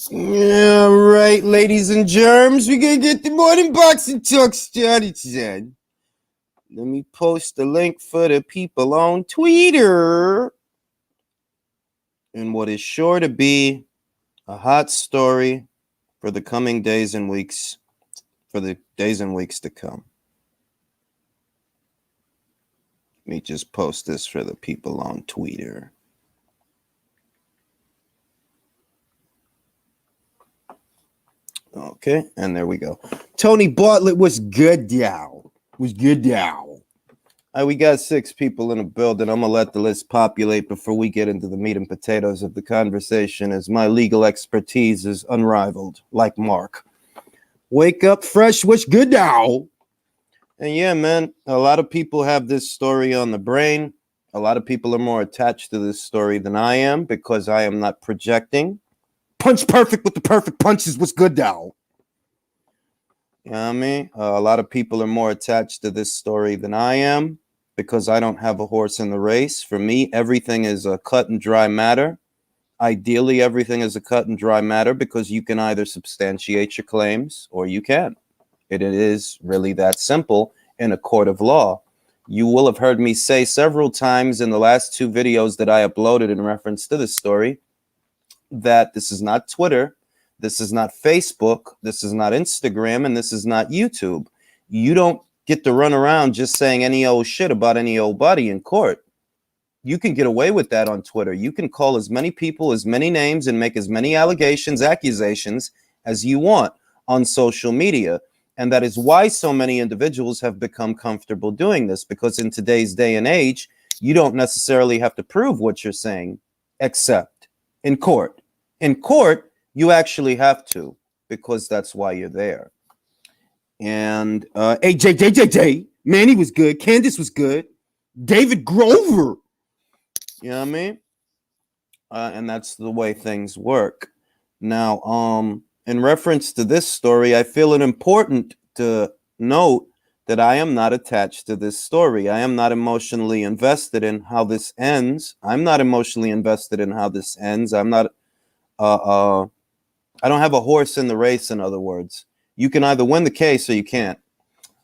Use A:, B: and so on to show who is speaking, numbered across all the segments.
A: Yeah, right, ladies and germs. We're gonna get the morning boxing talk started, son. Let me post the link for the people on Twitter. And what is sure to be a hot story for the coming days and weeks, for the days and weeks to come. Let me just post this for the people on Twitter. Okay, and there we go. Tony Bartlett was good, y'all. Was good, y'all. We got 6 people in the building. I'm gonna let the list populate before we get into the meat and potatoes of the conversation, as my legal expertise is unrivaled, like Mark. Wake up fresh, what's good now? And yeah, man, a lot of people have this story on the brain. A lot of people are more attached to this story than I am because I am not projecting. Punch perfect with the perfect punches, what's good now? You know what I mean? A lot of people are more attached to this story than I am because I don't have a horse in the race. For me, everything is a cut and dry matter. Ideally, everything is a cut and dry matter because you can either substantiate your claims or you can't. It is really that simple in a court of law. You will have heard me say several times in the last 2 videos that I uploaded in reference to this story that this is not Twitter. This is not Facebook, this is not Instagram, and this is not YouTube. You don't get to run around just saying any old shit about any old buddy in court. You can get away with that on Twitter. You can call as many people, as many names, and make as many allegations, accusations as you want on social media. And that is why so many individuals have become comfortable doing this, because in today's day and age, you don't necessarily have to prove what you're saying, except in court. In court, you actually have to, because that's why you're there. And AJ, Manny was good. Candace was good. David Grover. You know what I mean? And that's the way things work. Now, in reference to this story, I feel it important to note that I am not attached to this story. I am not emotionally invested in how this ends. I'm not emotionally invested in how this ends. I'm not I don't have a horse in the race, in other words. You can either win the case or you can't.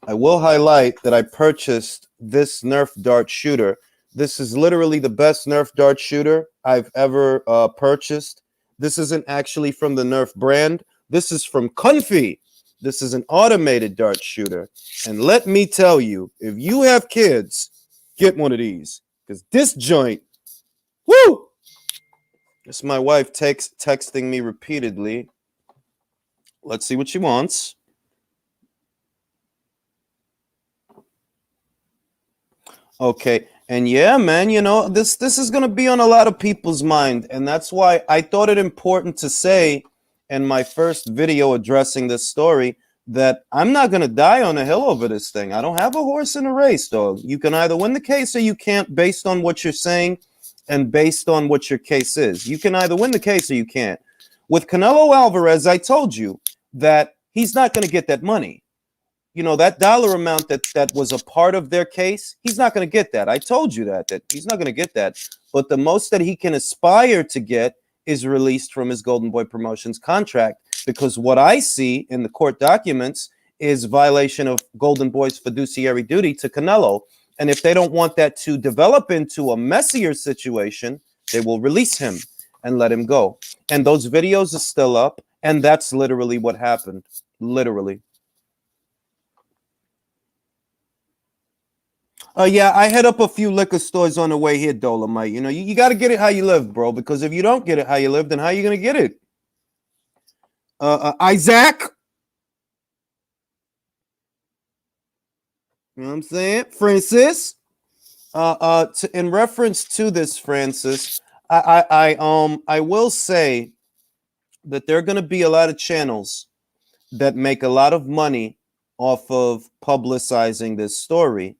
A: I will highlight that I purchased this Nerf dart shooter. This is literally the best Nerf dart shooter I've ever purchased. This isn't actually from the Nerf brand. This is from Comfy. This is an automated dart shooter. And let me tell you, if you have kids, get one of these. Because this joint, woo! It's my wife texting me repeatedly. Let's see what she wants. Okay. And yeah, man, you know, this is going to be on a lot of people's mind. And that's why I thought it important to say in my first video addressing this story that I'm not going to die on a hill over this thing. I don't have a horse in a race, dog. You can either win the case or you can't, based on what you're saying and based on what your case is. You can either win the case or you can't. With Canelo Alvarez, I told you that he's not going to get that money. You know, that dollar amount that was a part of their case, he's not going to get that. I told you that he's not going to get that. But the most that he can aspire to get is released from his Golden Boy Promotions contract, because what I see in the court documents is violation of Golden Boy's fiduciary duty to Canelo. And if they don't want that to develop into a messier situation, they will release him and let him go. And those videos are still up. And that's literally what happened. Literally. Yeah, I hit up a few liquor stores on the way here, Dolomite. You know, you got to get it how you live, bro. Because if you don't get it how you live, then how are you going to get it? Isaac. You know what I'm saying? Francis. In reference to this, Francis, I will say that there are going to be a lot of channels that make a lot of money off of publicizing this story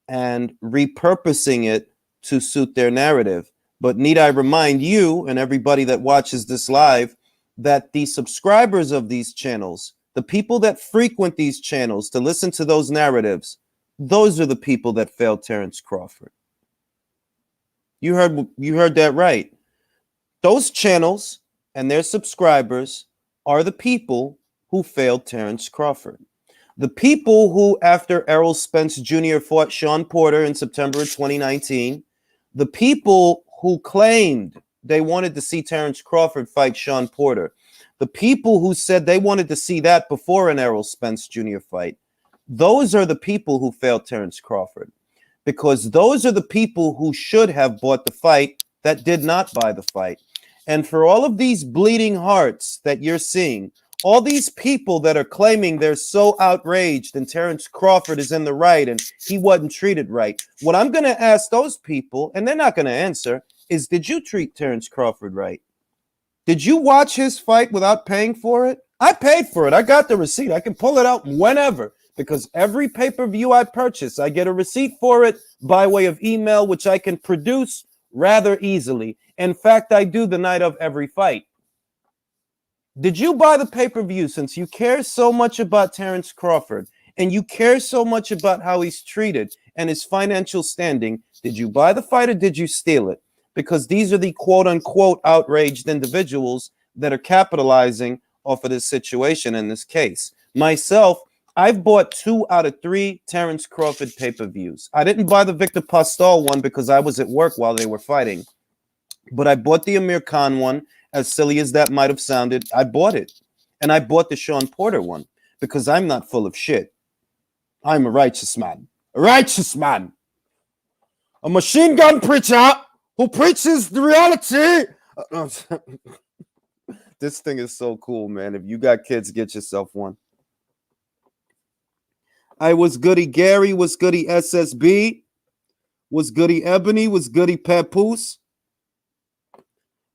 A: and repurposing it to suit their narrative. But need I remind you and everybody that watches this live that the subscribers of these channels, the people that frequent these channels to listen to those narratives, those are the people that failed Terrence Crawford. You heard that right. Those channels and their subscribers are the people who failed Terrence Crawford. The people who, after Errol Spence Jr. fought Sean Porter in September of 2019, the people who claimed they wanted to see Terrence Crawford fight Sean Porter, the people who said they wanted to see that before an Errol Spence Jr. fight, those are the people who failed Terrence Crawford, because those are the people who should have bought the fight that did not buy the fight. And for all of these bleeding hearts that you're seeing, all these people that are claiming they're so outraged and Terrence Crawford is in the right and he wasn't treated right, what I'm going to ask those people, and they're not going to answer, is did you treat Terrence Crawford right? Did you watch his fight without paying for it? I paid for it. I got the receipt. I can pull it out whenever, because every pay-per-view I purchase, I get a receipt for it by way of email, which I can produce rather easily. In fact, I do the night of every fight. Did you buy the pay-per-view since you care so much about Terrence Crawford and you care so much about how he's treated and his financial standing? Did you buy the fight or did you steal it? Because these are the quote-unquote outraged individuals that are capitalizing off of this situation in this case. Myself, I've bought 2 out of 3 Terrence Crawford pay-per-views. I didn't buy the Victor Postol one because I was at work while they were fighting. But I bought the Amir Khan one, as silly as that might have sounded. I bought it. And I bought the Sean Porter one because I'm not full of shit. I'm a righteous man. A righteous man. A machine gun preacher who preaches the reality. This thing is so cool, man. If you got kids, get yourself one. I was goody Gary, was goody SSB, was goody Ebony, was goody Papoose.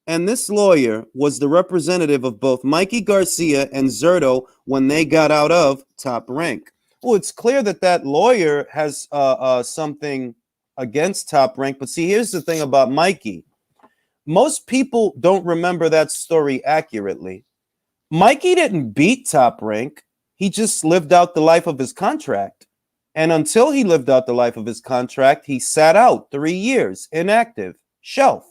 A: And this lawyer was the representative of both Mikey Garcia and Zerto when they got out of Top Rank. Well, it's clear that that lawyer has something against Top Rank. But see, here's the thing about Mikey. Most people don't remember that story accurately. Mikey didn't beat Top Rank. He just lived out the life of his contract. And until he lived out the life of his contract, he sat out 3 years, inactive, shelved.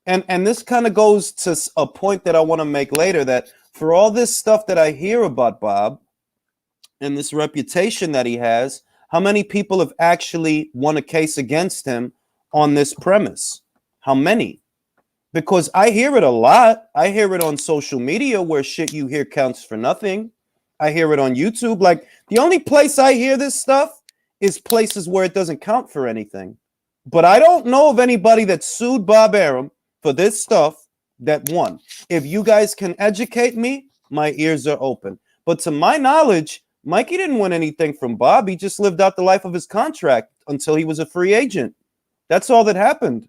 A: And this kind of goes to a point that I want to make later, that for all this stuff that I hear about Bob and this reputation that he has, how many people have actually won a case against him on this premise? How many? Because I hear it a lot. I hear it on social media where shit you hear counts for nothing. I hear it on YouTube. Like, the only place I hear this stuff is places where it doesn't count for anything. But I don't know of anybody that sued Bob Arum for this stuff that won. If you guys can educate me, my ears are open. But to my knowledge, Mikey didn't win anything from Bob. He just lived out the life of his contract until he was a free agent. That's all that happened.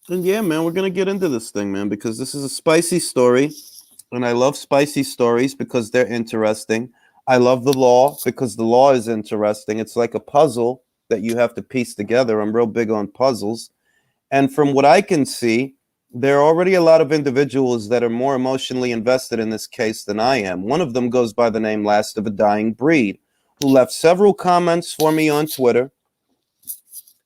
A: And yeah, man, we're going to get into this thing, man, because this is a spicy story. And I love spicy stories because they're interesting. I love the law because the law is interesting. It's like a puzzle that you have to piece together. I'm real big on puzzles. And from what I can see, there are already a lot of individuals that are more emotionally invested in this case than I am. One of them goes by the name Last of a Dying Breed, who left several comments for me on Twitter,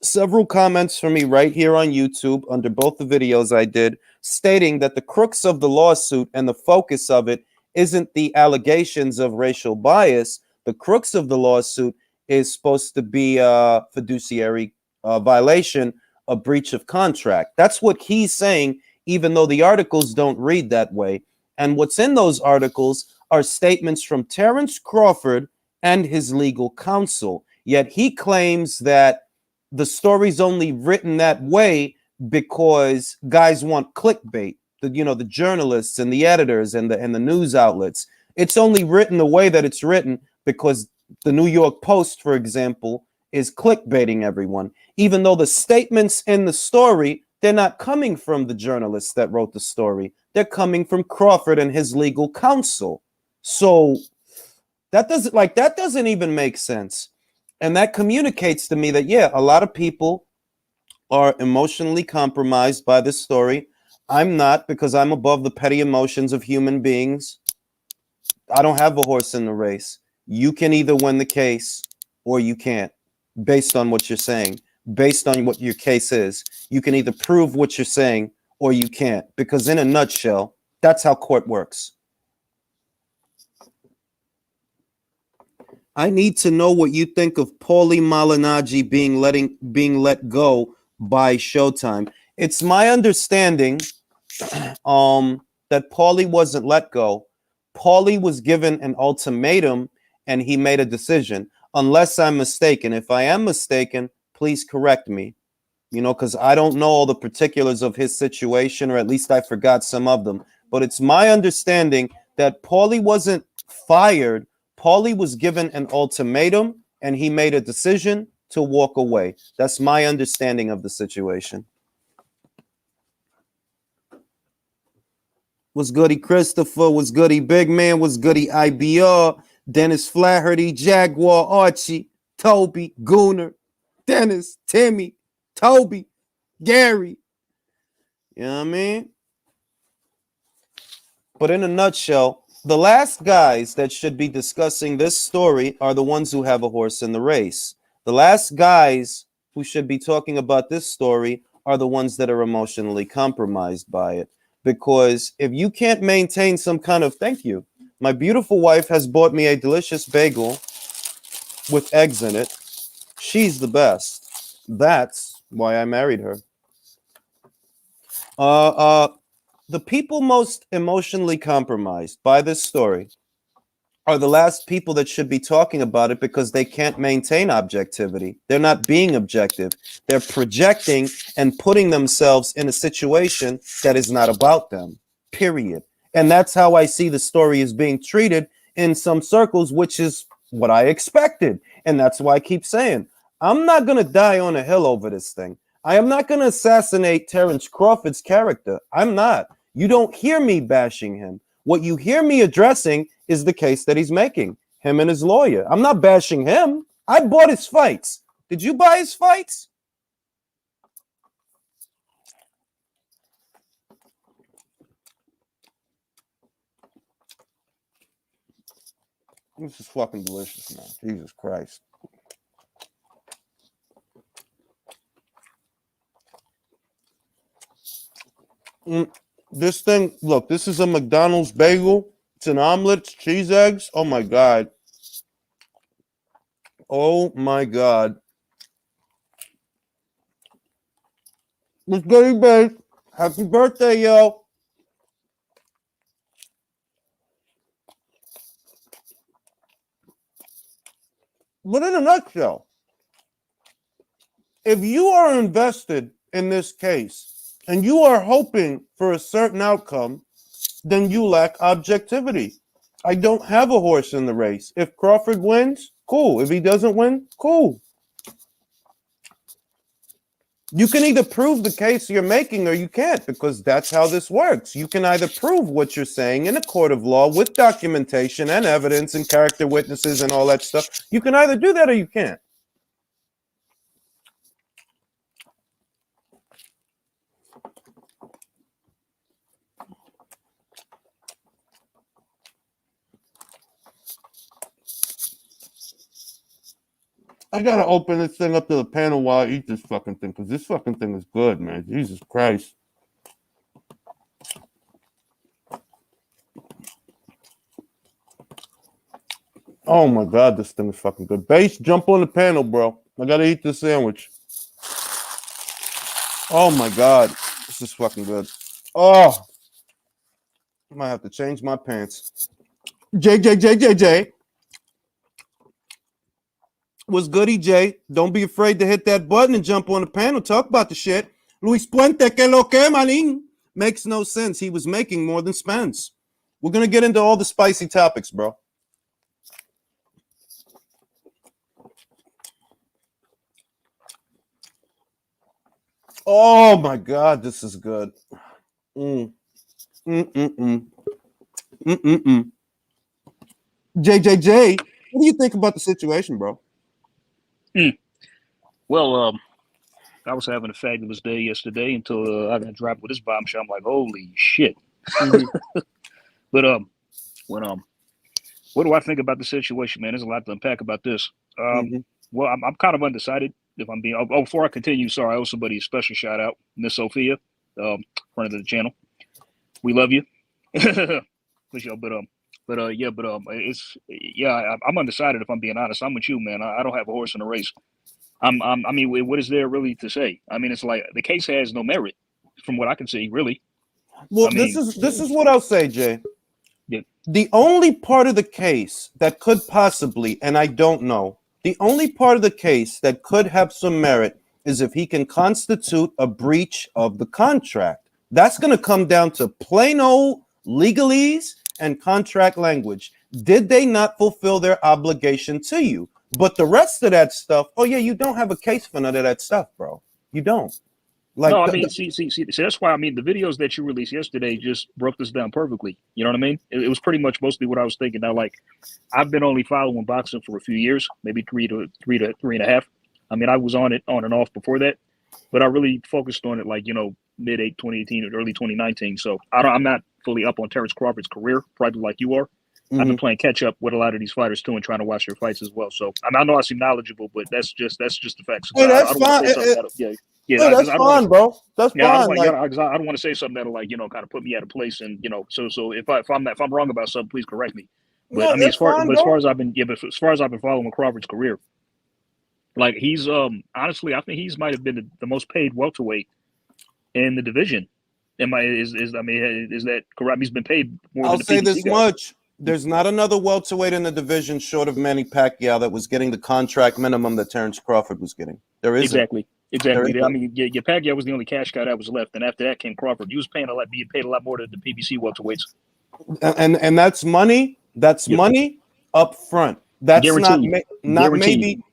A: several comments for me right here on YouTube under both the videos I did, stating that the crux of the lawsuit and the focus of it isn't the allegations of racial bias. The crux of the lawsuit is supposed to be a fiduciary violation, a breach of contract. That's what he's saying, even though the articles don't read that way. And what's in those articles are statements from Terrence Crawford and his legal counsel. Yet he claims that the story's only written that way because guys want clickbait. The journalists and the editors and the news outlets. It's only written the way that it's written because the New York Post, for example, is clickbaiting everyone. Even though the statements in the story, they're not coming from the journalists that wrote the story. They're coming from Crawford and his legal counsel. So that doesn't even make sense. And that communicates to me that, yeah, a lot of people are emotionally compromised by this story. I'm not, because I'm above the petty emotions of human beings. I don't have a horse in the race. You can either win the case or you can't. based on what you're saying, based on what your case is. You can either prove what you're saying or you can't, because in a nutshell, that's how court works. I need to know what you think of Paulie Malignaggi being let go by Showtime. It's my understanding that Paulie wasn't let go. Paulie was given an ultimatum and he made a decision, unless I'm mistaken. If I am mistaken, please correct me, because I don't know all the particulars of his situation, or at least I forgot some of them. But it's my understanding that Paulie wasn't fired. Paulie was given an ultimatum and he made a decision to walk away. That's my understanding of the situation. What's goody, Christopher? What's goody, Big Man? What's goody, IBR? Dennis Flaherty, Jaguar, Archie, Toby, Gooner, Dennis, Timmy, Toby, Gary. You know what I mean? But in a nutshell, the last guys that should be discussing this story are the ones who have a horse in the race. The last guys who should be talking about this story are the ones that are emotionally compromised by it. Because if you can't maintain some kind of, thank you, my beautiful wife has bought me a delicious bagel with eggs in it. She's the best. That's why I married her. The people most emotionally compromised by this story are the last people that should be talking about it, because they can't maintain objectivity. They're not being objective. They're projecting and putting themselves in a situation that is not about them, period. And that's how I see the story is being treated in some circles, which is what I expected. And that's why I keep saying, I'm not going to die on a hill over this thing. I am not going to assassinate Terrence Crawford's character. I'm not. You don't hear me bashing him. What you hear me addressing is the case that he's making, him and his lawyer. I'm not bashing him. I bought his fights. Did you buy his fights? This is fucking delicious, man. Jesus Christ. This thing, look, this is a McDonald's bagel. It's an omelet, it's cheese eggs. Oh my God. Oh my God. Let's go, babe. Happy birthday, yo. But in a nutshell, if you are invested in this case and you are hoping for a certain outcome, then you lack objectivity. I don't have a horse in the race. If Crawford wins, cool. If he doesn't win, cool. You can either prove the case you're making or you can't, because that's how this works. You can either prove what you're saying in a court of law with documentation and evidence and character witnesses and all that stuff. You can either do that or you can't. I gotta open this thing up to the panel while I eat this fucking thing, because this fucking thing is good, man. Jesus Christ. Oh my God, this thing is fucking good. Base, jump on the panel, bro. I gotta eat this sandwich. Oh my God, this is fucking good. Oh, I might have to change my pants. JJ. What's goody, Jay? Don't be afraid to hit that button and jump on the panel. Talk about the shit. Luis Puente, que lo que, manín? Makes no sense. He was making more than Spence. We're going to get into all the spicy topics, bro. Oh, my God. This is good. JJ, what do you think about the situation, bro?
B: Well, I was having a fabulous day yesterday until I got dropped with this bombshell. I'm like, holy shit. But what do I think about the situation, man? There's a lot to unpack about this. Well, I'm kind of undecided if I'm being. Oh, before I continue, sorry, I owe somebody a special shout out, Miss Sophia, friend of the channel. We love you. Push you, it's I'm undecided if I'm being honest. I'm with you, man. I don't have a horse in the race. I mean, what is there really to say? I mean, it's like the case has no merit, from what I can see, really.
A: Well,
B: I mean,
A: this is what I'll say, Jay.
B: yeah,
A: The only part of the case that could possibly, and I don't know, the only part of the case that could have some merit is if he can constitute a breach of the contract. That's going to come down to plain old legalese and contract language. Did they not fulfill their obligation to you? But the rest of that stuff, oh yeah, you don't have a case for none of that stuff, bro. You don't. Like,
B: no, I mean, see, that's why I mean the videos that you released yesterday just broke this down perfectly. You know what I mean? It was pretty much mostly what I was thinking. Now, like, I've been only following boxing for a few years, maybe three and a half. I mean, I was on it on and off before that, but I really focused on it like mid 2018 or early 2019. So I'm not fully up on Terrence Crawford's career, probably like you are. I've been playing catch up with a lot of these fighters too, and trying to watch their fights as well. So I know I seem knowledgeable, but that's just the facts.
A: hey, that's
B: I don't
A: fine.
B: want to say something
A: Hey, that's fine, bro. That's
B: yeah,
A: fine.
B: I don't want to say something that'll kind of put me out of place, and so if I'm wrong about something, please correct me. But
A: No,
B: I mean,
A: that's fine, bro.
B: as far as I've been following Crawford's career, like he's honestly, I think he's might have been the most paid welterweight in the division. Is that correct? He's been paid more
A: I'll
B: than the
A: say
B: PBC
A: this
B: guys.
A: much. There's not another welterweight in the division short of Manny Pacquiao that was getting the contract minimum that Terrence Crawford was getting. There isn't.
B: Exactly.
A: There isn't.
B: I mean, Pacquiao was the only cash cow that was left, and after that came Crawford. He was being paid a lot more than the PBC welterweights.
A: And that's money. That's money up front. That's
B: Guaranteed.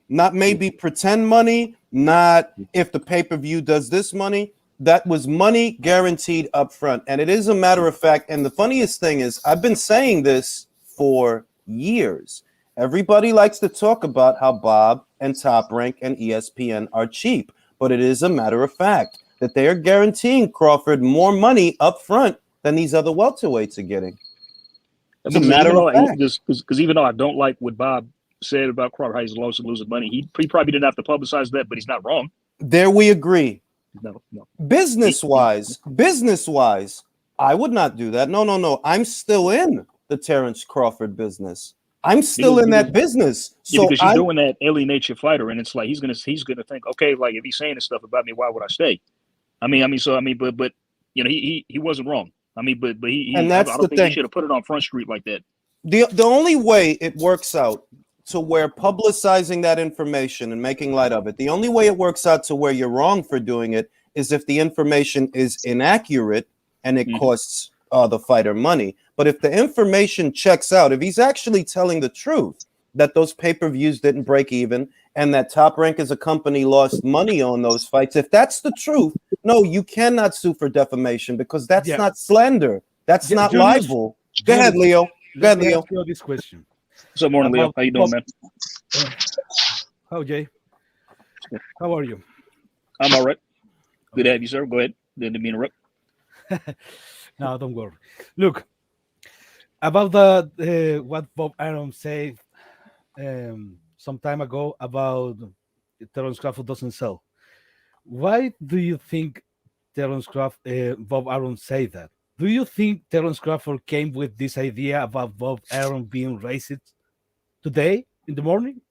A: not maybe pretend money. Not if the pay-per-view does this money. That was money guaranteed up front. And it is a matter of fact. And the funniest thing is, I've been saying this for years. Everybody likes to talk about how Bob and Top Rank and ESPN are cheap, but it is a matter of fact that they are guaranteeing Crawford more money up front than these other welterweights are getting. It's a matter of fact.
B: Because even though I don't like what Bob said about Crawford, how he's losing money, he probably didn't have to publicize that, but he's not wrong.
A: There we agree.
B: No.
A: Business wise, I would not do that. No. I'm still in the Terrence Crawford business. I'm still in that business. So
B: because you're doing that alienate your fighter, and it's like he's gonna think, okay, like if he's saying this stuff about me, why would I stay? But he wasn't wrong. I mean, but he
A: and that's
B: I don't
A: the
B: think
A: thing.
B: he should have put it on Front Street like that.
A: The only way it works out to where publicizing that information and making light of it, the only way it works out to where you're wrong for doing it is if the information is inaccurate and it costs the fighter money. But if the information checks out, if he's actually telling the truth that those pay-per-views didn't break even and that Top Rank as a company lost money on those fights, if that's the truth, no, you cannot sue for defamation because that's not slander. That's not libel. Go ahead, Leo.
C: Let me ask you this question.
B: What's up, morning, Leo? How you doing, man?
C: How, Jay? How are you?
B: I'm all right. Good to have you, sir. Go ahead. Didn't mean to interrupt.
C: No, don't worry. Look, about the what Bob Arum said some time ago about Terrence Crawford doesn't sell. Why do you think Bob Arum say that? Do you think Terrence Crawford came with this idea about Bob Arum being racist today in the morning?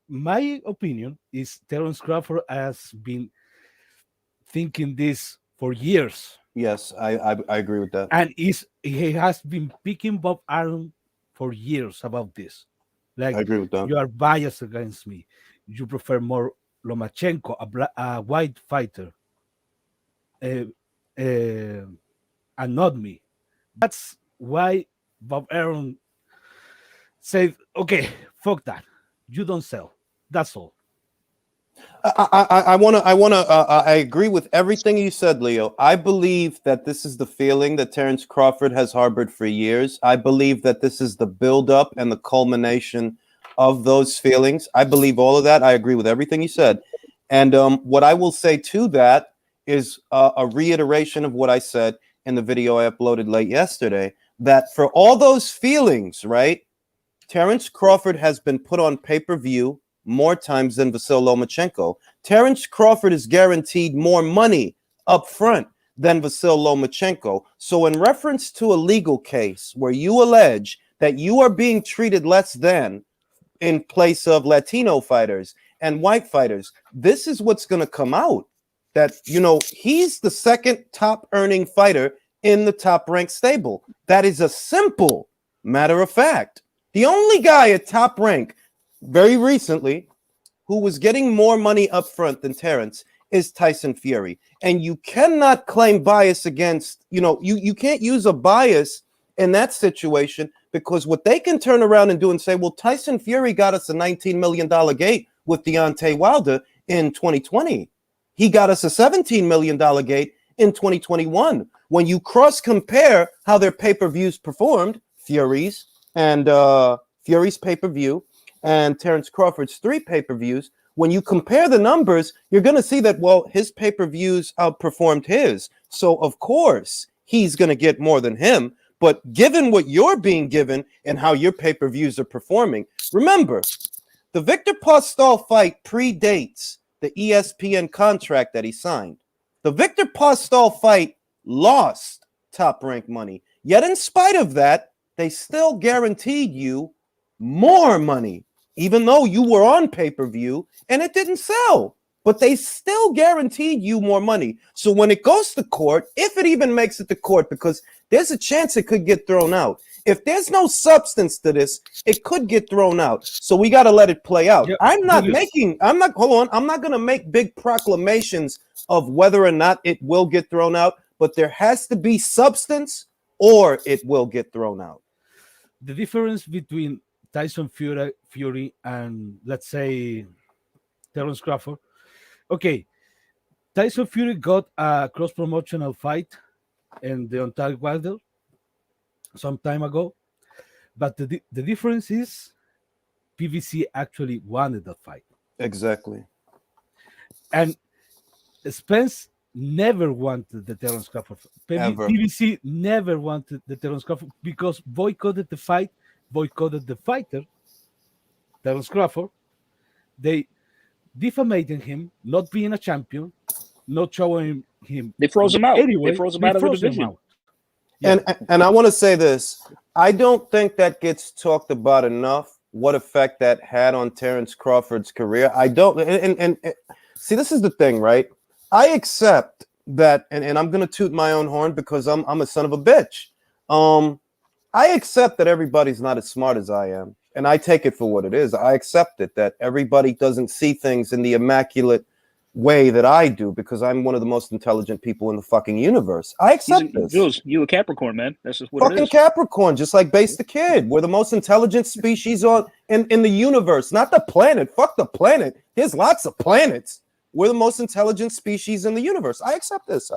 C: My opinion is Terrence Crawford has been thinking this for years.
A: Yes, I agree with that.
C: And he has been picking Bob Arum for years about this. Like,
A: I agree with that.
C: You are biased against me. You prefer more Lomachenko, a white fighter, and not me. That's why Bob Arum said, okay, fuck that. You don't sell. That's all.
A: I agree with everything you said, Leo. I believe that this is the feeling that Terrence Crawford has harbored for years. I believe that this is the buildup and the culmination of those feelings. I believe all of that. I agree with everything you said. And what I will say to that is a reiteration of what I said in the video I uploaded late yesterday, that for all those feelings, right, Terrence Crawford has been put on pay-per-view more times than Vasyl Lomachenko. Terence Crawford is guaranteed more money up front than Vasyl Lomachenko. So in reference to a legal case where you allege that you are being treated less than in place of Latino fighters and white fighters, this is what's going to come out. That, you know, he's the second top earning fighter in the top ranked stable. That is a simple matter of fact. The only guy at top rank very recently who was getting more money up front than Terence is Tyson Fury. And you cannot claim bias against, you know, you can't use a bias in that situation, because what they can turn around and do and say, well, Tyson Fury got us a $19 million gate with Deontay Wilder in 2020. He got us a $17 million gate in 2021. When you cross compare how their pay-per-views performed, Fury's pay-per-view and Terence Crawford's 3 pay-per-views, when you compare the numbers, you're going to see that, well, his pay-per-views outperformed his. So, of course, he's going to get more than him. But given what you're being given and how your pay-per-views are performing, remember, the Victor Postol fight predates the ESPN contract that he signed. The Victor Postol fight lost top-rank money. Yet in spite of that, they still guaranteed you more money, even though you were on pay-per-view and it didn't sell. But they still guaranteed you more money. So when it goes to court, if it even makes it to court, because there's a chance it could get thrown out. If there's no substance to this, it could get thrown out. So we got to let it play out.
C: Yeah,
A: I'm not going to make big proclamations of whether or not it will get thrown out, but there has to be substance or it will get thrown out.
C: The difference between Tyson Fury and, let's say, Terence Crawford. Okay, Tyson Fury got a cross-promotional fight in the Deontay Wilder some time ago, but the difference is PBC actually wanted that fight.
A: Exactly.
C: And Spence never wanted the Terence Crawford.
A: Ever.
C: PBC never wanted the Terence Crawford because boycotted the fight, boycotted the fighter, Terence Crawford. They defamating him, not being a champion, not showing him.
B: They froze him out.
C: Anyway,
B: they froze him out of the division.
A: Yeah. And I want to say this. I don't think that gets talked about enough, what effect that had on Terence Crawford's career. I don't. And see, this is the thing, right? I accept that, and I'm going to toot my own horn because I'm a son of a bitch. I accept that everybody's not as smart as I am. And I take it for what it is. I accept it, that everybody doesn't see things in the immaculate way that I do, because I'm one of the most intelligent people in the fucking universe. I accept this.
B: Jules, you a Capricorn, man. That's just what
A: fucking
B: it is.
A: Capricorn, just like Base the Kid. We're the most intelligent species in the universe, not the planet. Fuck the planet. There's lots of planets. We're the most intelligent species in the universe. I accept this.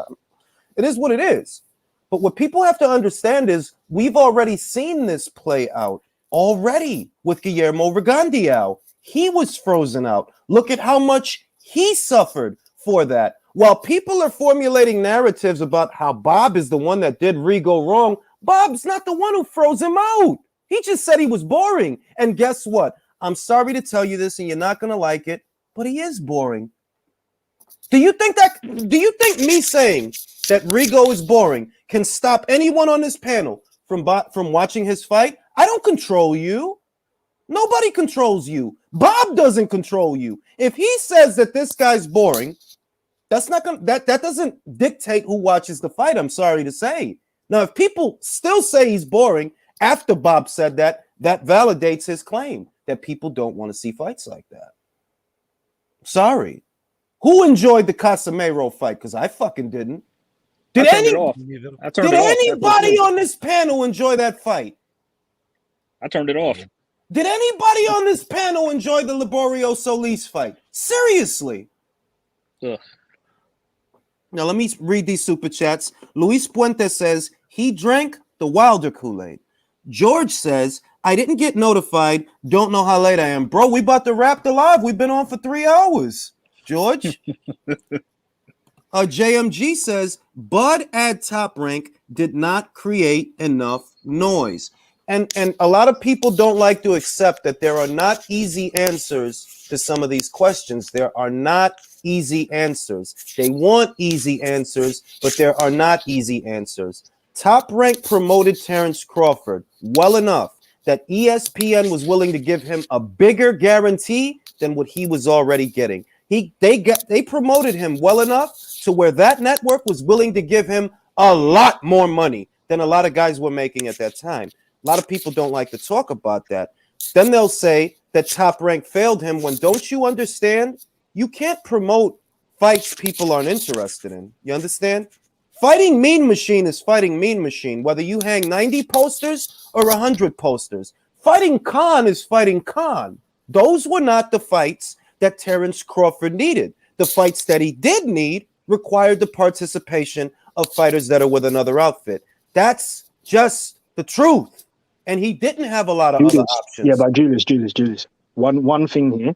A: It is what it is. But what people have to understand is we've already seen this play out already with Guillermo Rigondeaux. He was frozen out. Look at how much he suffered for that. While people are formulating narratives about how Bob is the one that did Rigo wrong, Bob's not the one who froze him out. He just said he was boring. And guess what? I'm sorry to tell you this, and you're not going to like it, but he is boring. Do you think me saying that Rigo is boring can stop anyone on this panel from watching his fight? I don't control you. Nobody controls you. Bob doesn't control you. If he says that this guy's boring, that doesn't dictate who watches the fight. I'm sorry to say. Now, if people still say he's boring after Bob said that, that validates his claim that people don't want to see fights like that. Sorry. Who enjoyed the Casemiro fight? Because I fucking didn't. Did anybody on this panel enjoy that fight?
B: I turned it off.
A: Did anybody on this panel enjoy the Liborio Solis fight? Seriously.
B: Ugh.
A: Now, let me read these super chats. Luis Puente says he drank the Wilder Kool-Aid. George says, I didn't get notified. Don't know how late I am. Bro, we about to wrap the live. We've been on for 3 hours. George? JMG says, Bud at Top Rank did not create enough noise. And a lot of people don't like to accept that there are not easy answers to some of these questions. There are not easy answers. They want easy answers, but there are not easy answers. Top Rank promoted Terrence Crawford well enough that ESPN was willing to give him a bigger guarantee than what he was already getting. They promoted him well enough to where that network was willing to give him a lot more money than a lot of guys were making at that time. A lot of people don't like to talk about that. Then they'll say that Top Rank failed him when, don't you understand? You can't promote fights people aren't interested in. You understand? Fighting Mean Machine is Fighting Mean Machine, whether you hang 90 posters or 100 posters. Fighting Khan is Fighting Khan. Those were not the fights that Terrence Crawford needed. The fights that he did need required the participation of fighters that are with another outfit. That's just the truth. And he didn't have a lot of other options.
D: Yeah, but Julius. One thing here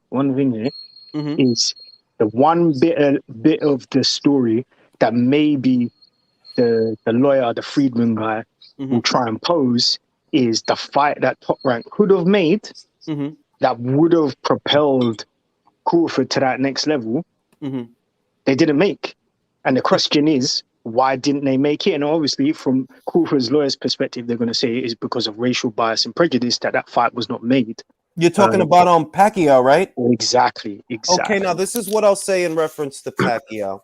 D: is the one bit of the story that maybe the lawyer, the Friedman guy, will try and pose is the fight that Top Rank could have made that would have propelled Crawford to that next level. They didn't make. And the question is, why didn't they make it? And obviously, from Crawford's lawyer's perspective, they're going to say it is because of racial bias and prejudice that fight was not made.
A: You're talking about Pacquiao, right?
D: Exactly.
A: Okay, now this is what I'll say in reference to Pacquiao.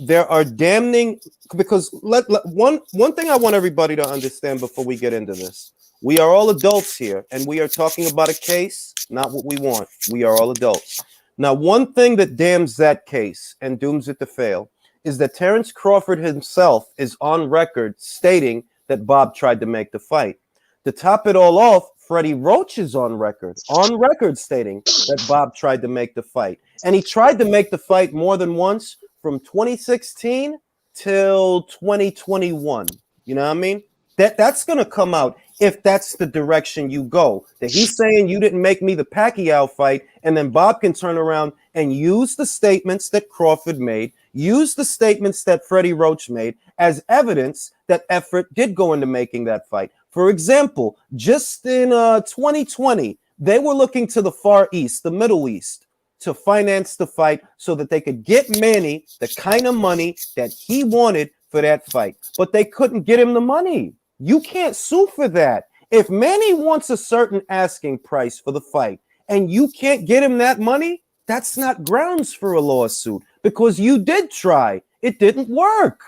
A: There are damning, because one thing I want everybody to understand before we get into this. We are all adults here, and we are talking about a case, not what we want. We are all adults. Now, one thing that damns that case and dooms it to fail is that Terrence Crawford himself is on record stating that Bob tried to make the fight. To top it all off, Freddie Roach is on record stating that Bob tried to make the fight. And he tried to make the fight more than once from 2016 till 2021. You know what I mean? That's going to come out if that's the direction you go. That he's saying you didn't make me the Pacquiao fight, and then Bob can turn around and use the statements that Crawford made, use the statements that Freddie Roach made as evidence that effort did go into making that fight. For example, just in 2020, they were looking to the Far East, the Middle East, to finance the fight so that they could get Manny the kind of money that he wanted for that fight. But they couldn't get him the money. You can't sue for that. If Manny wants a certain asking price for the fight and you can't get him that money, that's not grounds for a lawsuit because you did try. It didn't work.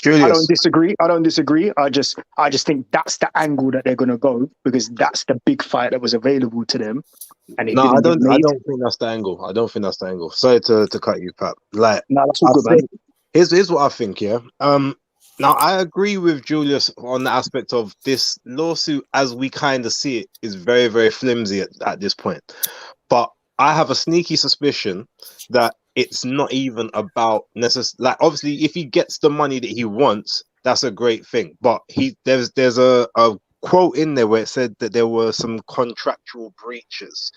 E: Julius.
D: I don't disagree. I just think that's the angle that they're going to go because that's the big fight that was available to them. And
E: I don't think that's the angle. I don't think that's the angle. Sorry to cut you, Pat. Like,
D: no, that's all good, man.
E: Here's what I think, yeah. Now, I agree with Julius on the aspect of this lawsuit as we kind of see it is very, very flimsy at this point. But I have a sneaky suspicion that it's not even about necessarily, like, obviously, if he gets the money that he wants, that's a great thing. But there's a quote in there where it said that there were some contractual breaches,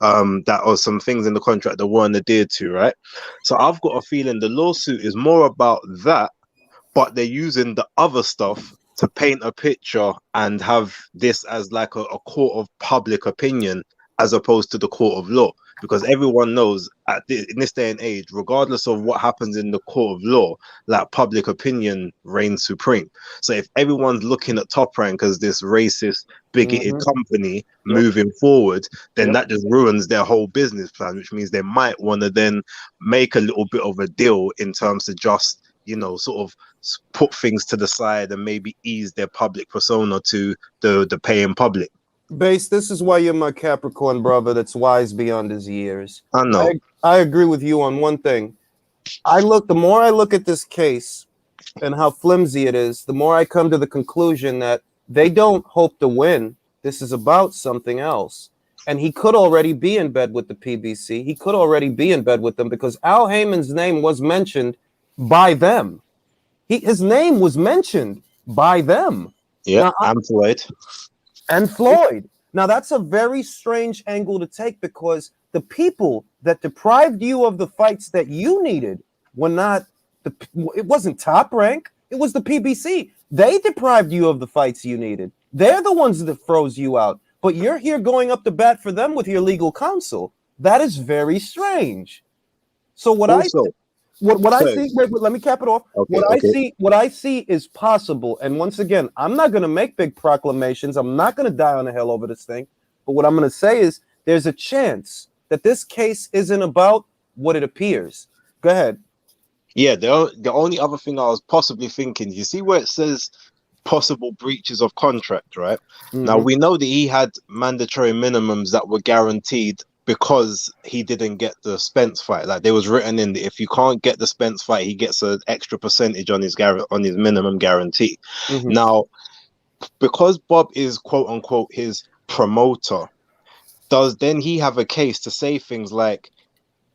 E: that or some things in the contract that weren't adhered to, right? So I've got a feeling the lawsuit is more about that, but they're using the other stuff to paint a picture and have this as like a court of public opinion as opposed to the court of law. Because everyone knows in this day and age, regardless of what happens in the court of law, like public opinion reigns supreme. So if everyone's looking at Top Rank as this racist, bigoted company moving forward, then that just ruins their whole business plan, which means they might want to then make a little bit of a deal in terms of just, you know, sort of put things to the side and maybe ease their public persona to the paying public.
A: Base, this is why you're my Capricorn brother that's wise beyond his years.
E: I know.
A: I agree with you on one thing. The more I look at this case and how flimsy it is, the more I come to the conclusion that they don't hope to win. This is about something else. And he could already be in bed with the PBC. He could already be in bed with them because Al Heyman's name was mentioned by them. His name was mentioned by them.
E: Yeah, and Floyd.
A: And Floyd. Now, that's a very strange angle to take because the people that deprived you of the fights that you needed were not it wasn't Top Rank. It was the PBC. They deprived you of the fights you needed. They're the ones that froze you out. but you're here going up to bat for them with your legal counsel. That is very strange. So what I see, wait, let me cap it off. What I see is possible. And once again, I'm not going to make big proclamations. I'm not going to die on a hill over this thing. But what I'm going to say is there's a chance that this case isn't about what it appears. Go ahead.
E: Yeah, the only other thing I was possibly thinking, you see where it says possible breaches of contract, right?
A: Mm-hmm.
E: Now, we know that he had mandatory minimums that were guaranteed because he didn't get the Spence fight. Like, there was written in that if you can't get the Spence fight, he gets an extra percentage on his minimum guarantee.
A: Mm-hmm.
E: Now, because Bob is quote unquote his promoter, does then he have a case to say things like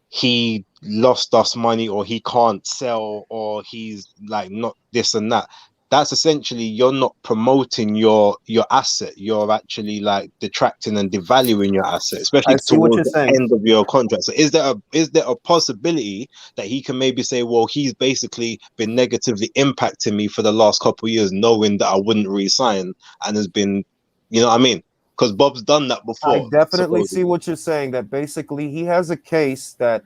E: he lost us money, or he can't sell, or he's like not this and that? That's essentially, you're not promoting your asset. You're actually like detracting and devaluing your asset, especially towards the end of your contract. So is there a possibility that he can maybe say, well, he's basically been negatively impacting me for the last couple of years, knowing that I wouldn't re-sign, and has been, you know what I mean? Because Bob's done that before.
A: I definitely see what you're saying, that basically he has a case that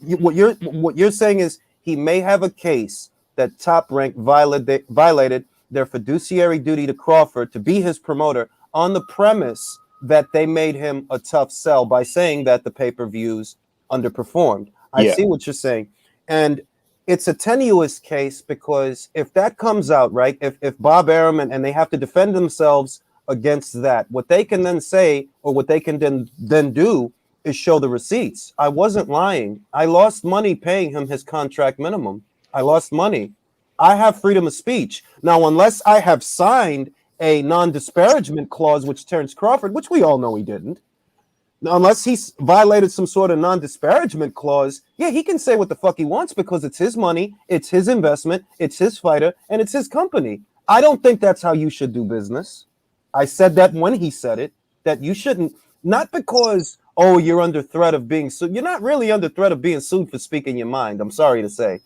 A: what you're saying is he may have a case that Top Rank violated their fiduciary duty to Crawford to be his promoter on the premise that they made him a tough sell by saying that the pay-per-views underperformed. I see what you're saying. And it's a tenuous case, because if that comes out, right, if Bob Arum and they have to defend themselves against that, what they can then say, or what they can then do, is show the receipts. I wasn't lying. I lost money paying him his contract minimum. I lost money. I have freedom of speech. Now, unless I have signed a non-disparagement clause, which Terence Crawford, which we all know he didn't, unless he's violated some sort of non-disparagement clause, yeah, he can say what the fuck he wants, because it's his money, it's his investment, it's his fighter, and it's his company. I don't think that's how you should do business. I said that when he said it, that you shouldn't, not because, oh, you're under threat of being sued. You're not really under threat of being sued for speaking your mind, I'm sorry to say.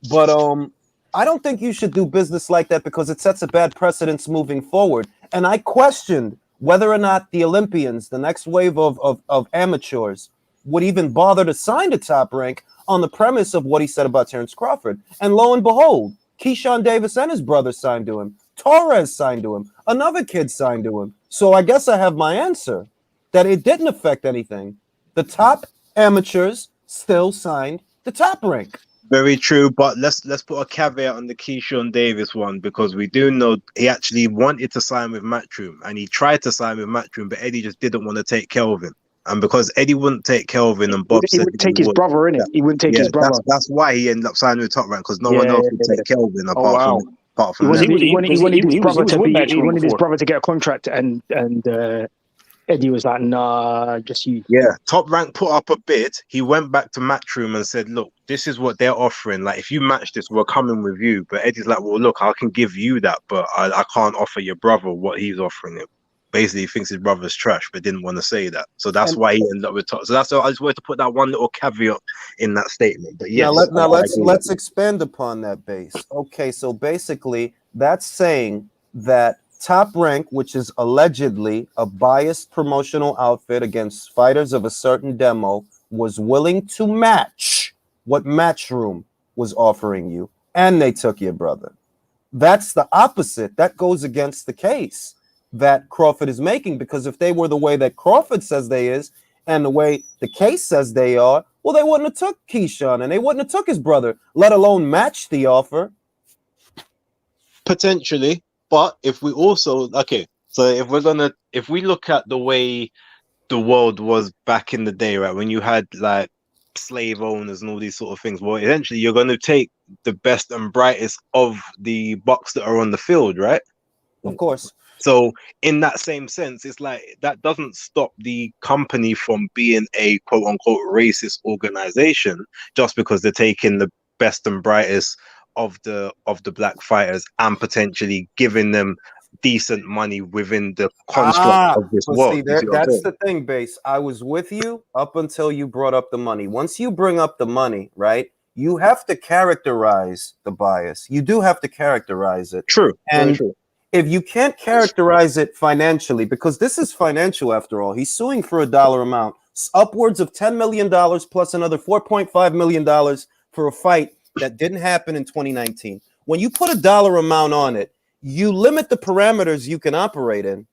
A: But I don't think you should do business like that, because it sets a bad precedence moving forward. And I questioned whether or not the Olympians, the next wave of amateurs, would even bother to sign to Top Rank on the premise of what he said about Terence Crawford. And lo and behold, Keyshawn Davis and his brother signed to him. Torres signed to him. Another kid signed to him. So I guess I have my answer, that it didn't affect anything. The top amateurs still signed to Top Rank.
E: Very true, but let's put a caveat on the Keyshawn Davis one, because we do know he actually wanted to sign with Matchroom, and he tried to sign with Matchroom, but Eddie just didn't want to take Kelvin. And because Eddie wouldn't take Kelvin, and Bob
D: he
E: said
D: would take his brother, innit? He wouldn't take his brother.
E: That's why he ended up signing with Top Rank, because no one else would take Kelvin apart from them.
D: He wanted his brother to get a contract, and Eddie was like, nah, just you.
E: Yeah, Top Rank put up a bid. He went back to Matchroom and said, look, this is what they're offering. Like, if you match this, we're coming with you. But Eddie's like, well, look, I can give you that, but I can't offer your brother what he's offering him. Basically, he thinks his brother's trash, but didn't want to say that. So that's why he ended up with Top. So that's why I just wanted to put that one little caveat in that statement. But yes,
A: let's expand upon that base. Okay, so basically, that's saying that Top Rank, which is allegedly a biased promotional outfit against fighters of a certain demo, was willing to match what Matchroom was offering you, and they took your brother. That's the opposite. That goes against the case that Crawford is making, because if they were the way that Crawford says they is, and the way the case says they are, well, they wouldn't have took Keyshawn, and they wouldn't have took his brother, let alone match the offer.
E: Potentially. But if we also, so if we look at the way the world was back in the day, right, when you had like slave owners and all these sort of things, well, eventually you're going to take the best and brightest of the bucks that are on the field, right?
A: Of course.
E: So in that same sense, it's like that doesn't stop the company from being a quote unquote racist organization just because they're taking the best and brightest of the black fighters and potentially giving them decent money within the construct of this world.
A: See, that's the thing, Base. I was with you up until you brought up the money. Once you bring up the money, right, you have to characterize the bias. You do have to characterize it.
E: True.
A: And
E: true.
A: if you can't characterize it financially, because this is financial after all, he's suing for a dollar amount, upwards of $10 million plus another $4.5 million for a fight that didn't happen in 2019. When you put a dollar amount on it, you limit the parameters you can operate in.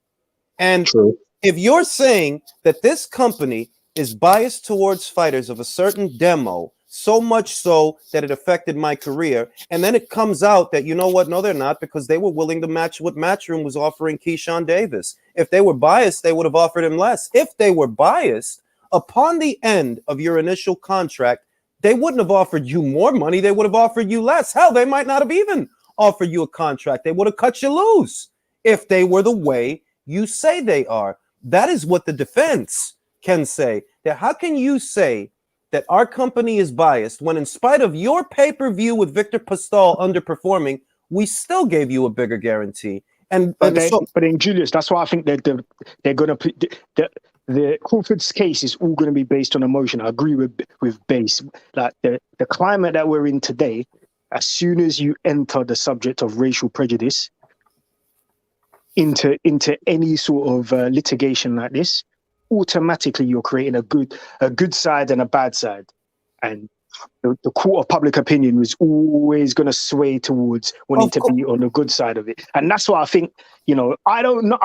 A: And
E: True.
A: if you're saying that this company is biased towards fighters of a certain demo, so much so that it affected my career, and then it comes out that, you know what, no, they're not, because they were willing to match what Matchroom was offering Keyshawn Davis. If they were biased, they would have offered him less. If they were biased, upon the end of your initial contract, they wouldn't have offered you more money. They would have offered you less. Hell, they might not have even offered you a contract. They would have cut you loose if they were the way you say they are. That is what the defense can say. That how can you say that our company is biased when, in spite of your pay-per-view with Victor Postol underperforming, we still gave you a bigger guarantee?
D: But then Julius, that's why I think that they're going to put the Crawford's case is all going to be based on emotion. I agree with base. Like the climate that we're in today, as soon as you enter the subject of racial prejudice into any sort of litigation like this, automatically you're creating a good side and a bad side, and the court of public opinion was always going to sway towards wanting to be on the good side of it. And that's why I think, I don't know,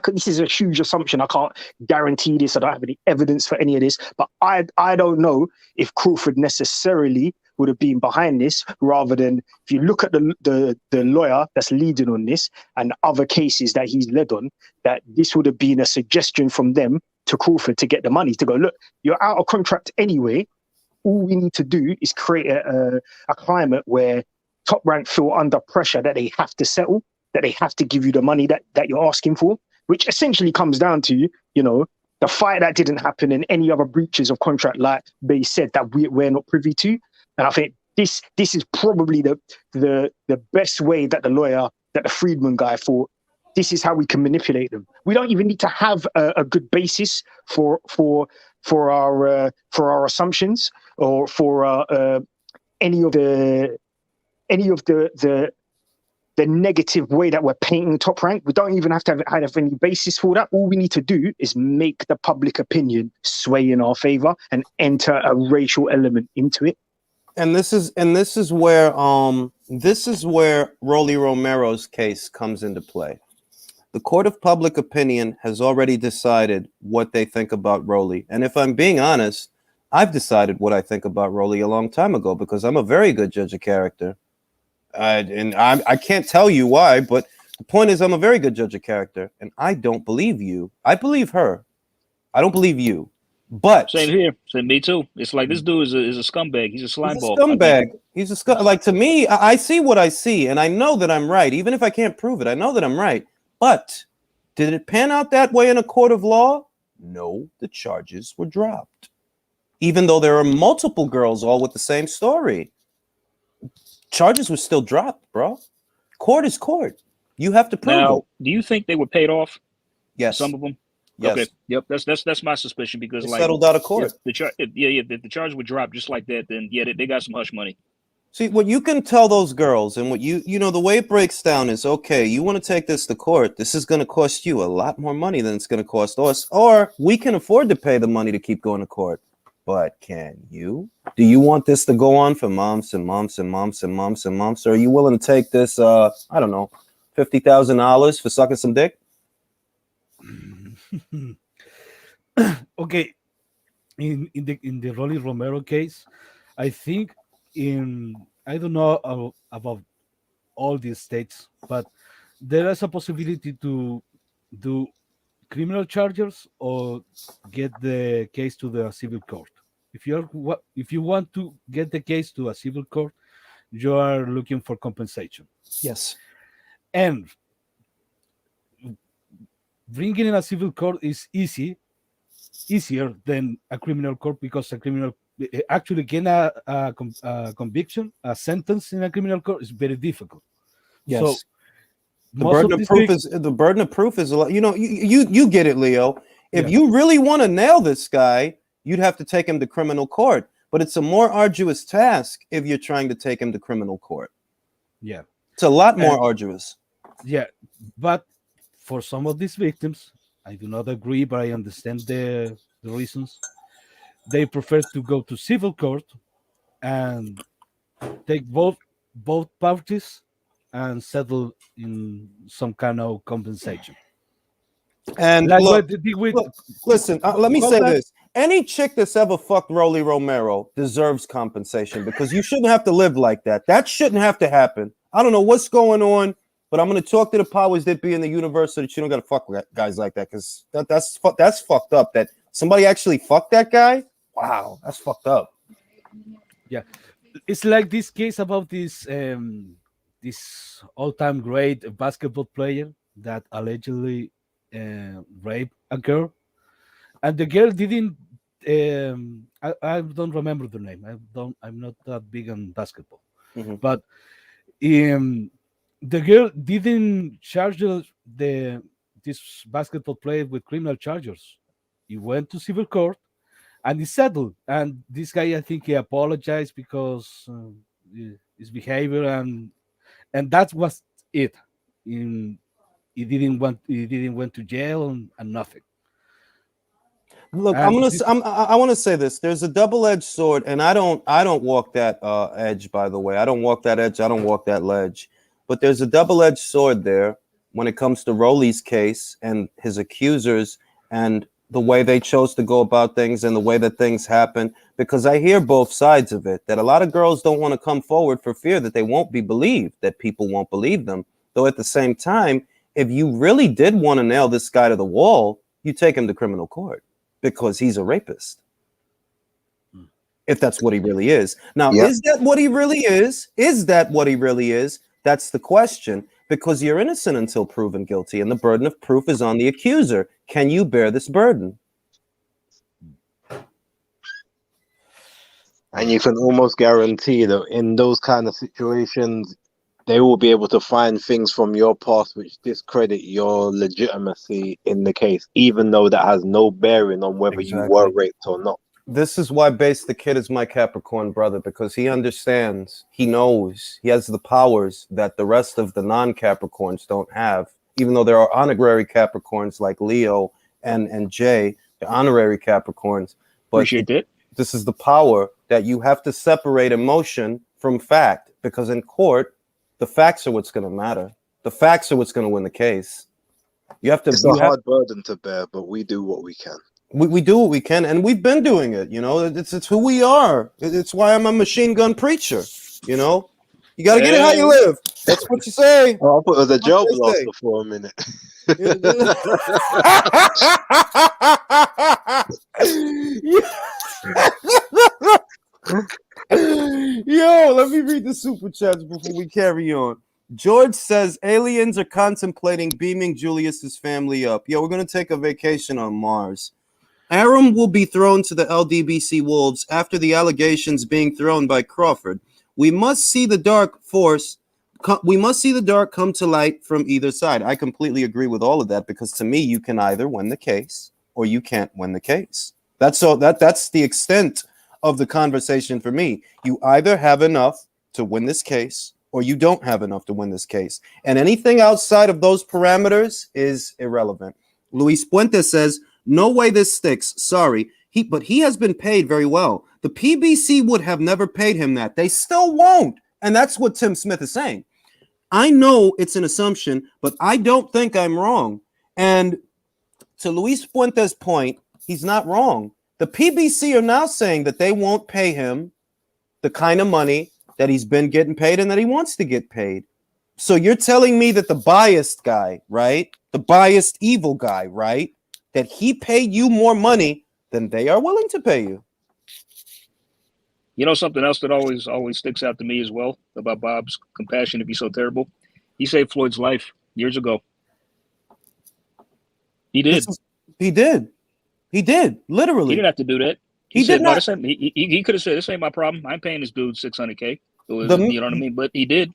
D: this is a huge assumption. I can't guarantee this. I don't have any evidence for any of this, but I don't know if Crawford necessarily would have been behind this, rather than, if you look at the lawyer that's leading on this and other cases that he's led on, that this would have been a suggestion from them to Crawford to get the money, to go, look, you're out of contract anyway. All we need to do is create a climate where Top Rank feel under pressure that they have to settle, that they have to give you the money that you're asking for, which essentially comes down to, the fight that didn't happen and any other breaches of contract, like they said, that we're not privy to. And I think this is probably the best way that the Friedman guy thought, this is how we can manipulate them. We don't even need to have a good basis for our assumptions, or for any of the negative way that we're painting Top Rank. We don't even have to have any basis for that. All we need to do is make the public opinion sway in our favor and enter a racial element into it.
A: And this is where Rolly Romero's case comes into play. The court of public opinion has already decided what they think about Rolly. And if I'm being honest, I've decided what I think about Rolly a long time ago, because I'm a very good judge of character. And I can't tell you why, but the point is, I'm a very good judge of character, and I don't believe you. I believe her. I don't believe you. But
B: same here. Same, me too. It's like this dude is a scumbag. He's a slime ball.
A: He's a scumbag. Like, to me, I see what I see, and I know that I'm right. Even if I can't prove it, I know that I'm right. But did it pan out that way in a court of law? No, the charges were dropped. Even though there are multiple girls all with the same story, charges were still dropped, bro. Court is court. You have to prove it.
B: Do you think they were paid off?
A: Yes.
B: Some of them?
A: Yes.
B: Okay. Yep. That's my suspicion, because
A: they settled out of court.
B: If the charge would drop just like that, then they got some hush money.
A: See, what you can tell those girls, and what the way it breaks down is, okay, you want to take this to court, this is going to cost you a lot more money than it's going to cost us, or we can afford to pay the money to keep going to court. But can you? Do you want this to go on for months and months and months and months and months? Or are you willing to take this, I don't know, $50,000 for sucking some dick?
C: Okay. In the Rolly Romero case, I think I don't know about all these states, but there is a possibility to do criminal charges or get the case to the civil court. If you want to get the case to a civil court, you are looking for compensation.
A: Yes.
C: And bringing in a civil court is easier than a criminal court, because a criminal actually getting a conviction, a sentence in a criminal court is very difficult.
A: Yes.
C: So
A: the burden of proof is a lot. You get it, Leo. If you really want to nail this guy, you'd have to take him to criminal court. But it's a more arduous task if you're trying to take him to criminal court.
C: Yeah.
A: It's a lot more arduous.
C: Yeah, but for some of these victims, I do not agree, but I understand the reasons. They prefer to go to civil court and take both parties and settle in some kind of compensation.
A: And
C: Like
A: look,
C: what they did with
A: look, listen, let me
C: call
A: say
C: that.
A: this. Any chick that's ever fucked Rolly Romero deserves compensation because you shouldn't have to live like that. That shouldn't have to happen. I don't know what's going on, but I'm going to talk to the powers that be in the universe so that you don't got to fuck with guys like that because that's fucked up. That somebody actually fucked that guy. Wow, that's fucked up.
C: Yeah, it's like this case about this all-time great basketball player that allegedly raped a girl, and the girl didn't. I don't remember the name. I'm not that big on basketball,
A: Mhm.
C: but the girl didn't charge this basketball player with criminal charges. He went to civil court and he settled. And this guy, I think, he apologized because his behavior, and that was it. In he didn't went to jail and nothing.
A: Look,
C: And
A: I want to say this. There's a double-edged sword, and I don't walk that edge. By the way, I don't walk that edge. I don't walk that ledge. But there's a double-edged sword there when it comes to Rolly's case and his accusers and the way they chose to go about things and the way that things happen. Because I hear both sides of it. That a lot of girls don't want to come forward for fear that they won't be believed, that people won't believe them. Though at the same time, if you really did want to nail this guy to the wall, you take him to criminal court. Because he's a rapist. If that's what he really is. Now,
E: Yep.
A: is that what he really is? Is that what he really is? That's the question. Because you're innocent until proven guilty, and the burden of proof is on the accuser. Can you bear this burden?
E: And you can almost guarantee that in those kind of situations, they will be able to find things from your past which discredit your legitimacy in the case, even though that has no bearing on whether you were
A: Exactly.
E: raped or not.
A: This is why Base the Kid is my Capricorn brother, because he understands, he knows, he has the powers that the rest of the non-Capricorns don't have, even though there are honorary Capricorns like Leo and Jay, the honorary Capricorns. But
B: Appreciate that.
A: this is the power that you have to separate emotion from fact, because in court, the facts are what's going to matter. The facts are what's going to win the case. You have to.
E: It's a hard burden to bear, but we do what we can.
A: We do what we can, and we've been doing it. You know, it's who we are. It's why I'm a machine gun preacher. You know, you got to get it how you live. That's what you say.
E: Oh, I thought it was a job blaster for a minute.
A: Yo, let me read the super chats before we carry on. George says aliens are contemplating beaming Julius's family up. Yo, we're gonna take a vacation on Mars. Aram will be thrown to the LDBC wolves after the allegations being thrown by Crawford. We must see the dark force. We must see the dark come to light from either side. I completely agree with all of that because to me, you can either win the case or you can't win the case. That's the extent of the conversation for me. You either have enough to win this case or you don't have enough to win this case. And anything outside of those parameters is irrelevant. Luis Puente says, no way this sticks. Sorry. But he has been paid very well. The PBC would have never paid him that. They still won't. And that's what Tim Smith is saying. I know it's an assumption, but I don't think I'm wrong. And to Luis Puente's point, he's not wrong. The PBC are now saying that they won't pay him the kind of money that he's been getting paid and that he wants to get paid. So you're telling me that the biased guy, right? The biased evil guy, right? That he paid you more money than they are willing to pay you.
B: You know something else that always sticks out to me as well about Bob's compassion to be so terrible? He saved Floyd's life years ago. He did.
A: He did. Literally.
B: He didn't have to do that.
A: He
B: said,
A: did not.
B: No, he could have said, this ain't my problem. I'm paying this dude $600K. You know what I mean? But he did.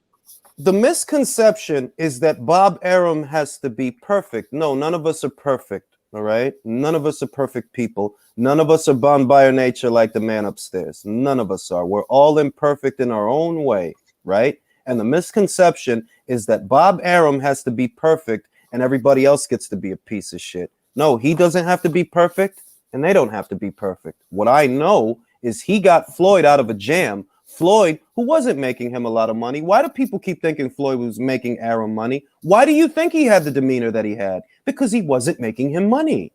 A: The misconception is that Bob Arum has to be perfect. No, none of us are perfect. All right. None of us are perfect people. None of us are bound by our nature like the man upstairs. None of us are. We're all imperfect in our own way. Right. And the misconception is that Bob Arum has to be perfect and everybody else gets to be a piece of shit. No, he doesn't have to be perfect and they don't have to be perfect. What I know is he got Floyd out of a jam. Floyd, who wasn't making him a lot of money. Why do people keep thinking Floyd was making Arum money? Why do you think he had the demeanor that he had? Because he wasn't making him money.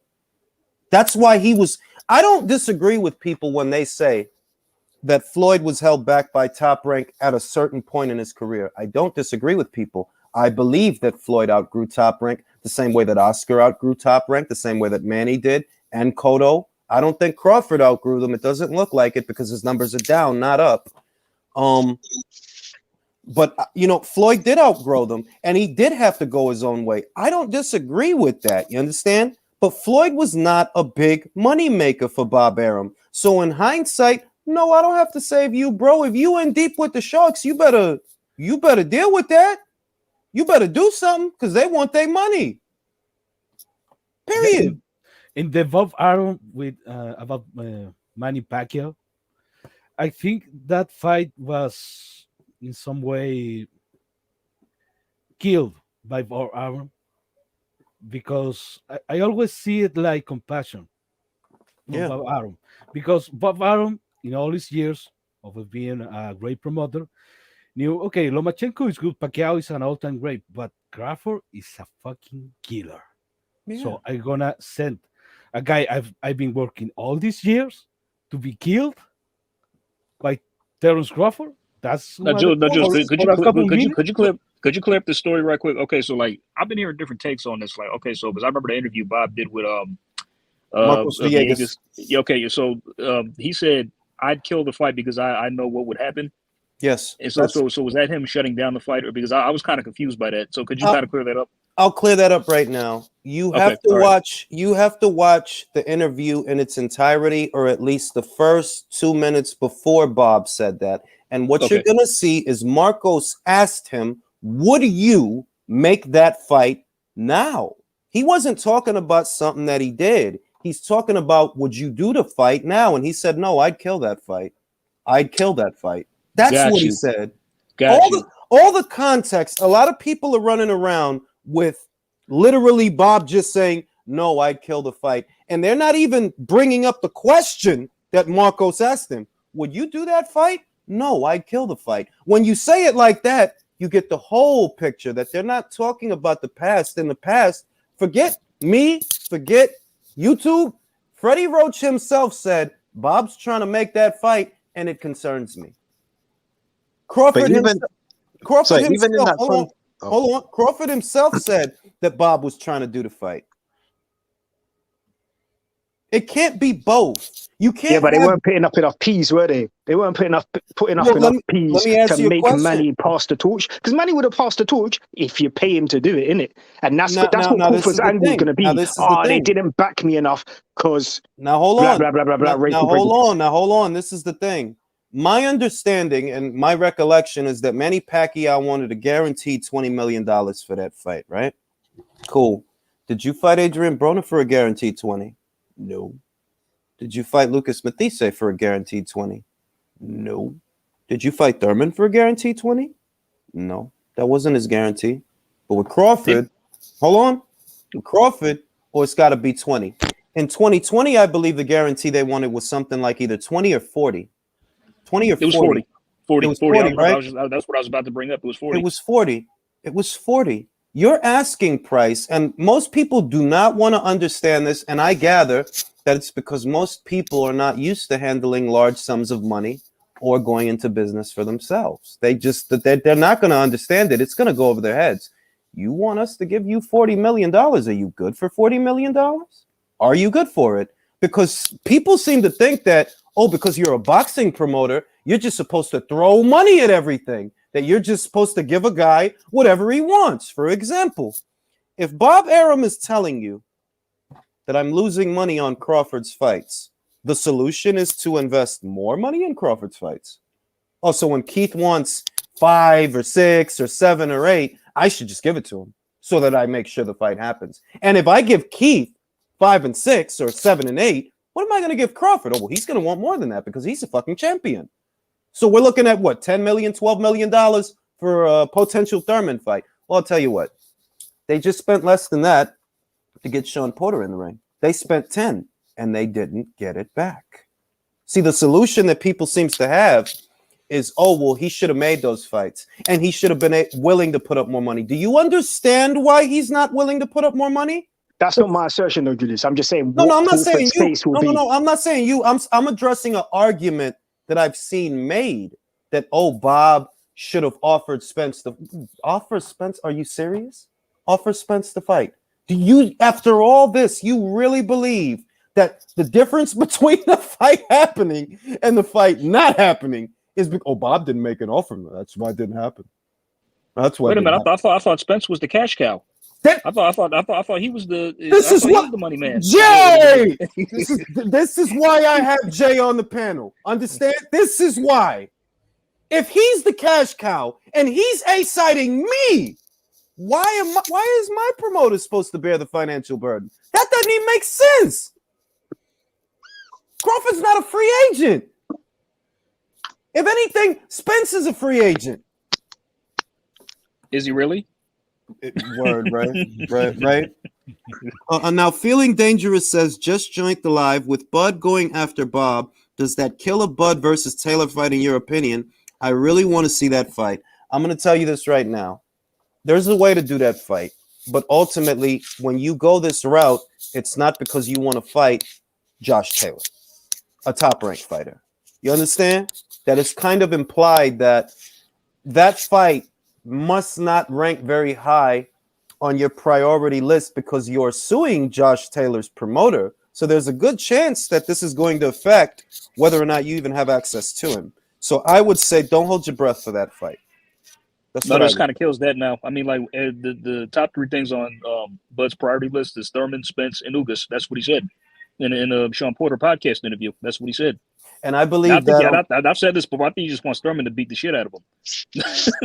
A: That's why he was. I don't disagree with people when they say that Floyd was held back by Top Rank at a certain point in his career. I don't disagree with people. I believe that Floyd outgrew Top Rank the same way that Oscar outgrew Top Rank, the same way that Manny did, and Cotto. I don't think Crawford outgrew them. It doesn't look like it because his numbers are down, not up. But you know, Floyd did outgrow them, and he did have to go his own way. I don't disagree with that. You understand? But Floyd was not a big money maker for Bob Arum. So in hindsight, no, I don't have to save you, bro. If you in deep with the Sharks, you better deal with that. You better do something because they want their money. Period.
C: In the Bob Arum with about Manny Pacquiao, I think that fight was in some way killed by Bob Arum because I always see it like compassion from Bob Arum, because Bob Arum, in all his years of being a great promoter, knew, okay, Lomachenko is good, Pacquiao is an all-time great, but Crawford is a fucking killer. Yeah. So I'm gonna send a guy I've been working all these years to be killed by Terence Crawford. That's
B: could you clear up the story right quick? Okay, so like I've been hearing different takes on this. Like, okay, so because I remember the interview Bob did with
A: Marcos Villegas.
B: Okay, so he said I'd kill the fight because I know what would happen.
A: Yes.
B: And so was that him shutting down the fight, or because I was kind of confused by that? So could you kind of clear that up?
A: I'll clear that up right now. You have to watch. You have to watch the interview in its entirety, or at least the first 2 minutes before Bob said that. And what you're gonna see is Marcos asked him, "Would you make that fight now?" He wasn't talking about something that he did. He's talking about, would you do the fight now? And he said, "No, I'd kill that fight. I'd kill that fight." That's what he said. All the context. A lot of people are running around with literally Bob just saying, "No, I'd kill the fight." And they're not even bringing up the question that Marcos asked him. Would you do that fight? No, I'd kill the fight. When you say it like that, you get the whole picture that they're not talking about the past. In the past, forget me, forget YouTube. Freddie Roach himself said, Bob's trying to make that fight, and it concerns me. Crawford himself said that Bob was trying to do the fight. It can't be both. You can't.
D: Yeah, but they weren't putting up enough P's, were they? They weren't putting up enough P's to make Manny pass the torch. Because Manny would have passed the torch if you pay him to do it, innit? And that's what Crawford's angle is going to be. They didn't back me enough because
A: hold on.
D: Hold
A: on. This is the thing. My understanding and my recollection is that Manny Pacquiao wanted a guaranteed $20 million for that fight, right? Cool. Did you fight Adrian Broner for a guaranteed 20? No. Did you fight Lucas Matisse for a guaranteed 20? No. Did you fight Thurman for a guaranteed 20? No. That wasn't his guarantee. But with Crawford, with Crawford, it's got to be 20. In 2020, I believe the guarantee they wanted was something like either 20 or 40. 20 or 40.
B: It was 40. 40.
A: It was 40, right?
B: That's what I was about to bring up. It was 40.
A: It was 40. It was 40. Your asking price, and most people do not want to understand this, and I gather that it's because most people are not used to handling large sums of money or going into business for themselves. They're not going to understand it. It's going to go over their heads. You want us to give you $40 million. Are you good for $40 million? Are you good for it? Because people seem to think that, because you're a boxing promoter, you're just supposed to throw money at everything, that you're just supposed to give a guy whatever he wants. For example, if Bob Arum is telling you that I'm losing money on Crawford's fights, the solution is to invest more money in Crawford's fights. So when Keith wants 5 or 6 or 7 or 8, I should just give it to him so that I make sure the fight happens. And if I give Keith 5 and 6 or 7 and 8, what am I going to give Crawford? He's going to want more than that because he's a fucking champion. So we're looking at what, $10 million, $12 million for a potential Thurman fight. Well, I'll tell you what. They just spent less than that to get Sean Porter in the ring. They spent 10 and they didn't get it back. See, the solution that people seems to have is, oh, well, he should have made those fights and he should have been willing to put up more money. Do you understand why he's not willing to put up more money?
D: That's not my assertion, though, Julius. I'm just saying.
A: No, I'm not saying you.
D: No,
A: I'm not saying you. I'm addressing an argument that I've seen made that, oh, Bob should have offered Spence the offer. Spence, are you serious? Offer Spence the fight. Do you, after all this, you really believe that the difference between the fight happening and the fight not happening is because, oh, Bob didn't make an offer? That's why it didn't happen. That's why.
B: Wait a minute. I thought Spence was the cash cow. I thought he was the.
A: This is what
B: the money man.
A: Jay. This is why I have Jay on the panel. Understand? This is why. If he's the cash cow and he's A-siding me, why is my promoter supposed to bear the financial burden? That doesn't even make sense. Crawford's not a free agent. If anything, Spence is a free agent.
B: Is he really?
A: Word, right. Now, Feeling Dangerous says, just joined the live with Bud going after Bob. Does that kill a Bud versus Taylor fight in your opinion? I really want to see that fight. I'm going to tell you this right now. There's a way to do that fight, but ultimately, when you go this route, it's not because you want to fight Josh Taylor, a top-ranked fighter. You understand? That it's kind of implied that that fight must not rank very high on your priority list because you're suing Josh Taylor's promoter. So there's a good chance that this is going to affect whether or not you even have access to him. So I would say don't hold your breath for that fight.
B: This kind of kills that now. I mean, like the top three things on Bud's priority list is Thurman, Spence, and Ugas. That's what he said in a Sean Porter podcast interview. That's what he said.
A: And I believe that
B: I've said this before. I think he just wants Thurman to beat the shit out of him.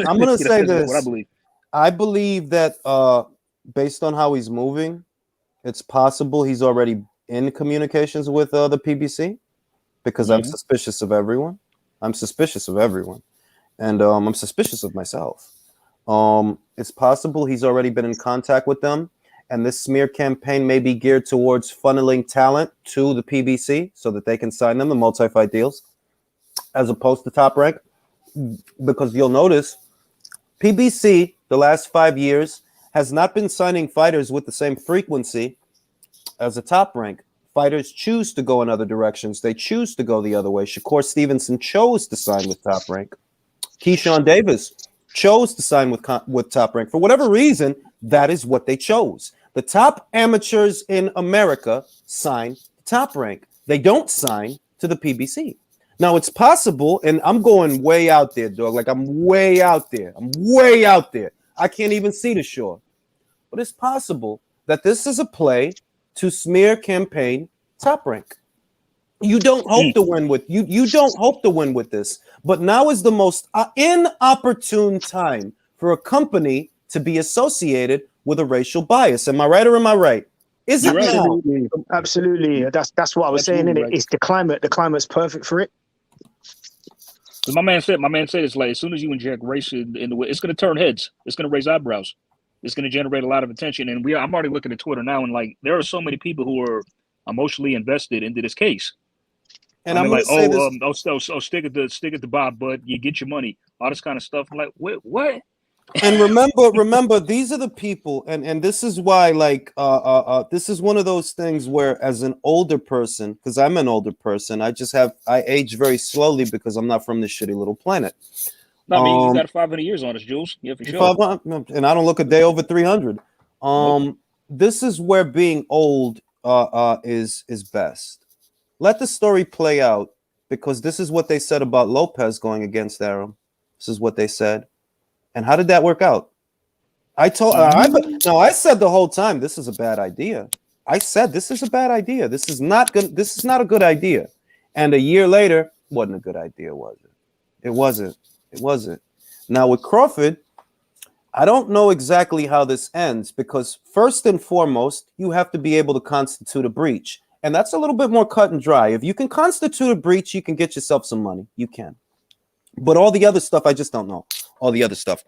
A: I'm going to say this.
B: What I believe.
A: I believe that based on how he's moving, it's possible he's already in communications with the PBC because I'm suspicious of everyone. I'm suspicious of everyone. And I'm suspicious of myself. It's possible he's already been in contact with them. And this smear campaign may be geared towards funneling talent to the PBC so that they can sign them the multi-fight deals as opposed to Top Rank. Because you'll notice PBC, the last 5 years, has not been signing fighters with the same frequency as a Top Rank. Fighters choose to go in other directions. They choose to go the other way. Shakur Stevenson chose to sign with Top Rank. Keyshawn Davis chose to sign with Top Rank. For whatever reason, that is what they chose. The top amateurs in America sign Top Rank. They don't sign to the PBC. Now, it's possible, and I'm going way out there, dog. Like, I'm way out there. I can't even see the shore. But it's possible that this is a play to smear campaign Top Rank. You don't hope to win with you don't hope to win with this, but now is the most inopportune time for a company to be associated with a racial bias. Am I right or am I right? Is it now?
D: Absolutely. That's what I was saying. Right. It's the climate. The climate's perfect for it.
B: My man said it's like as soon as you inject race in the way, it's going to turn heads. It's going to raise eyebrows. It's going to generate a lot of attention. And I'm already looking at Twitter now, and like there are so many people who are emotionally invested into this case. And I'm like, stick it to Bob, but you get your money, all this kind of stuff. I'm like, wait, what?
A: And remember, these are the people, and this is why, like, this is one of those things where, as an older person, because I'm an older person, I age very slowly because I'm not from this shitty little planet.
B: No, I mean, you got 500 years on us, Jules. Yeah, for sure.
A: And I don't look a day over 300. This is where being old is best. Let the story play out, because this is what they said about Lopez going against Arum. This is what they said. And how did that work out? I said the whole time, this is a bad idea. I said, this is a bad idea. This is not good. This is not a good idea. And a year later, wasn't a good idea, was it? It wasn't. Now with Crawford, I don't know exactly how this ends, because first and foremost, you have to be able to constitute a breach. And that's a little bit more cut and dry. If you can constitute a breach, you can get yourself some money. You can. But all the other stuff, I just don't know. all the other stuff.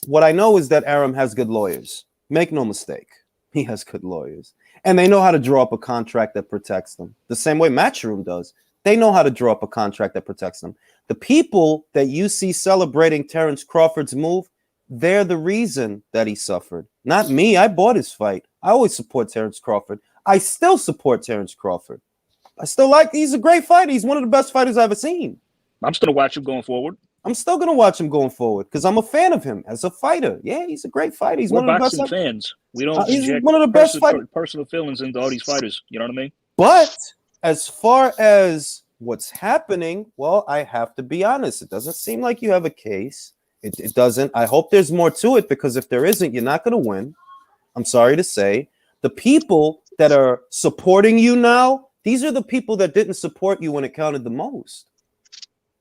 A: What I know is that Arum has good lawyers. Make no mistake. He has good lawyers. And they know how to draw up a contract that protects them. The same way Matchroom does. They know how to draw up a contract that protects them. The people that you see celebrating Terence Crawford's move, they're the reason that he suffered. Not me. I bought his fight. I always support Terence Crawford. I still support Terence Crawford. I still like, he's a great fighter. He's one of the best fighters I've ever seen.
B: I'm still going to watch him going forward.
A: I'm still going to watch him going forward because I'm a fan of him as a fighter. Yeah, he's a great fighter. He's
B: We're
A: one of the best
B: boxing fans. We don't
A: he's
B: inject
A: one of the best
B: personal feelings into all these fighters. You know what I mean?
A: But as far as what's happening, well, I have to be honest. It doesn't seem like you have a case. It doesn't. I hope there's more to it because if there isn't, you're not going to win. I'm sorry to say. The people that are supporting you now, these are the people that didn't support you when it counted the most.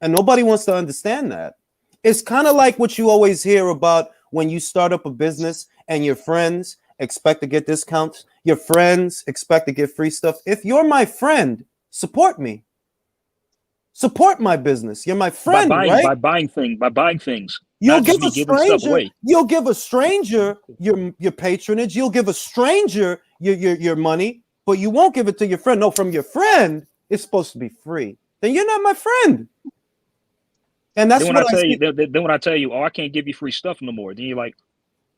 A: And nobody wants to understand that. It's kind of like what you always hear about when you start up a business and your friends expect to get discounts. Your friends expect to get free stuff. If you're my friend, support me. Support my business. You're my friend, right?
B: By buying things.
A: You'll give a stranger. You'll give a stranger your patronage. You'll give a stranger your money, but you won't give it to your friend. No, from your friend, it's supposed to be free. Then you're not my friend. And that's
B: then
A: what
B: when I tell you, oh, I can't give you free stuff no more. Then you're like,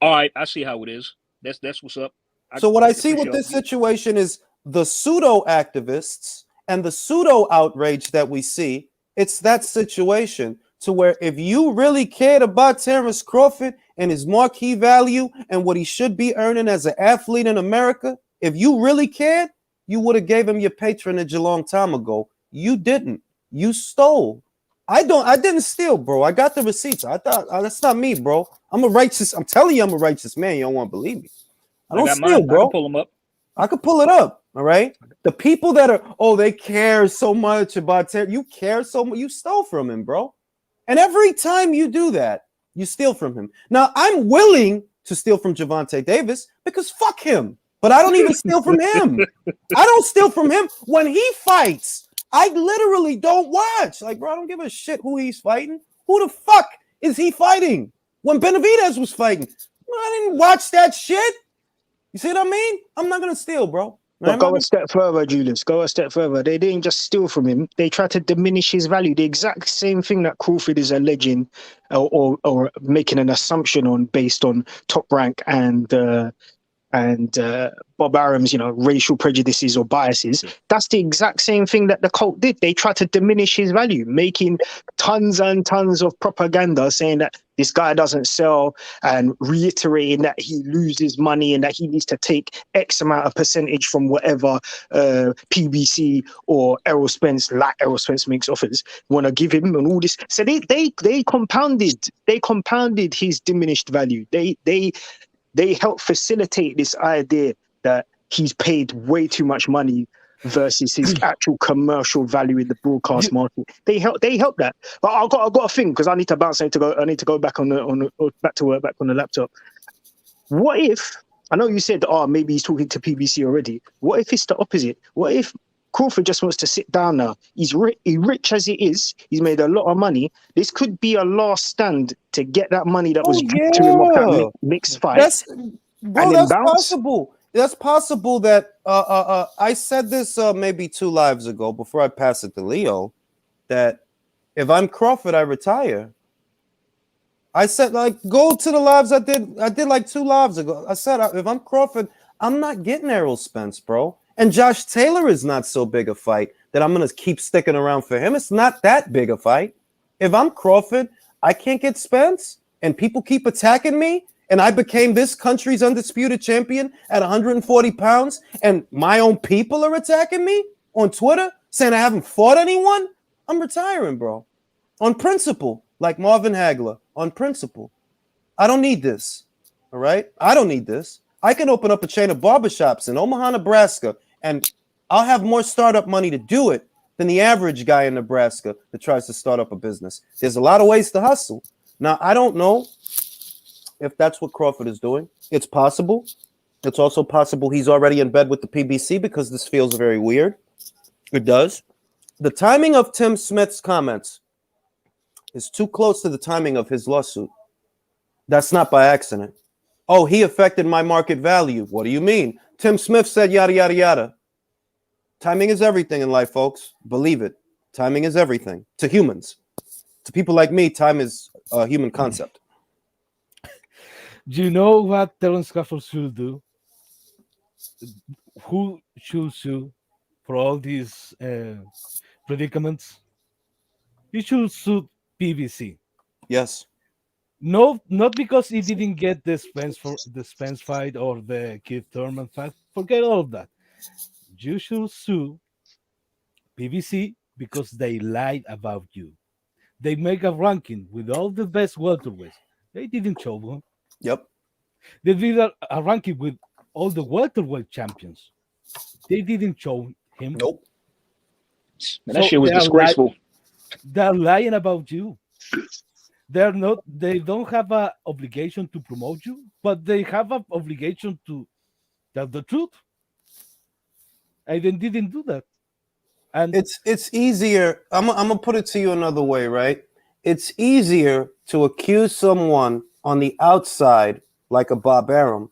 B: all right, I see how it is. That's what's up.
A: So what I see with this situation is the pseudo activists and the pseudo outrage that we see. It's that situation to where if you really cared about Terence Crawford and his marquee value and what he should be earning as an athlete in America, if you really cared, you would have gave him your patronage a long time ago. You didn't. You stole. I didn't steal, bro. I got the receipts. I thought that's not me, bro. I'm telling you, I'm a righteous man. You don't want to believe me. I don't steal, bro.
B: I can pull them up.
A: I could pull it up. All right. The people that are, they care so much about Terry. You care so much. You stole from him, bro. And every time you do that, you steal from him. Now, I'm willing to steal from Gervonta Davis because fuck him. But I don't even steal from him. I don't steal from him when he fights. I literally don't watch. Like, bro, I don't give a shit who he's fighting. Who the fuck is he fighting? When Benavidez was fighting, I didn't watch that shit. You see what I mean? I'm not gonna steal, bro.
D: But go a step further, Julius. Go a step further. They didn't just steal from him. They tried to diminish his value. The exact same thing that Crawford is alleging or making an assumption on based on Top Rank and Bob Arum's, racial prejudices or biases. That's the exact same thing that the cult did. They tried to diminish his value, making tons and tons of propaganda saying that this guy doesn't sell and reiterating that he loses money and that he needs to take X amount of percentage from whatever PBC or Errol Spence, like Errol Spence makes offers, want to give him and all this. So they compounded his diminished value. They help facilitate this idea that he's paid way too much money versus his actual commercial value in the broadcast market. They help that. But I've got a thing because I need to bounce. I need to go back back to work, back on the laptop. What if, I know you said, maybe he's talking to PBC already. What if it's the opposite? What if Crawford just wants to sit down now? He's rich as he is. He's made a lot of money. This could be a last stand to get that money that was to him off that mixed fight.
A: That's possible. That's possible that I said this maybe 2 lives ago before I pass it to Leo, that if I'm Crawford, I retire. I said, go to the lives I did like 2 lives ago. I said, if I'm Crawford, I'm not getting Errol Spence, bro. And Josh Taylor is not so big a fight that I'm going to keep sticking around for him. It's not that big a fight. If I'm Crawford, I can't get Spence, and people keep attacking me, and I became this country's undisputed champion at 140 pounds, and my own people are attacking me on Twitter, saying I haven't fought anyone, I'm retiring, bro. On principle, like Marvin Hagler, on principle. I don't need this, all right? I don't need this. I can open up a chain of barbershops in Omaha, Nebraska, and I'll have more startup money to do it than the average guy in Nebraska that tries to start up a business. There's a lot of ways to hustle. Now, I don't know if that's what Crawford is doing. It's possible. It's also possible he's already in bed with the PBC because this feels very weird. It does. The timing of Tim Smith's comments is too close to the timing of his lawsuit. That's not by accident. Oh, he affected my market value. What do you mean? Tim Smith said yada, yada, yada. Timing is everything in life, folks. Believe it. Timing is everything. To humans. To people like me, time is a human concept.
C: Do you know what Terence Crawford should do? Who should sue for all these predicaments? He should sue PVC.
A: Yes.
C: No, not because he didn't get the Spence fight or the Keith Thurman fight. Forget all of that. You should sue PVC because they lied about you. They make a ranking with all the best welterweights. They didn't show them.
A: Yep.
C: They did a ranking with all the welterweight champions. They didn't show him.
A: Nope.
B: Man, that shit was disgraceful.
C: They're lying about you. They're not. They don't have an obligation to promote you, but they have an obligation to tell the truth. And they didn't do that. And
A: it's easier. I'm gonna put it to you another way, right? It's easier to accuse someone on the outside, like a Bob Arum.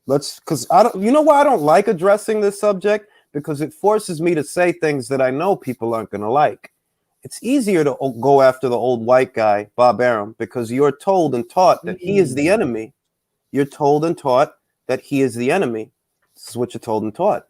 A: Because I don't. You know why I don't like addressing this subject? Because it forces me to say things that I know people aren't gonna like. It's easier to go after the old white guy, Bob Arum, because you're told and taught that he is the enemy. You're told and taught that he is the enemy. This is what you're told and taught.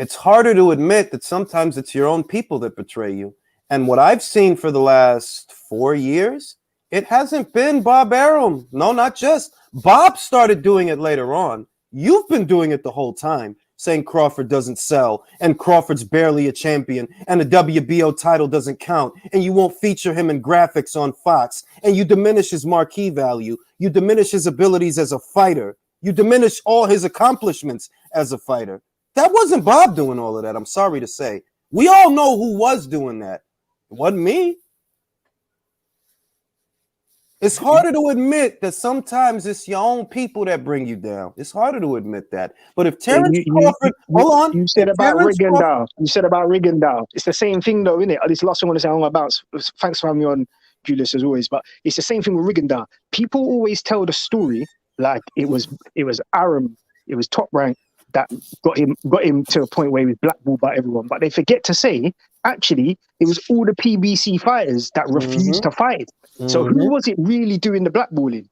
A: It's harder to admit that sometimes it's your own people that betray you. And what I've seen for the last 4 years, it hasn't been Bob Arum. No, not just. Bob started doing it later on. You've been doing it the whole time, saying Crawford doesn't sell, and Crawford's barely a champion, and the WBO title doesn't count, and you won't feature him in graphics on Fox, and you diminish his marquee value. You diminish his abilities as a fighter. You diminish all his accomplishments as a fighter. That wasn't Bob doing all of that, I'm sorry to say. We all know who was doing that. It wasn't me. It's harder to admit that sometimes it's your own people that bring you down. It's harder to admit that. But if Terence Crawford, hold on.
D: You said about Rigondeaux. You said about Rigondeaux. It's the same thing though, isn't it? This last thing I want to say on my bounce. Thanks for having me on, Julius, as always. But it's the same thing with Rigondeaux. People always tell the story like it was Arum, it was Top Rank that got him to a point where he was blackballed by everyone. But they forget to say, actually, it was all the PBC fighters that refused to fight. So who was it really doing the blackballing?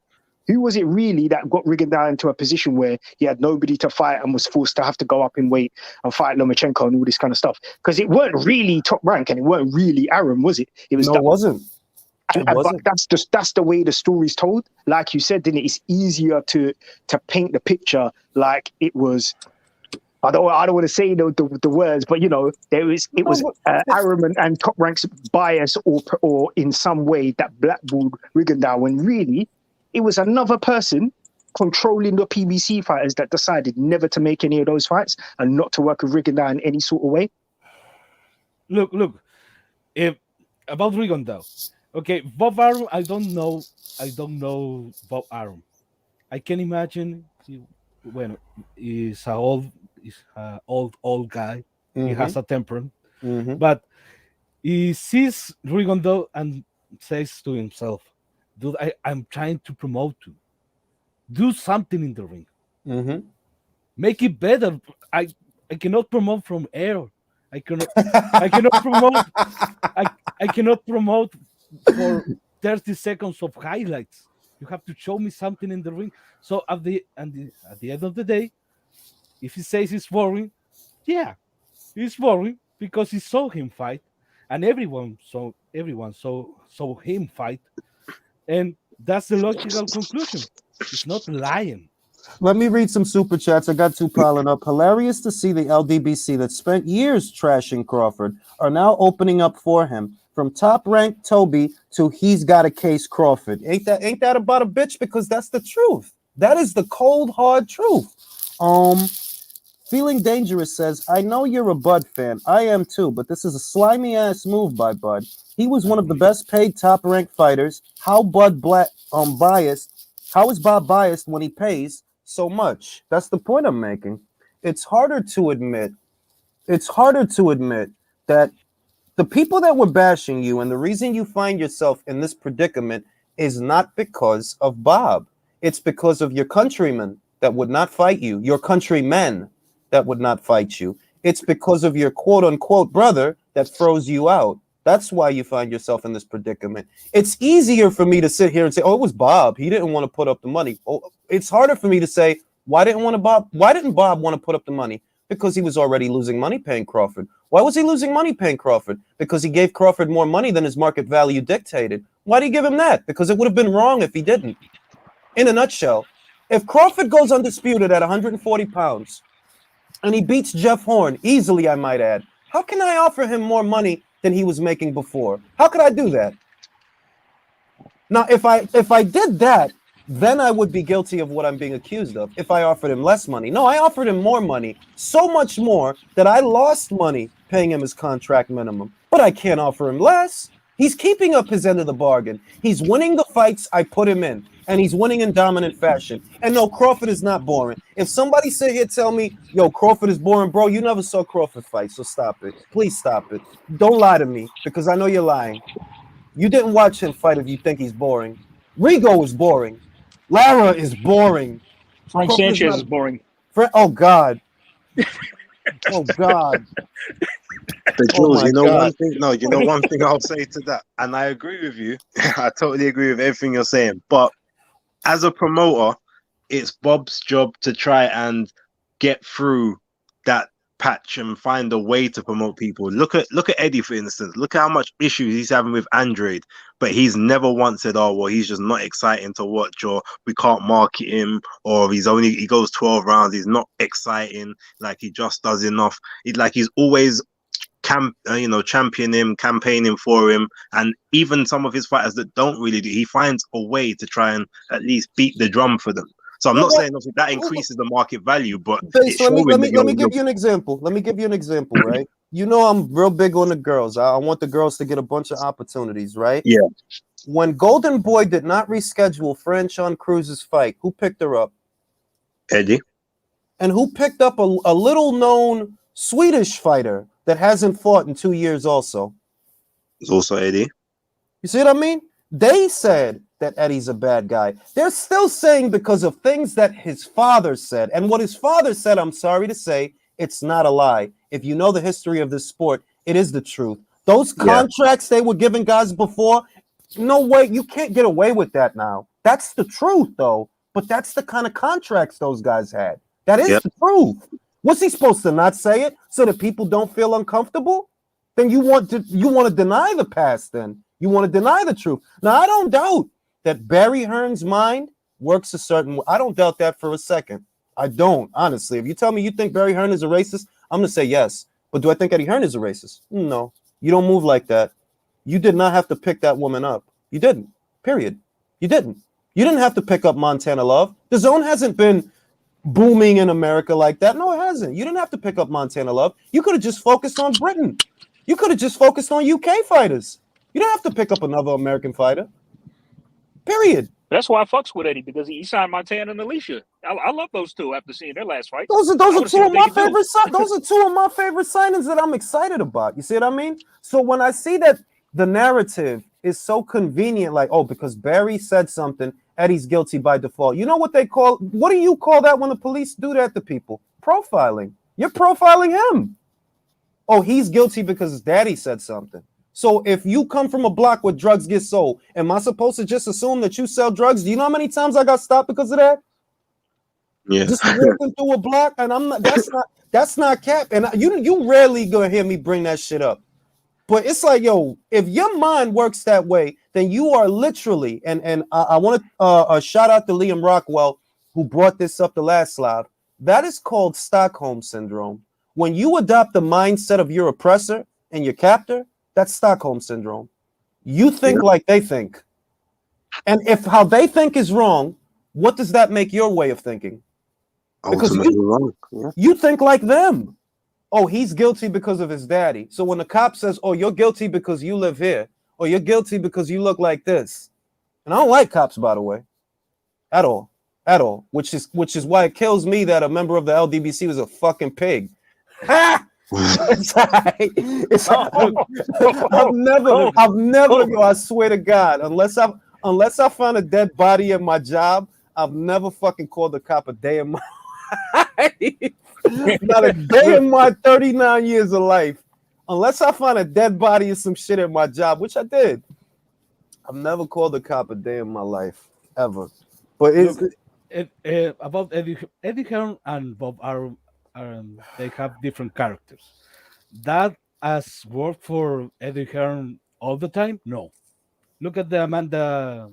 D: Who was it really that got Rigondeaux into a position where he had nobody to fight and was forced to have to go up in weight and fight Lomachenko and all this kind of stuff? Because it weren't really Top Rank and it weren't really Arum, was it? It was.
A: No, it wasn't.
D: But that's the way the story's told. Like you said, didn't it? It's easier to paint the picture like it was. I don't want to say the words, but you know, it was Arum and Top Rank's bias or in some way that blackballed Rigondeaux, when really it was another person controlling the PBC fighters that decided never to make any of those fights and not to work with Rigondeaux in any sort of way.
C: Look, if about Rigondeaux, okay, Bob Arum, I don't know Bob Arum. I can imagine he's an old guy. He has a temper, but he sees Rigondeaux and says to himself, "Dude, I'm trying to promote you. Do something in the ring. Make it better. I cannot promote from air. I cannot promote for 30 seconds of highlights. You have to show me something in the ring." So at the end of the day, if he says he's boring, yeah, he's boring because he saw him fight, and everyone saw him fight, and that's the logical conclusion. He's not lying.
A: Let me read some super chats. I got two piling up. Hilarious to see the LDBC that spent years trashing Crawford are now opening up for him. From Top Rank Toby to he's got a case Crawford. Ain't that about a bitch? Because that's the truth. That is the cold hard truth. Feeling Dangerous says, I know you're a Bud fan. I am too, but this is a slimy ass move by Bud. He was one of the best paid top ranked fighters. How biased? How is Bob biased when he pays so much? That's the point I'm making. It's harder to admit that the people that were bashing you and the reason you find yourself in this predicament is not because of Bob. It's because of your countrymen that would not fight you, your countrymen that would not fight you. It's because of your quote unquote brother that froze you out. That's why you find yourself in this predicament. It's easier for me to sit here and say, oh, it was Bob. He didn't want to put up the money. Oh, it's harder for me to say, why didn't Bob want to put up the money? Because he was already losing money paying Crawford. Why was he losing money paying Crawford? Because he gave Crawford more money than his market value dictated. Why did he give him that? Because it would have been wrong if he didn't. In a nutshell, if Crawford goes undisputed at 140 pounds and he beats Jeff Horn, easily I might add, how can I offer him more money than he was making before? How could I do that? Now, if I did that, then I would be guilty of what I'm being accused of if I offered him less money. No, I offered him more money, so much more that I lost money paying him his contract minimum. But I can't offer him less. He's keeping up his end of the bargain. He's winning the fights I put him in, and he's winning in dominant fashion. And no, Crawford is not boring. If somebody sit here tell me, yo, Crawford is boring, bro, you never saw Crawford fight, so stop it. Please stop it. Don't lie to me, because I know you're lying. You didn't watch him fight if you think he's boring. Rigo is boring. Lara is boring.
B: Frank
A: Crawford
B: Sanchez is boring.
A: Oh, God. Oh, God.
E: But
A: Oh
E: Jules,
A: my
E: you know
A: God.
E: one thing. No, you know one thing I'll say to that, and I agree with you. I totally agree with everything you're saying. But as a promoter, it's Bob's job to try and get through that patch and find a way to promote people. Look at Eddie, for instance. Look at how much issues he's having with Android, but he's never once said, "Oh, well, he's just not exciting to watch," or "We can't market him," or he goes 12 rounds. He's not exciting. Like he just does enough. He's always championing him, campaigning for him, and even some of his fighters that don't really do, he finds a way to try and at least beat the drum for them. So I'm not saying obviously that increases the market value, but
A: So let me give you an example. Let me give you an example, right? You know I'm real big on the girls. I want the girls to get a bunch of opportunities, right?
E: Yeah.
A: When Golden Boy did not reschedule Franchon Cruz's fight, who picked her up?
E: Eddie.
A: And who picked up a little-known Swedish fighter that hasn't fought in 2 years also?
E: It's also Eddie.
A: You see what I mean? They said that Eddie's a bad guy. They're still saying because of things that his father said. And what his father said, I'm sorry to say, it's not a lie. If you know the history of this sport, it is the truth. Those contracts they were giving guys before, no way, you can't get away with that now. That's the truth, though. But that's the kind of contracts those guys had. That is the truth. What's he supposed to not say it so that people don't feel uncomfortable? Then you want to deny the past then. You want to deny the truth. Now, I don't doubt that Barry Hearn's mind works a certain way. I don't doubt that for a second. I don't, honestly. If you tell me you think Barry Hearn is a racist, I'm going to say yes. But do I think Eddie Hearn is a racist? No. You don't move like that. You did not have to pick that woman up. You didn't. Period. You didn't. You didn't have to pick up Montana Love. The Zone hasn't been booming in America like that. No, it hasn't. You didn't have to pick up Montana Love. You could have just focused on Britain. You could have just focused on UK fighters. You don't have to pick up another American fighter. Period.
B: That's why I fucks with Eddie, because he signed Montana and Alicia. I love those two after seeing their last fight.
A: Those are two of my favorite. Those are two of my favorite signings that I'm excited about. You see what I mean? So when I see that the narrative is so convenient, like, oh, because Barry said something, Eddie's guilty by default. You know what they call? What do you call that when the police do that to people? Profiling. You're profiling him. Oh, he's guilty because his daddy said something. So if you come from a block where drugs get sold, am I supposed to just assume that you sell drugs? Do you know how many times I got stopped because of that?
E: Yeah.
A: Just walking through a block, and I'm not. That's not cap. And you rarely gonna hear me bring that shit up. But it's like, yo, if your mind works that way, then you are literally. And I want to shout out to Liam Rockwell, who brought this up the last slide. That is called Stockholm syndrome. When you adopt the mindset of your oppressor and your captor, that's Stockholm syndrome. You think like they think. And if how they think is wrong, what does that make your way of thinking? Because you think like them. Oh, he's guilty because of his daddy. So when the cop says, oh, you're guilty because you live here, or you're guilty because you look like this. And I don't like cops, by the way. At all. Which is why it kills me that a member of the LDBC was a fucking pig. Ha! I've never, yo, I swear to God, unless I find a dead body at my job, I've never fucking called a cop a day in my life. Not a day in my 39 years of life. Unless I find a dead body or some shit at my job, which I did. I've never called a cop a day in my life, ever. But it's...
C: Look, about Eddie Hearn and Bob Arum, they have different characters. That has worked for Eddie Hearn all the time? No. Look at the Amanda.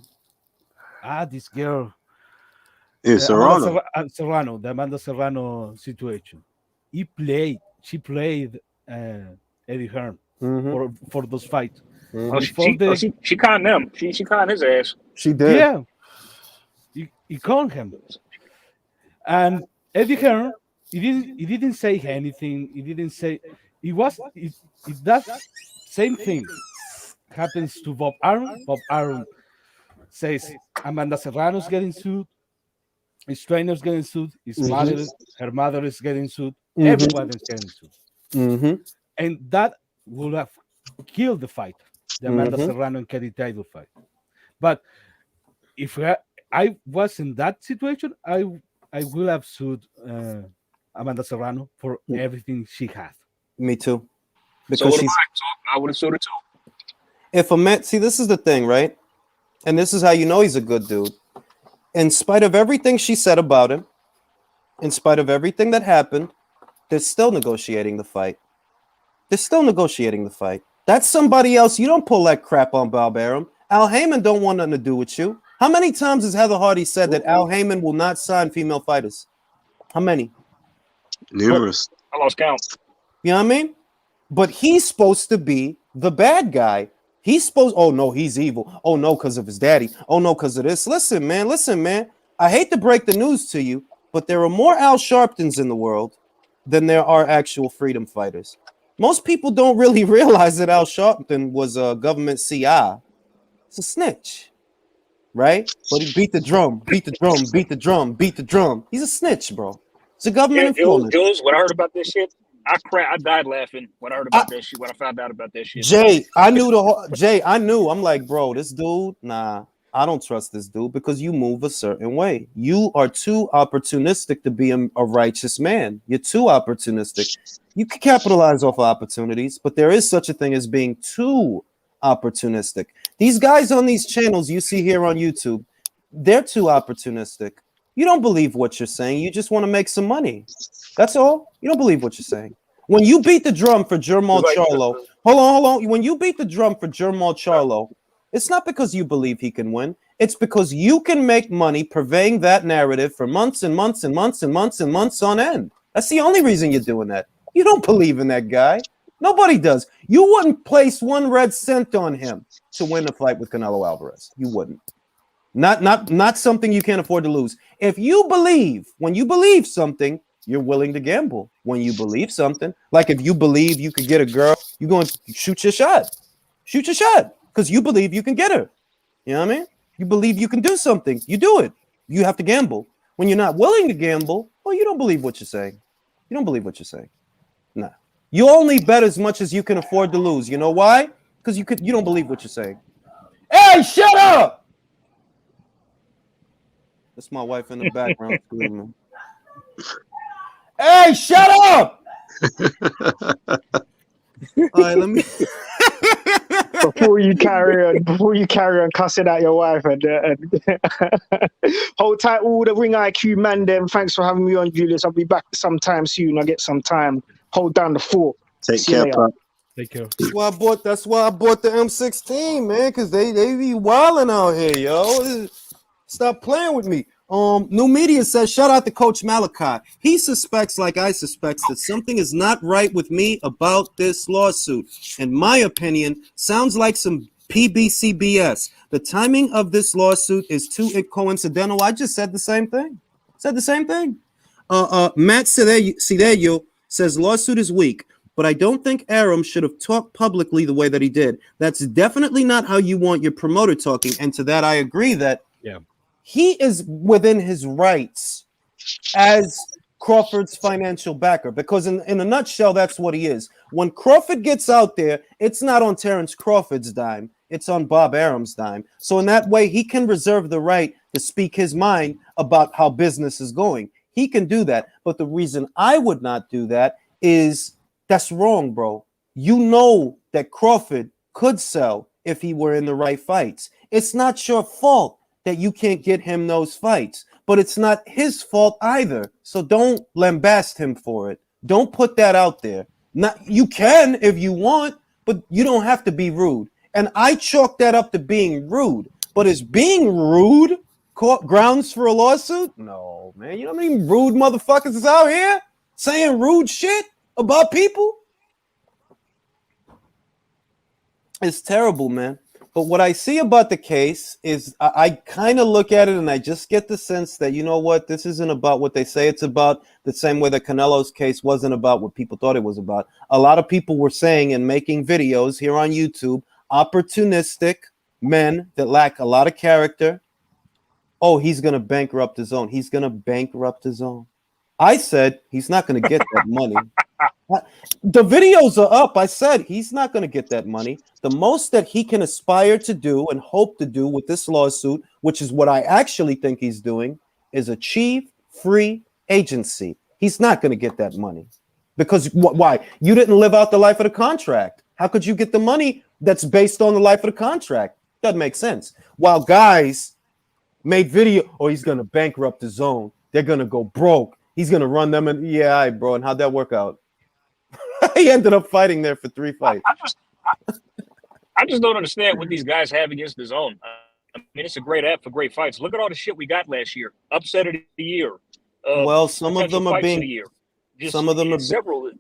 C: This girl.
E: Serrano.
C: Serrano, the Amanda Serrano situation. She played Eddie Hearn for those fights.
B: Oh, she conned them. She conned his ass.
A: She did.
C: Yeah. He conned him. And Eddie Hearn, he didn't say anything. He didn't say if that same thing happens to Bob Arum says Amanda Serrano's getting sued, his trainer's getting sued, her mother is getting sued, everyone is getting sued. And that would have killed the fight, the Amanda Serrano and Katie Taylor fight. But if I was in that situation, I will have sued Amanda Serrano for everything she had.
A: Me too.
B: Because so I would have sued her too.
A: If a man, see, this is the thing, right? And this is how you know he's a good dude. In spite of everything she said about him, in spite of everything that happened, they're still negotiating the fight. They're still negotiating the fight. That's somebody else. You don't pull that crap on Bob Arum. Al Heyman don't want nothing to do with you. How many times has Heather Hardy said that Al Heyman will not sign female fighters? How many?
E: Numerous.
B: I lost count.
A: You know what I mean? But he's supposed to be the bad guy. He's supposed, oh no, he's evil. Oh no, because of his daddy. Oh no, because of this. Listen, man. I hate to break the news to you, but there are more Al Sharptons in the world than there are actual freedom fighters. Most people don't really realize that Al Sharpton was a government CI. It's a snitch, right? But he beat the drum. He's a snitch, bro. It's a government informant.
B: Jules, when I heard about this shit, I died laughing when I heard about that shit. When I found out about that shit,
A: Jay, I knew. I'm like, bro, this dude, nah, I don't trust this dude because you move a certain way. You are too opportunistic to be a righteous man. You're too opportunistic. You can capitalize off of opportunities, but there is such a thing as being too opportunistic. These guys on these channels you see here on YouTube, they're too opportunistic. You don't believe what you're saying. You just want to make some money. That's all. You don't believe what you're saying. When you beat the drum for Jermall Charlo, hold on. When you beat the drum for Jermall Charlo, it's not because you believe he can win. It's because you can make money purveying that narrative for months and months and months and months and months on end. That's the only reason you're doing that. You don't believe in that guy. Nobody does. You wouldn't place one red cent on him to win a fight with Canelo Alvarez. You wouldn't. Not something you can't afford to lose. If you believe, when you believe something, you're willing to gamble. When you believe something, like if you believe you could get a girl, you're going to shoot your shot. Shoot your shot because you believe you can get her. You know what I mean? You believe you can do something. You do it. You have to gamble. When you're not willing to gamble, well, you don't believe what you're saying. You don't believe what you're saying. Nah. You only bet as much as you can afford to lose. You know why? Because you don't believe what you're saying. Hey, shut up! That's my wife in the background screaming. Hey, shut up! All right, let me.
D: Before you carry on cussing out your wife and hold tight, all the Ring IQ man. Then thanks for having me on, Julius. I'll be back sometime soon. I'll get some time. Hold down the fort.
E: Take care, Pop.
C: Take care.
A: That's why I bought the M16, man, because they be wilding out here, yo. Stop playing with me. New Media says, shout out to Coach Malachi. He suspects, like I suspect, that something is not right with me about this lawsuit. In my opinion, sounds like some PBCBS. The timing of this lawsuit is too coincidental. I just said the same thing. Matt Cidello says lawsuit is weak, but I don't think Arum should have talked publicly the way that he did. That's definitely not how you want your promoter talking. And to that, I agree that he is within his rights as Crawford's financial backer, because in a nutshell, that's what he is. When Crawford gets out there, it's not on Terrence Crawford's dime. it's on Bob Arum's dime. So in that way, he can reserve the right to speak his mind about how business is going. He can do that. But the reason I would not do that is that's wrong, bro. You know that Crawford could sell if he were in the right fights. It's not your fault that you can't get him those fights, but it's not his fault either. So don't lambast him for it. Don't put that out there. Not, you can if you want, but you don't have to be rude. And I chalk that up to being rude. But is being rude grounds for a lawsuit? No, man. You know what I mean? Rude motherfuckers is out here saying rude shit about people. It's terrible, man. But what I see about the case is I kind of look at it and I just get the sense that, you know what, this isn't about what they say it's about, the same way that Canelo's case wasn't about what people thought it was about. A lot of people were saying and making videos here on YouTube, opportunistic men that lack a lot of character. Oh, he's going to bankrupt his own. He's going to bankrupt his own. I said he's not going to get that money. The videos are up. I said he's not going to get that money. The most that he can aspire to do and hope to do with this lawsuit, which is what I actually think he's doing, is achieve free agency. He's not going to get that money because why? You didn't live out the life of the contract. How could you get the money that's based on the life of the contract? Doesn't make sense. While guys made video, oh, he's going to bankrupt his own. They're going to go broke. He's going to run them. And yeah, all right, bro. And how'd that work out? He ended up fighting there for 3 fights.
B: I just don't understand what these guys have against his own. I mean, it's a great app for great fights. Look at all the shit we got last year. Upset of the year.
A: Well, some of them are being. Some of them are
B: several.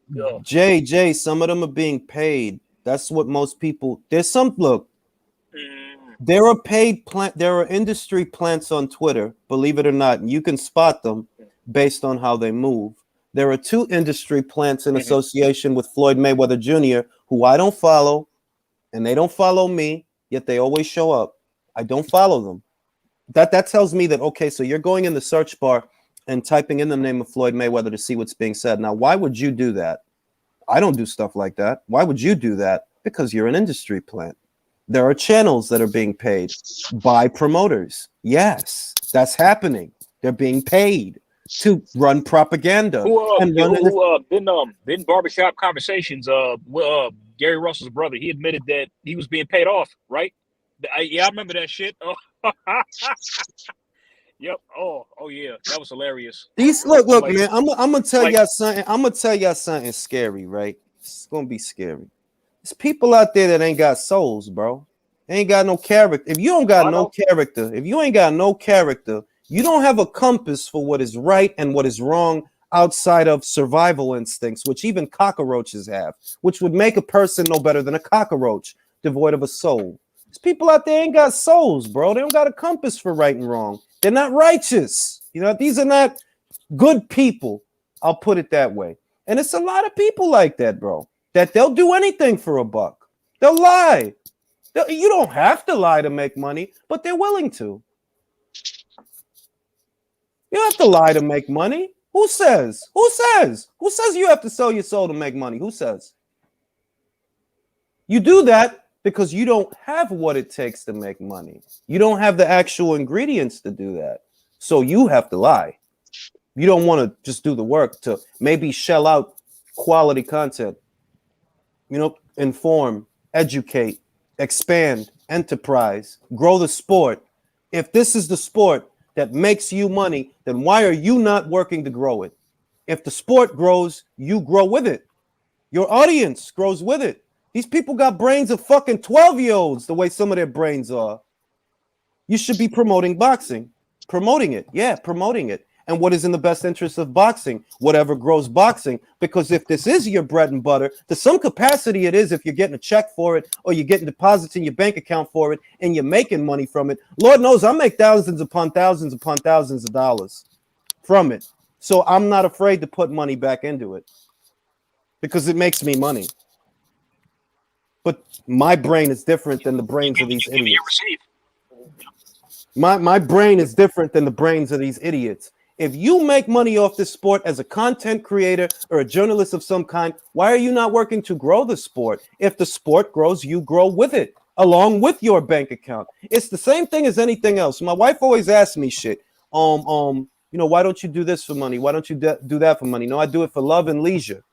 A: Jay. Some of them are being paid. That's what most people. There's some look. There are paid plant. There are industry plants on Twitter. Believe it or not, and you can spot them based on how they move. There are 2 industry plants in association with Floyd Mayweather Jr., who I don't follow, and they don't follow me, yet they always show up. I don't follow them. That tells me that, okay, so you're going in the search bar and typing in the name of Floyd Mayweather to see what's being said. Now, why would you do that? I don't do stuff like that. Why would you do that? Because you're an industry plant. There are channels that are being paid by promoters. Yes, that's happening. They're being paid to run propaganda.
B: Then Barbershop Conversations, Gary Russell's brother, he admitted that he was being paid off, right? I remember that shit. Oh. Yep. Oh yeah, that was hilarious.
A: These look, man. I'm gonna tell y'all something. I'm gonna tell y'all something scary, right? It's gonna be scary. There's people out there that ain't got souls, bro. They ain't got no character. If you don't got no character, if you ain't got no character, you don't have a compass for what is right and what is wrong outside of survival instincts, which even cockroaches have, which would make a person no better than a cockroach, devoid of a soul. There's people out there ain't got souls, bro. They don't got a compass for right and wrong. They're not righteous. You know, these are not good people. I'll put it that way. And it's a lot of people like that, bro, that they'll do anything for a buck. They'll lie. You don't have to lie to make money, but they're willing to. You don't have to lie to make money. Who says? Who says? Who says you have to sell your soul to make money? Who says? You do that because you don't have what it takes to make money. You don't have the actual ingredients to do that. So you have to lie. You don't want to just do the work to maybe shell out quality content. You know, inform, educate, expand, enterprise, grow the sport. If this is the sport that makes you money, then why are you not working to grow it? If the sport grows, you grow with it. Your audience grows with it. These people got brains of fucking 12-year-olds, the way some of their brains are. You should be promoting boxing. Promoting it. Yeah, promoting it. And what is in the best interest of boxing? Whatever grows boxing. Because if this is your bread and butter, to some capacity it is if you're getting a check for it or you're getting deposits in your bank account for it and you're making money from it. Lord knows I make thousands upon thousands of dollars from it. So I'm not afraid to put money back into it because it makes me money. But my brain is different than the brains of these idiots. My brain is different than the brains of these idiots. If you make money off this sport as a content creator or a journalist of some kind, why are you not working to grow the sport? If the sport grows, you grow with it. along with your bank account. It's the same thing as anything else. My wife always asks me shit. Why don't you do this for money? Why don't you do that for money? No, I do it for love and leisure.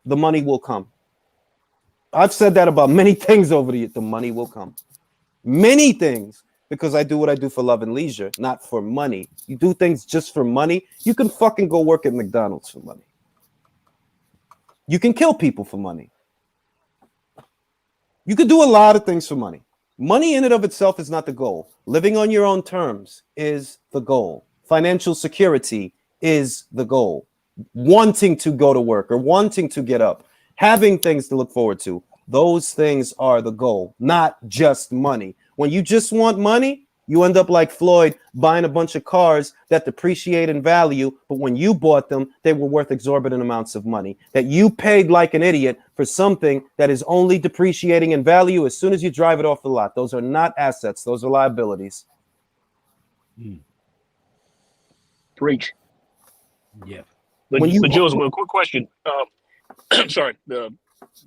A: The money will come. I've said that about many things over the years. The money will come. Many things, because I do what I do for love and leisure, not for money. You do things just for money, you can fucking go work at McDonald's for money. You can kill people for money. You can do a lot of things for money. Money in and of itself is not the goal. Living on your own terms is the goal. Financial security is the goal. Wanting to go to work or wanting to get up, having things to look forward to. Those things are the goal, not just money. When you just want money, you end up like Floyd buying a bunch of cars that depreciate in value, but when you bought them, they were worth exorbitant amounts of money. That you paid like an idiot for something that is only depreciating in value as soon as you drive it off the lot. Those are not assets. Those are liabilities.
B: Preach.
C: Yeah.
B: But Jules, well, quick question. Sorry.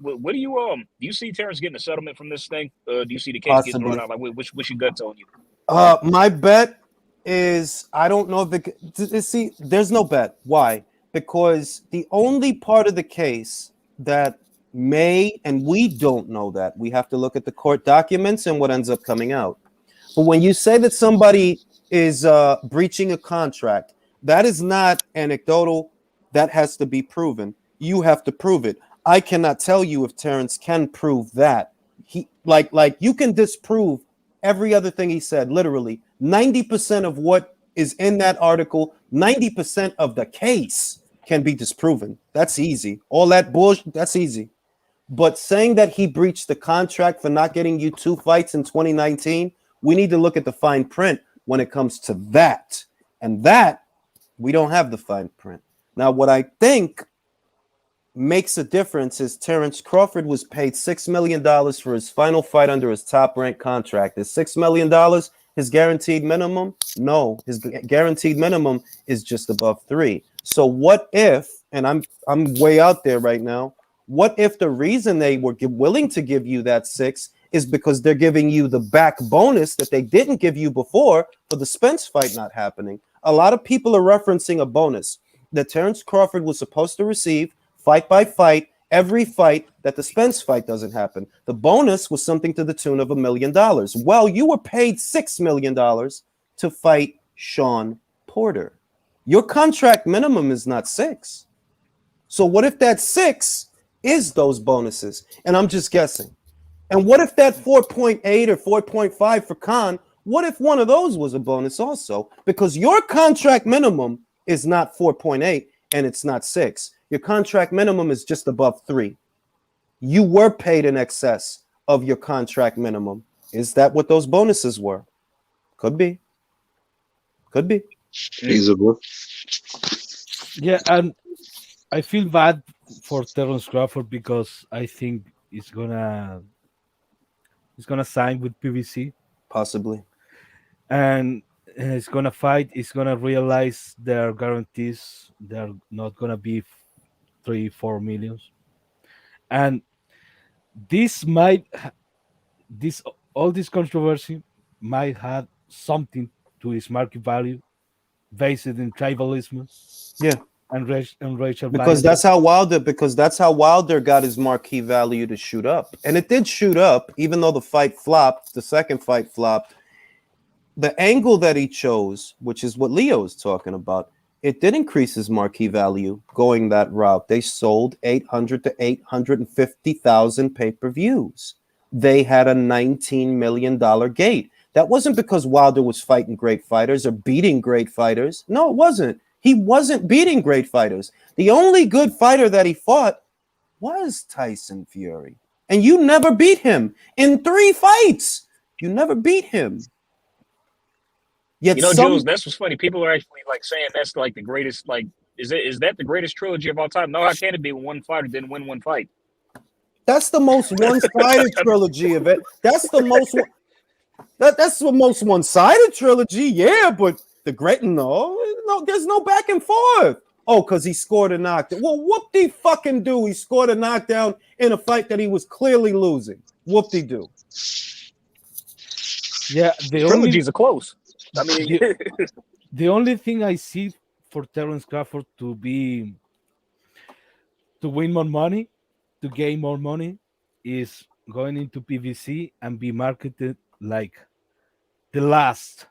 B: What do you see Terrence getting a settlement from this thing? Do you see the case getting thrown out? Like, what's your gut telling you?
A: My bet is I don't know if there's no bet. Why? Because the only part of the case that may, and we don't know that, we have to look at the court documents and what ends up coming out. But when you say that somebody is breaching a contract, that is not anecdotal. That has to be proven. You have to prove it. I cannot tell you if Terrence can prove that. He like you can disprove every other thing he said. Literally 90% of what is in that article, 90% of the case can be disproven. That's easy. All that bullshit, that's easy. But saying that he breached the contract for not getting you 2 fights in 2019, we need to look at the fine print when it comes to that. And that, we don't have the fine print. Now, what I think makes a difference is Terrence Crawford was paid $6 million for his final fight under his top-ranked contract. Is $6 million his guaranteed minimum? No, his guaranteed minimum is just above 3. So what if, and I'm way out there right now, what if the reason they were willing to give you that 6 is because they're giving you the back bonus that they didn't give you before for the Spence fight not happening? A lot of people are referencing a bonus that Terrence Crawford was supposed to receive fight by fight, every fight that the Spence fight doesn't happen. The bonus was something to the tune of $1 million. Well, you were paid $6 million to fight Sean Porter. Your contract minimum is not 6. So what if that 6 is those bonuses? And I'm just guessing. And what if that 4.8 or 4.5 for Khan, what if one of those was a bonus also? Because your contract minimum is not 4.8 and it's not 6. Your contract minimum is just above 3. You were paid in excess of your contract minimum. Is that what those bonuses were? Could be. Could be.
E: Feasible.
C: Yeah, and I feel bad for Terrence Crawford because I think he's gonna sign with PBC.
A: Possibly.
C: And he's gonna fight. He's gonna realize their guarantees. They're not gonna be 3-4 millions, and all this controversy might have something to his market value, based in tribalism.
A: Yeah.
C: And racial
A: because that's how Wilder got his marquee value to shoot up. And it did shoot up, even though the fight flopped, the second fight flopped. The angle that he chose, which is what Leo is talking about, it did increase his marquee value going that route. They sold 800 to 850,000 pay-per-views. They had a $19 million gate. That wasn't because Wilder was fighting great fighters or beating great fighters. No, it wasn't. He wasn't beating great fighters. The only good fighter that he fought was Tyson Fury. And you never beat him in 3 fights. You never beat him. Yet
B: Jules, that's what's funny. People are actually like saying that's like the greatest, like, is that the greatest trilogy of all time? No, how can it be when one fighter didn't win one fight?
A: That's the most one-sided trilogy of it. That's the most that's the most one-sided trilogy, yeah, but the great no, there's no back and forth. Oh, because he scored a knockdown. Well, whoop-de fucking do. He scored a knockdown in a fight that he was clearly losing. Whoop-de do.
C: Yeah, the only
B: Trilogies are close. I mean,
C: the only thing I see for Terence Crawford to win more money, to gain more money, is going into PVC and be marketed like the last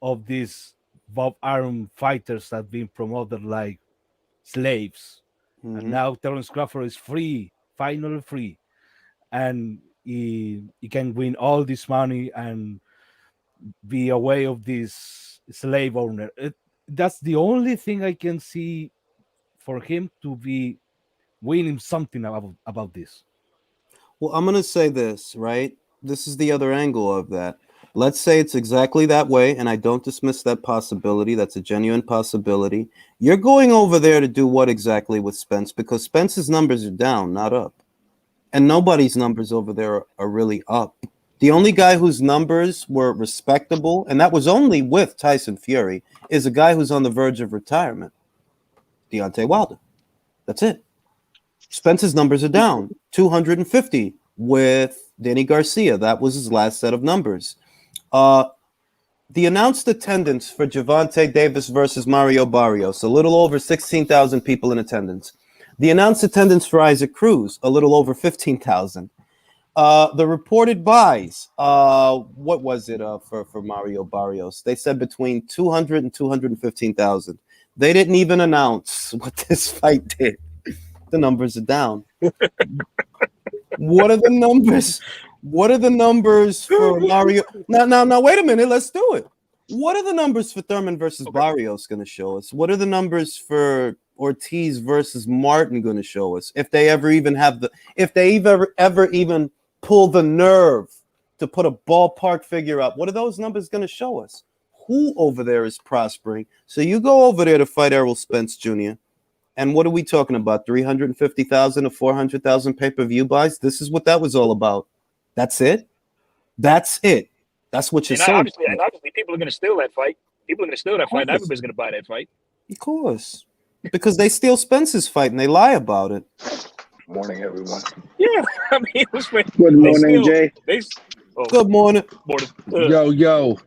C: of these Bob Arum fighters that have been promoted like slaves. And now Terence Crawford is free, finally free. And he can win all this money and be away of this slave owner. That's the only thing I can see for him to be winning something about this.
A: Well, I'm going to say this, right? This is the other angle of that. Let's say it's exactly that way, and I don't dismiss that possibility. That's a genuine possibility. You're going over there to do what exactly with Spence? Because Spence's numbers are down, not up. And nobody's numbers over there are really up. The only guy whose numbers were respectable, and that was only with Tyson Fury, is a guy who's on the verge of retirement, Deontay Wilder. That's it. Spence's numbers are down, 250 with Danny Garcia. That was his last set of numbers. The announced attendance for Gervonta Davis versus Mario Barrios, a little over 16,000 people in attendance. The announced attendance for Isaac Cruz, a little over 15,000. The reported buys, what was it for Mario Barrios? They said between 200 and 215,000. They didn't even announce what this fight did. The numbers are down. What are the numbers? What are the numbers for Mario? Now, wait a minute. Let's do it. What are the numbers for Thurman versus Barrios going to show us? What are the numbers for Ortiz versus Martin going to show us? If they ever even have if they ever even pull the nerve to put a ballpark figure up, what are those numbers going to show us? Who over there is prospering? So you go over there to fight Errol Spence Jr., and what are we talking about? 350,000 or 400,000 pay-per-view buys? This is what that was all about. That's it? That's it. That's what you're saying.
B: And obviously, people are going to steal that fight. People are going to steal that fight. And everybody's going to buy that fight.
A: Of course. Because they steal Spence's fight and they lie about it.
F: Morning, everyone.
B: Yeah. I mean,
D: Good morning, Jay.
A: Good morning.
G: Yo.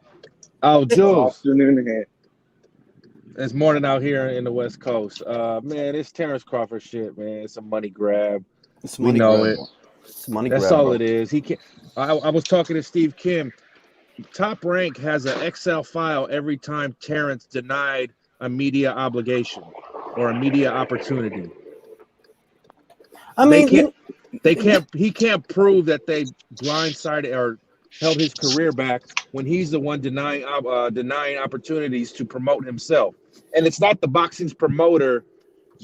G: Oh, Jules.
D: Afternoon here.
G: It's morning out here in the West Coast. Man, it's Terence Crawford shit, man. It's a money grab.
A: It's money
G: know
A: grab.
G: it.
A: It's money
G: That's
A: grab,
G: all
A: bro.
G: it is. He can't. I was talking to Steve Kim. Top Rank has an Excel file every time Terence denied a media obligation or a media opportunity.
A: I mean,
G: he can't prove that they blindsided or held his career back when he's the one denying opportunities to promote himself. And it's not the boxing's promoter's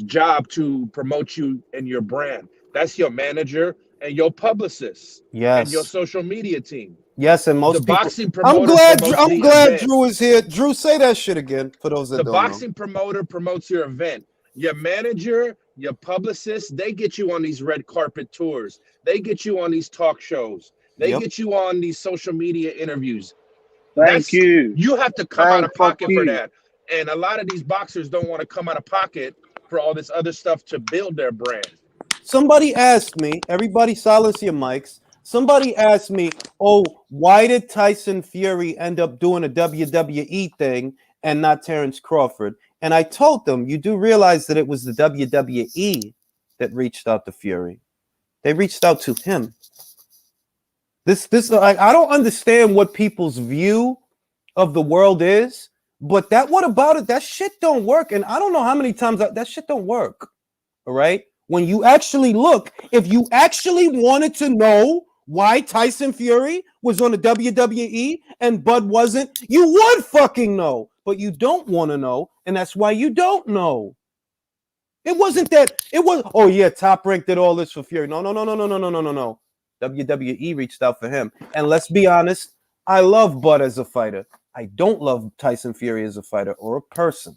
G: job to promote you and your brand. That's your manager and your publicist.
A: Yes.
G: And your social media team.
A: Yes, and most
G: the
A: people.
G: Boxing promoter
A: I'm glad Drew is here. Drew, say that shit again for those that
G: the
A: don't
G: boxing promoter promotes your event. Your manager, your publicist, they get you on these red carpet tours. They get you on these talk shows. They get you on these social media interviews.
D: Thank you.
G: You have to come out of pocket for that. And a lot of these boxers don't want to come out of pocket for all this other stuff to build their brand.
A: Somebody asked me, everybody silence your mics. Somebody asked me, oh, why did Tyson Fury end up doing a WWE thing and not Terence Crawford? And I told them, you do realize that it was the WWE that reached out to Fury. They reached out to him. I don't understand what people's view of the world is, but what about it? That shit don't work. And I don't know how many times that shit don't work. All right. When you actually look, if you actually wanted to know why Tyson Fury was on the WWE and Bud wasn't, you would fucking know, but you don't want to know. And that's why you don't know. It wasn't that it was, oh yeah, Top Rank did all this for Fury. No. WWE reached out for him. And let's be honest, I love Bud as a fighter. I don't love Tyson Fury as a fighter or a person.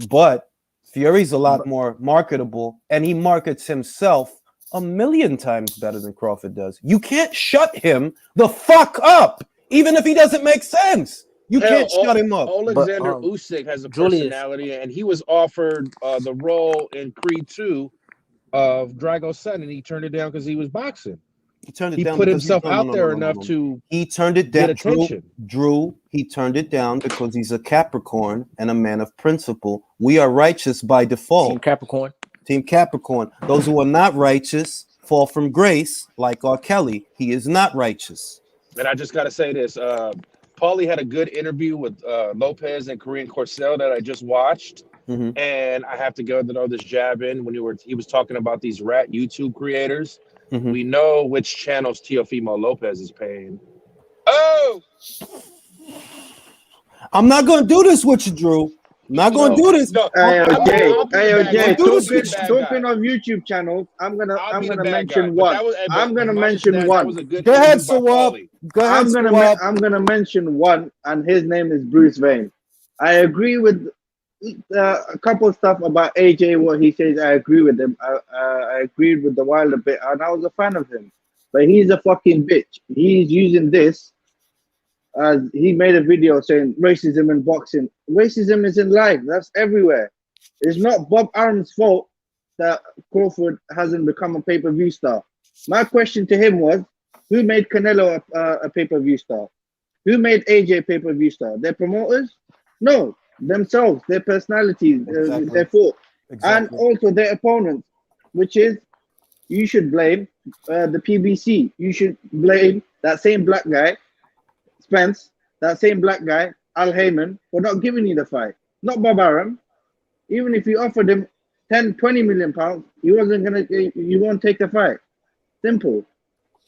A: But Fury's a lot more marketable, and he markets himself 1,000,000 times better than Crawford does. You can't shut him the fuck up, even if he doesn't make sense. You can't shut him up.
G: Alexander Usyk has a personality, and he was offered the role in Creed 2 of Drago's son, and he turned it down because he was boxing.
A: He turned it
G: He
A: down
G: put
A: because
G: himself out there enough to
A: he turned it
G: get
A: down.
G: attention.
A: Drew, he turned it down because he's a Capricorn and a man of principle. We are righteous by default.
H: Team Capricorn.
A: Team Capricorn. Those who are not righteous fall from grace, like R. Kelly. He is not righteous.
G: And I just got to say this. Paulie had a good interview with Lopez and Korean Corcel that I just watched.
A: Mm-hmm.
G: And I have to go to know this jab in when he was talking about these rat YouTube creators.
A: Mm-hmm.
G: We know which channels Teofimo Lopez is paying. Oh!
A: I'm not going to do this with you, Drew. I'm not going to do this.
G: No,
I: Hey,
G: Jay,
I: talking of YouTube channels, I'm gonna mention one. I'm gonna mention one.
A: Go ahead, Sawab. Go ahead, Sawab.
I: I'm gonna mention one, and his name is Bruce Wayne. I agree with a couple of stuff about AJ, what he says. I agree with him. I agreed with the Wilder bit, and I was a fan of him. But he's a fucking bitch. He's using this. He made a video saying racism in boxing. Racism is in life. That's everywhere. It's not Bob Arum's fault that Crawford hasn't become a pay-per-view star. My question to him was, who made Canelo a pay-per-view star? Who made AJ pay-per-view star? Their promoters? No, themselves, their personalities, their fault. And also their opponents, which is, you should blame the PBC. You should blame that same black guy, Spence, that same black guy, Al Heyman, for not giving you the fight. Not Bob Arum. Even if you offered him 10, 20 million pounds, you won't take the fight. Simple.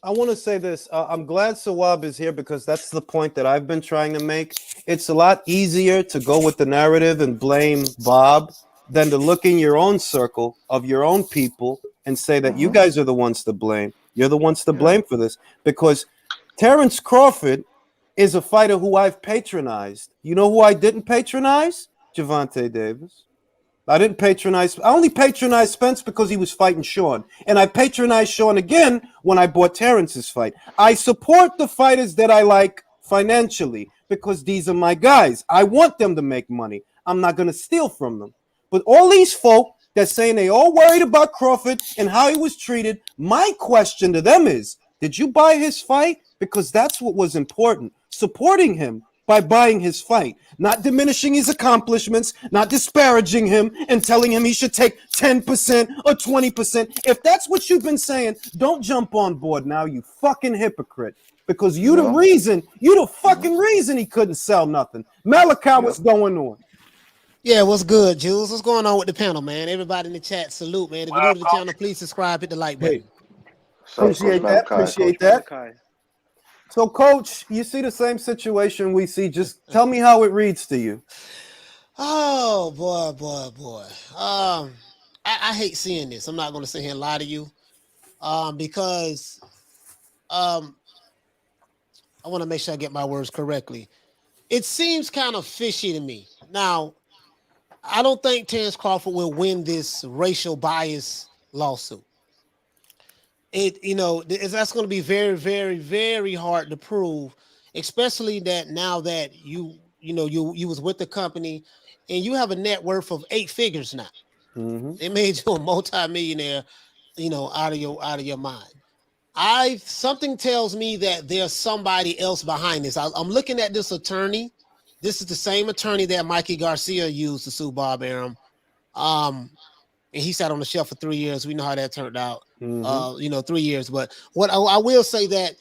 A: I want to say this. I'm glad Sawab is here because that's the point that I've been trying to make. It's a lot easier to go with the narrative and blame Bob than to look in your own circle of your own people and say that you guys are the ones to blame. You're the ones to blame for this because Terrence Crawford is a fighter who I've patronized. You know who I didn't patronize? Gervonta Davis. I didn't patronize. I only patronized Spence because he was fighting Sean. And I patronized Sean again when I bought Terrence's fight. I support the fighters that I like financially because these are my guys. I want them to make money. I'm not going to steal from them. But all these folk that's saying they all worried about Crawford and how he was treated, my question to them is, did you buy his fight? Because that's what was important. Supporting him by buying his fight, not diminishing his accomplishments, not disparaging him and telling him he should take 10% or 20%. If that's what you've been saying, don't jump on board now, you fucking hypocrite. Because you the fucking reason he couldn't sell nothing. Malachi, what's going on?
J: Yeah, what's good, Jules? What's going on with the panel, man? Everybody in the chat, salute, man. If you're new to the channel, please subscribe, hit the like button.
A: Appreciate that. So, Coach, you see the same situation we see. Just tell me how it reads to you.
J: Oh, boy. I hate seeing this. I'm not going to sit here and lie to you because I want to make sure I get my words correctly. It seems kind of fishy to me. Now, I don't think Terrence Crawford will win this racial bias lawsuit. That's going to be very, very, very hard to prove, especially that now that you was with the company and you have a net worth of 8 figures now.
A: Mm-hmm.
J: It made you a multimillionaire, out of your mind. Something tells me that there's somebody else behind this. I'm looking at this attorney. This is the same attorney that Mikey Garcia used to sue Bob Arum. And he sat on the shelf for 3 years. We know how that turned out. 3 years. But what I will say that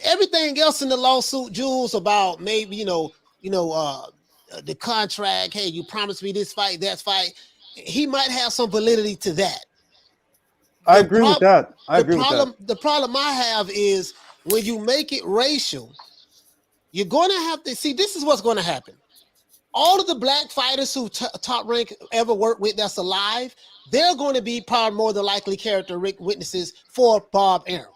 J: everything else in the lawsuit, Jules, about maybe the contract. Hey, you promised me this fight, that fight. He might have some validity to that.
A: I agree with that.
J: The problem I have is when you make it racial, you're going to have to see. This is what's going to happen. All of the black fighters who top rank ever worked with that's alive, they're going to be probably more than likely character witnesses for Bob Arum.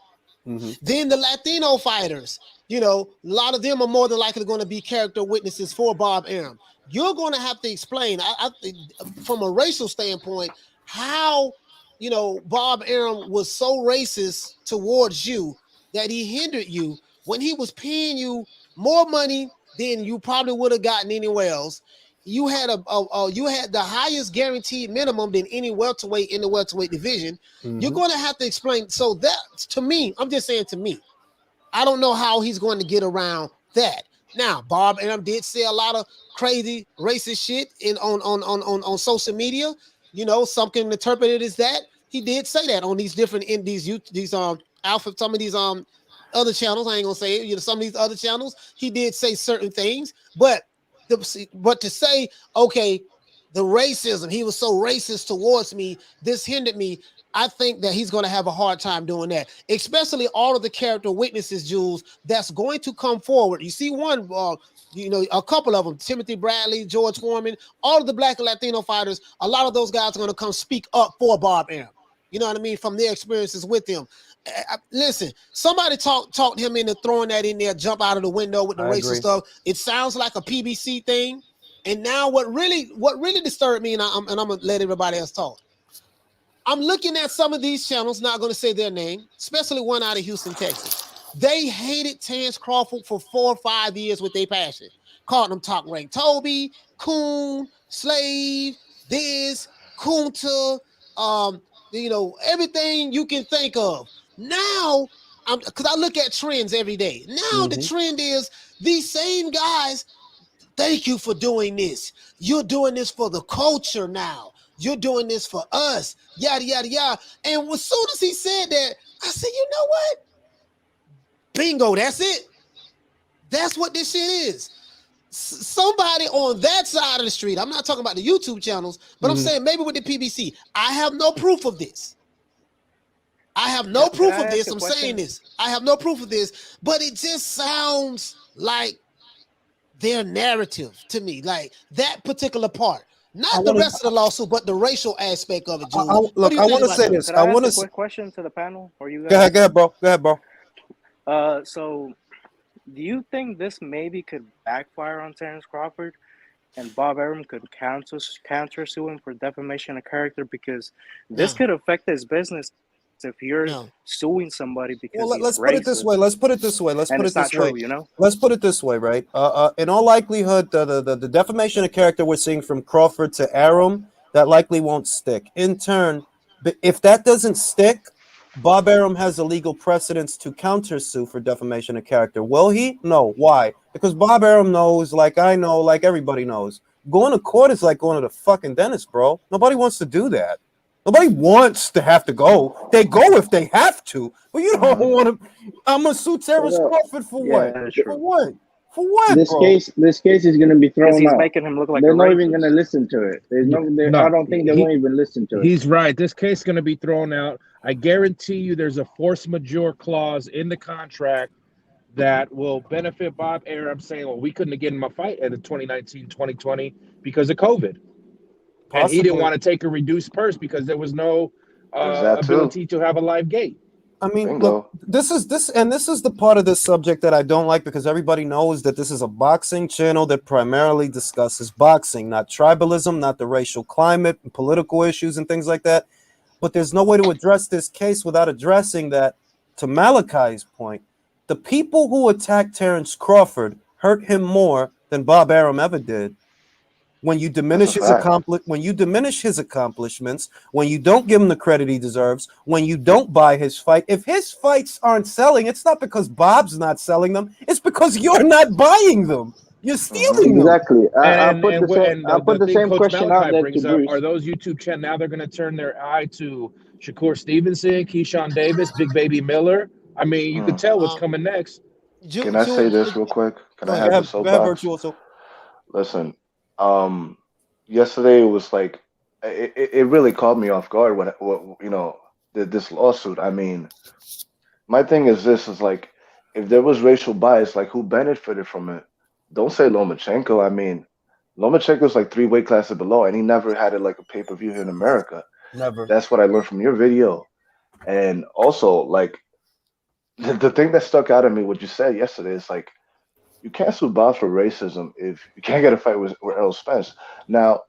A: Mm-hmm.
J: Then the Latino fighters, a lot of them are more than likely going to be character witnesses for Bob Arum. You're going to have to explain, from a racial standpoint, how Bob Arum was so racist towards you that he hindered you when he was paying you more money than you probably would have gotten anywhere else. you had you had the highest guaranteed minimum than any welterweight in the welterweight division. You're going to have to explain. So that, to me, I'm just saying, to me, I don't know how he's going to get around that. Now, Bob Arum did say a lot of crazy racist shit on social media. You know, some can interpret it as that. He did say that on these different alpha, some of these other channels. I ain't gonna say it. You know, some of these other channels, he did say certain things, but to say, okay, the racism, he was so racist towards me, this hindered me. I think that he's going to have a hard time doing that, especially all of the character witnesses, Jules, that's going to come forward. You see one, a couple of them, Timothy Bradley, George Foreman, all of the Black and Latino fighters, a lot of those guys are going to come speak up for Bob Arum. You know what I mean? From their experiences with him. Listen, somebody talked him into throwing that in there, jump out of the window with the racial stuff. It sounds like a PBC thing. And now what really disturbed me, and I'm going to let everybody else talk. I'm looking at some of these channels, not going to say their name, especially one out of Houston, Texas. They hated Terrence Crawford for 4 or 5 years with their passion. Called him Talk Rank Toby, Coon, Slave, Diz, Kunta, everything you can think of. Now, because I look at trends every day. Now the trend is these same guys, thank you for doing this. You're doing this for the culture now. You're doing this for us, yada, yada, yada. And as soon as he said that, I said, you know what? Bingo, that's it. That's what this shit is. Somebody on that side of the street, I'm not talking about the YouTube channels, but I'm saying maybe with the PBC, I have no proof of this. I have no proof of this. I'm saying this. I have no proof of this, but it just sounds like their narrative to me, like that particular part. Not the rest of the lawsuit, but the racial aspect of it, Jules.
A: Look, I want to say this.
H: I want to ask a quick question to the panel, or you
A: guys? Go ahead, bro.
H: So, do you think this maybe could backfire on Terrence Crawford, and Bob Arum could counter sue him for defamation of character, because this could affect his business if you're suing somebody because
A: let's put it this way. Let's put it this way. Let's put it this way, right? In all likelihood, the defamation of character we're seeing from Crawford to Arum, that likely won't stick. In turn, if that doesn't stick, Bob Arum has a legal precedence to countersue for defamation of character. Will he? No. Why? Because Bob Arum knows, like I know, like everybody knows, going to court is like going to the fucking dentist, bro. Nobody wants to do that. Nobody wants to have to go. They go if they have to, but you don't want to. I'm gonna sue Terrence Crawford for what? For what? For what?
I: This case is going to be thrown
H: he's
I: out.
H: Making him look like
I: they're not even going to listen to it. I don't think they won't even listen to it.
G: He's right. This case is going to be thrown out. I guarantee you, there's a force majeure clause in the contract that will benefit Bob Arum, saying, "Well, we couldn't get him a fight at the 2019-2020 because of COVID." And he didn't want to take a reduced purse because there was no ability to have a live gate.
A: I mean, look, this is the part of this subject that I don't like, because everybody knows that this is a boxing channel that primarily discusses boxing, not tribalism, not the racial climate, and political issues and things like that. But there's no way to address this case without addressing that, to Malachi's point, the people who attacked Terrence Crawford hurt him more than Bob Arum ever did. When you diminish his accomplishments, when you don't give him the credit he deserves, when you don't buy his fight, if his fights aren't selling, it's not because Bob's not selling them, it's because you're not buying them. You're stealing them.
I: Exactly. I'll put the same question out there to Bruce.
G: Are those YouTube channels now they're going to turn their eye to Shakur Stevenson, Keyshawn Davis, Big Baby Miller? I mean, you can tell what's coming next.
F: Can I say this real quick? Can I have the soapbox? Listen. Yesterday it was like it really caught me off guard what this lawsuit. I mean, my thing is this is like, if there was racial bias, like who benefited from it? Don't say Lomachenko. I mean, Lomachenko's like 3 weight classes below, and he never had it like a pay-per-view here in America.
A: Never.
F: That's what I learned from your video. And also, like, the thing that stuck out at me, what you said yesterday, is like, you can't sue Bob for racism if you can't get a fight with Errol Spence. Now,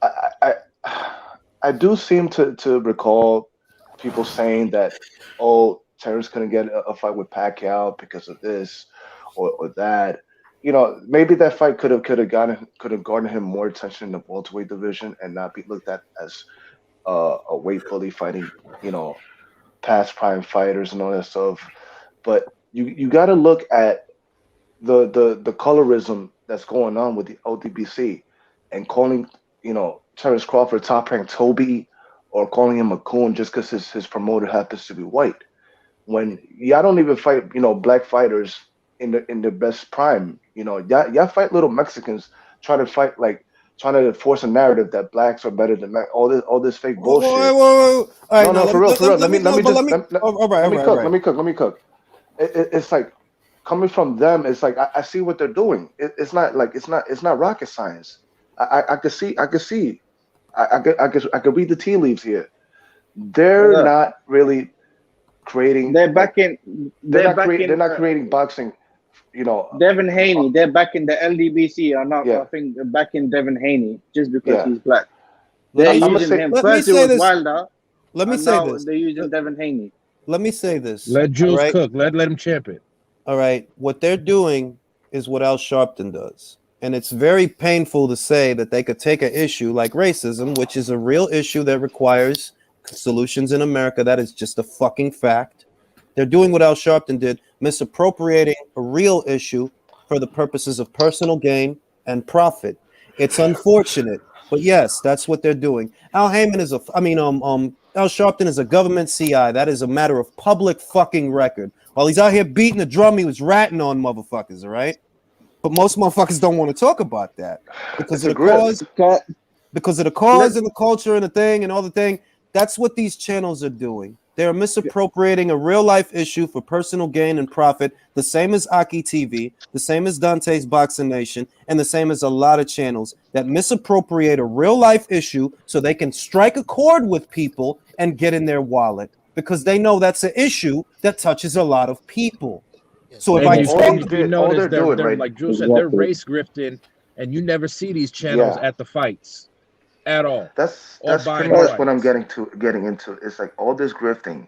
F: I do seem to recall people saying that, oh, Terrence couldn't get a fight with Pacquiao because of this or that. you know, maybe that fight could have garnered him more attention in the welterweight division and not be looked at as a weight bully fighting, you know, past prime fighters and all that stuff. But you got to look at the colorism that's going on with the ODBC and calling, you know, Terrence Crawford top ranked Toby or calling him a coon just because his promoter happens to be white. When y'all don't even fight, you know, black fighters in their best prime. You know, y'all fight little Mexicans trying to force a narrative that blacks are better than all this fake bullshit.
A: All right,
F: No, for real. Let me
A: cook.
F: Let me cook. It's like coming from them. It's like I see what they're doing. It's not rocket science. I could see. I could read the tea leaves here. They're not really creating.
I: They're
F: not creating boxing. You know,
I: Devin Haney. They're back in the LDBC. Or not? I think they're back in Devin Haney just because he's black. They're using him. First it was Wilder.
A: Let me say this.
I: They're using Devin Haney.
A: Let me say this.
G: Let Jules cook. Let him champ it.
A: All right. What they're doing is what Al Sharpton does. And it's very painful to say that they could take an issue like racism, which is a real issue that requires solutions in America. That is just a fucking fact. They're doing what Al Sharpton did, misappropriating a real issue for the purposes of personal gain and profit. It's unfortunate, but yes, that's what they're doing. Al Sharpton is a government CI. That is a matter of public fucking record. While he's out here beating the drum, he was ratting on motherfuckers, all right? But most motherfuckers don't want to talk about that because of the cause and the culture and the thing and all the thing. That's what these channels are doing. They're misappropriating a real life issue for personal gain and profit, the same as Aki TV, the same as Dante's Boxing Nation, and the same as a lot of channels that misappropriate a real life issue so they can strike a chord with people and get in their wallet because they know that's an issue that touches a lot of people. So if
G: you notice they're like Drew said, they're race grifting, and you never see these channels at the fights at all.
F: That's pretty much what I'm getting into. It's like all this grifting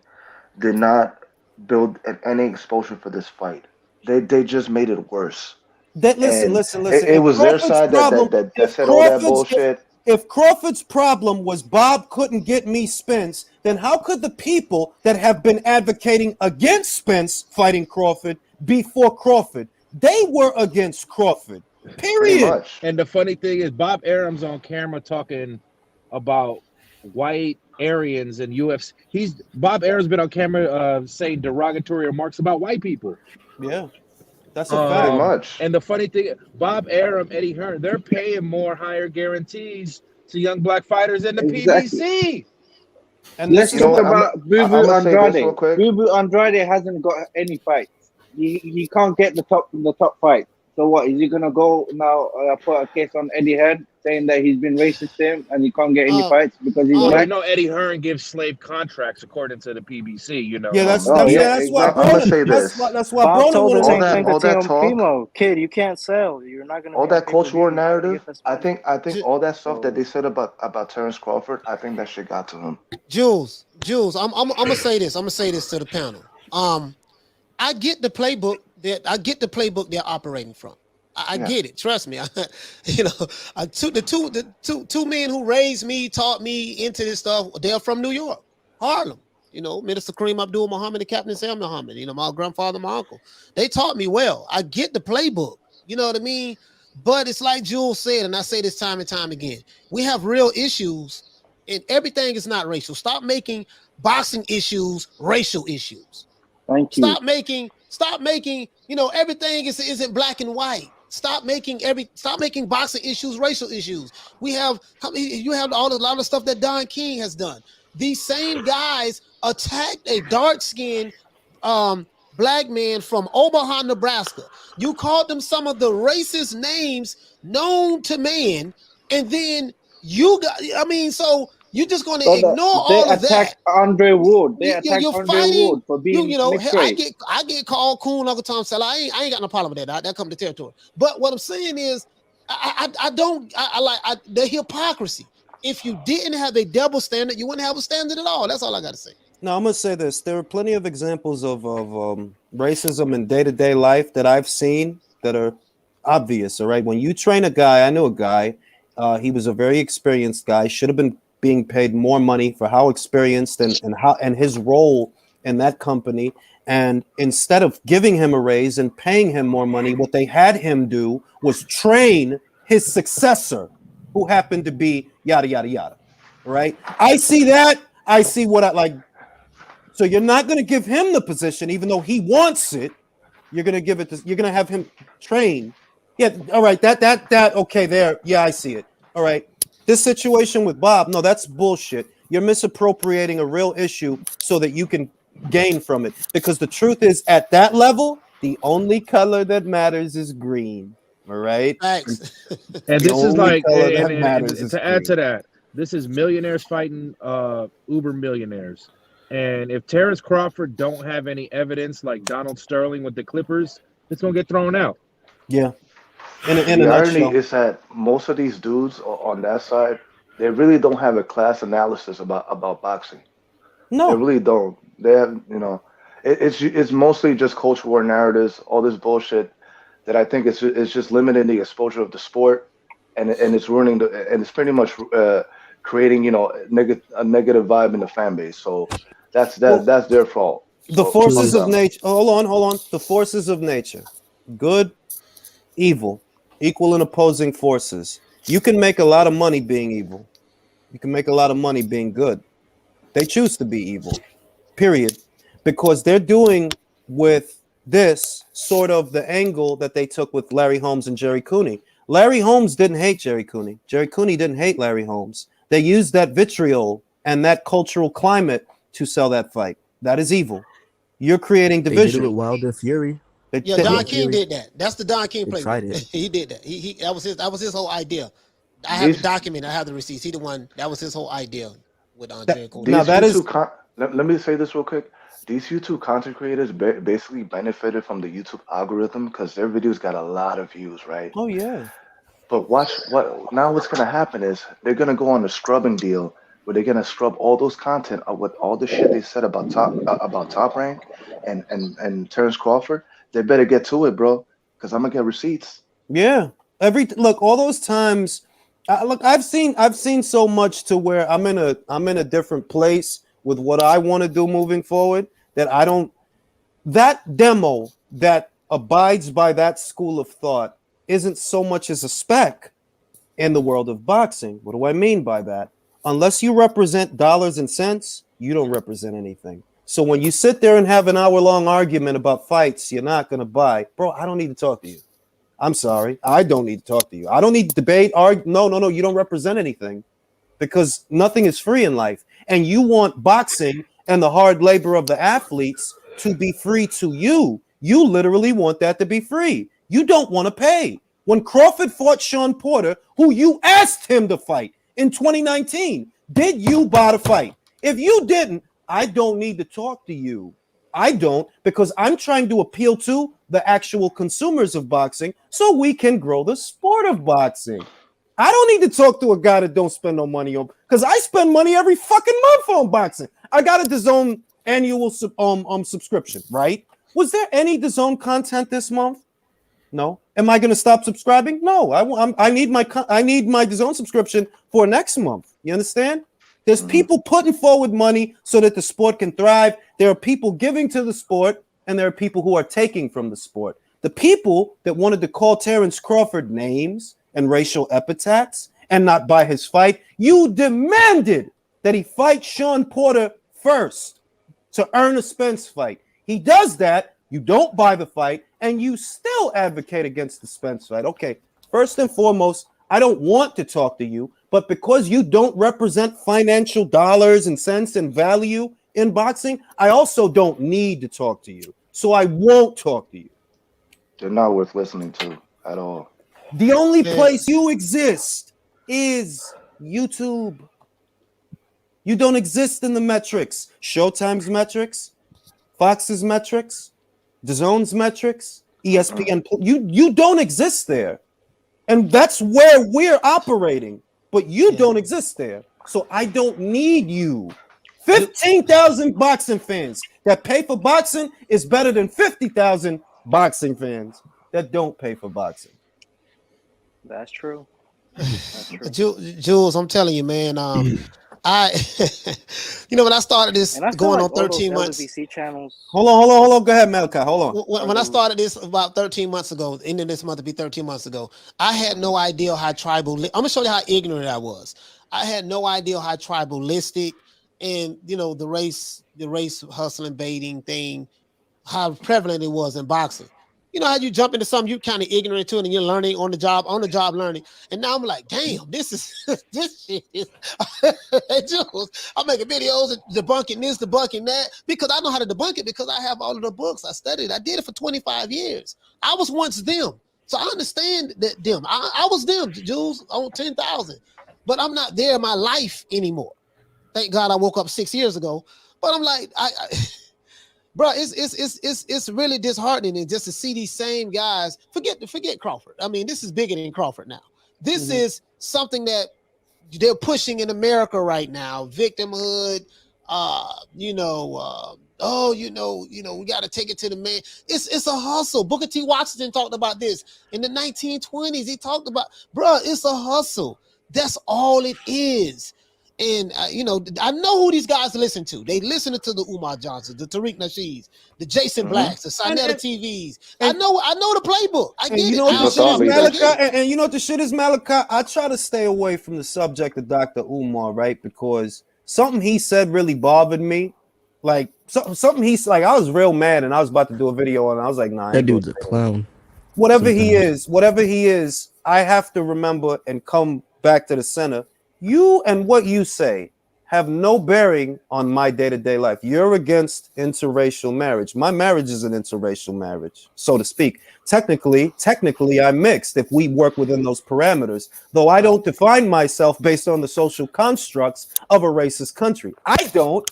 F: did not build any exposure for this fight. They just made it worse.
A: Listen.
F: It was their side that said all that bullshit.
A: If Crawford's problem was Bob couldn't get me Spence, then how could the people that have been advocating against Spence fighting Crawford be for Crawford? They were against Crawford. Period.
G: And the funny thing is, Bob Arum's on camera talking about white Aryans and UFC. Bob Arum's been on camera saying derogatory remarks about white people.
A: Yeah, that's a fact.
F: Pretty much.
G: And the funny thing, Bob Arum, Eddie Hearn, they're paying more higher guarantees to young black fighters than the PBC.
I: And let's talk about Bubu Andrade. Bubu Andrade hasn't got any fights. He can't get the top fight. So what, is he gonna go now put a case on Eddie Hearn saying that he's been racist to him and he can't get any fights because he's black?
G: You know Eddie Hearn gives slave contracts according to the PBC, you know.
A: Yeah, that's why Brolin, that's why
H: Bob told
A: Brolin
H: the same thing
F: all
H: to
F: that
H: Primo. Kid, you can't sell. You're not gonna
F: all that cultural narrative. I think all that stuff that they said about Terrence Crawford, I think that shit got to him.
J: Jules, I'm gonna say this. I'm gonna say this to the panel. I get the playbook they're operating from. I get it. Trust me. The two men who raised me, taught me into this stuff. They're from New York, Harlem. You know, Minister Kareem Abdul-Muhammad and Captain Sam Muhammad. You know, my grandfather, my uncle. They taught me well. I get the playbook. You know what I mean? But it's like Jules said, and I say this time and time again. We have real issues, and everything is not racial. Stop making boxing issues racial issues.
I: Thank you.
J: Stop making, everything isn't black and white. Stop making boxing issues racial issues. You have a lot of stuff that Don King has done. These same guys attacked a dark-skinned black man from Omaha, Nebraska. You called them some of the racist names known to man, and then so you're just going to ignore all of that.
I: They attacked Andre Ward. They attacked Andre Ward for being mixed race.
J: I get called coon Uncle Tom Seller. I ain't got no problem with that. That comes to territory. But what I'm saying is, I like the hypocrisy. If you didn't have a double standard, you wouldn't have a standard at all. That's all I got to say.
A: Now, I'm going to say this. There are plenty of examples of racism in day-to-day life that I've seen that are obvious. All right, when you train a guy, I knew a guy. He was a very experienced guy. Should have been being paid more money for how experienced and his role in that company. And instead of giving him a raise and paying him more money, what they had him do was train his successor, who happened to be yada yada yada. Right? I see that. I see what I like. So you're not going to give him the position, even though he wants it. You're going to give it to. You're going to have him train. Yeah. All right. That. Okay. There. Yeah. I see it. All right. This situation with Bob. No, that's bullshit. You're misappropriating a real issue so that you can gain from it. Because the truth is, at that level, the only color that matters is green. All right.
J: Thanks.
G: And this is like, and to add
A: green.
G: to that, this is millionaires fighting uber millionaires. And if Terrence Crawford don't have any evidence, like Donald Sterling with the Clippers, it's gonna get thrown out.
A: Yeah.
F: The irony is that most of these dudes on that side, they really don't have a class analysis about boxing.
A: No,
F: they really don't. They have, it's mostly just culture war narratives, all this bullshit that I think it's just limiting the exposure of the sport, and it's ruining and it's pretty much creating a negative vibe in the fan base. So that's their fault.
A: The forces of nature. Hold on. The forces of nature, good, evil, equal and opposing forces. You can make a lot of money being evil. You can make a lot of money being good. They choose to be evil, period, because they're doing with this sort of the angle that they took with Larry Holmes and Jerry Cooney. Larry Holmes didn't hate Jerry Cooney. Jerry Cooney didn't hate Larry Holmes. They used that vitriol and that cultural climate to sell that fight. That is evil. You're creating division.
K: They did it with Wilder Fury.
J: Don King did that. That's the Don King play.
K: Tried it.
J: He did that. He that was his whole idea. I have a document. I have the receipts. He the one. That was his whole idea with Jerry Cooney.
F: Now that is. Let me say this real quick. These YouTube content creators basically benefited from the YouTube algorithm because their videos got a lot of views, right?
A: Oh yeah.
F: But what's gonna happen is they're gonna go on a scrubbing deal where they're gonna scrub all those content with all the shit they said about Top Rank and Terrence Crawford. They better get to it, bro, because I'm gonna get receipts.
A: Yeah. All those times. I've seen so much to where I'm in a different place with what I want to do moving forward that demo that abides by that school of thought isn't so much as a spec in the world of boxing. What do I mean by that? Unless you represent dollars and cents, you don't represent anything. So when you sit there and have an hour-long argument about fights you're not going to buy, bro, I don't need to talk to you. I'm sorry. I don't need to talk to you. I don't need to debate, argue. No. You don't represent anything because nothing is free in life. And you want boxing and the hard labor of the athletes to be free to you. You literally want that to be free. You don't want to pay. When Crawford fought Sean Porter, who you asked him to fight in 2019, did you buy the fight? If you didn't, I don't need to talk to you. I don't, because I'm trying to appeal to the actual consumers of boxing so we can grow the sport of boxing. I don't need to talk to a guy that don't spend no money on, because I spend money every fucking month on boxing. I got a DAZN annual subscription, right? Was there any DAZN content this month? No. Am I going to stop subscribing? No. I need my DAZN subscription for next month. You understand? There's people putting forward money so that the sport can thrive. There are people giving to the sport, and there are people who are taking from the sport. The people that wanted to call Terrence Crawford names and racial epithets and not buy his fight, you demanded that he fight Sean Porter first to earn a Spence fight. He does that, you don't buy the fight, and you still advocate against the Spence fight. Okay, first and foremost, I don't want to talk to you, but because you don't represent financial dollars and cents and value in boxing, I also don't need to talk to you. So I won't talk to you.
F: They're not worth listening to at all.
A: The only place you exist is YouTube. You don't exist in the metrics. Showtime's metrics, Fox's metrics, DAZN's metrics, ESPN. You don't exist there. And that's where we're operating. But you don't exist there. So I don't need you. 15,000 boxing fans that pay for boxing is better than 50,000 boxing fans that don't pay for boxing.
H: That's true. That's true.
J: Jules, I'm telling you, man. I, when I started this
H: And I feel
J: going
H: like
J: on
H: all those
J: 13 months.
H: LWC channels.
A: Hold on. Go ahead, Malachi. Hold on.
J: When I started this about 13 months ago, end of this month to be 13 months ago, I had no idea how tribal. I'm gonna show you how ignorant I was. I had no idea how tribalistic and the race hustling baiting thing, how prevalent it was in boxing. You know how you jump into something you kind of ignorant to it and you're learning on the job learning. And now I'm like, damn, this shit is I'm making videos debunking this, debunking that, because I know how to debunk it because I have all of the books. I studied. I did it for 25 years. I was once them. So I understand that them. I was them, Jules, on 10,000. But I'm not there in my life anymore. Thank God I woke up 6 years ago. But I'm like, bro, it's really disheartening just to see these same guys. Forget Crawford. I mean, this is bigger than Crawford now. This is something that they're pushing in America right now. Victimhood. We got to take it to the man. It's a hustle. Booker T. Washington talked about this in the 1920s. He talked about, bro, it's a hustle. That's all it is. And I know who these guys listen to. They listen to the Umar Johnsons, the Tariq Nasheeds, the Jason Blacks, the Sinetta TVs. I know the playbook. I get
A: you know what the shit is, Malachi? And you know what the shit is, Malachi? I try to stay away from the subject of Dr. Umar, right? Because something he said really bothered me. Like something he's like, I was real mad and I was about to do a video on it. I was like, nah,
K: that dude's a clown.
A: Whatever he is, I have to remember and come back to the center. You and what you say have no bearing on my day-to-day life. You're against interracial marriage. My marriage is an interracial marriage, so to speak. Technically, I'm mixed if we work within those parameters, though I don't define myself based on the social constructs of a racist country. I know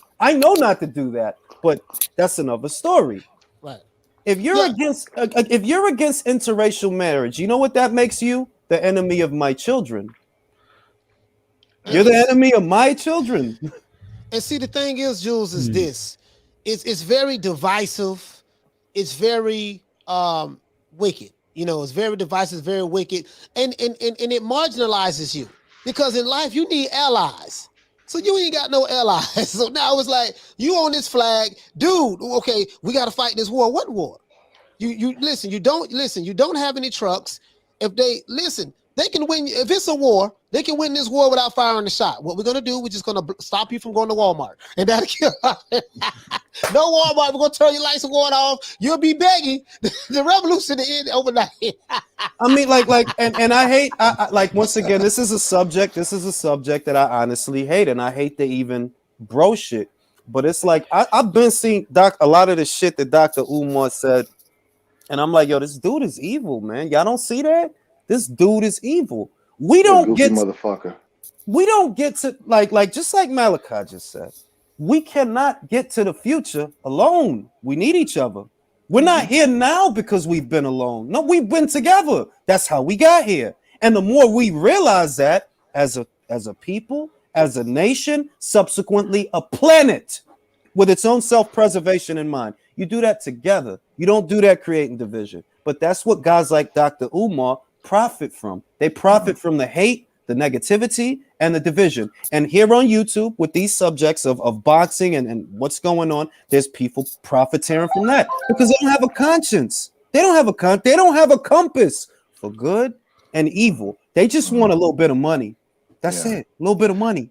A: not to do that, but that's another story.
J: Right.
A: If you're against interracial marriage, you know what that makes you? The enemy of my children. You're the enemy of my children.
J: And see, the thing is, Jules, is this. It's very divisive. It's very wicked. It's very divisive, very wicked. And it marginalizes you. Because in life, you need allies. So you ain't got no allies. So now it's like, you on this flag, dude, okay, we got to fight this war. What war? You listen, you don't have any trucks. If they can win. If it's a war, they can win this war without firing a shot. What we're gonna do? We're just gonna stop you from going to Walmart, and that'll kill. No Walmart. We're gonna turn your lights going off. You'll be begging the revolution to end overnight.
A: I mean, and I hate. Once again, this is a subject that I honestly hate, and I hate to even broach it. But it's like I've been seeing a lot of the shit that Dr. Umar said, and I'm like, yo, this dude is evil, man. Y'all don't see that? This dude is evil. We don't get
F: motherfucker.
A: We don't get to like just like Malachi just said. We cannot get to the future alone. We need each other. We're not here now because we've been alone. No, we've been together. That's how we got here. And the more we realize that as a people, as a nation, subsequently a planet with its own self-preservation in mind, you do that together. You don't do that creating division. But that's what guys like Dr. Umar profit from. They profit from the hate, the negativity, and the division. And here on YouTube, with these subjects of boxing and what's going on, there's people profiteering from that because they don't have a conscience. They don't have a compass for good and evil. They just want a little bit of money. That's it. A little bit of money.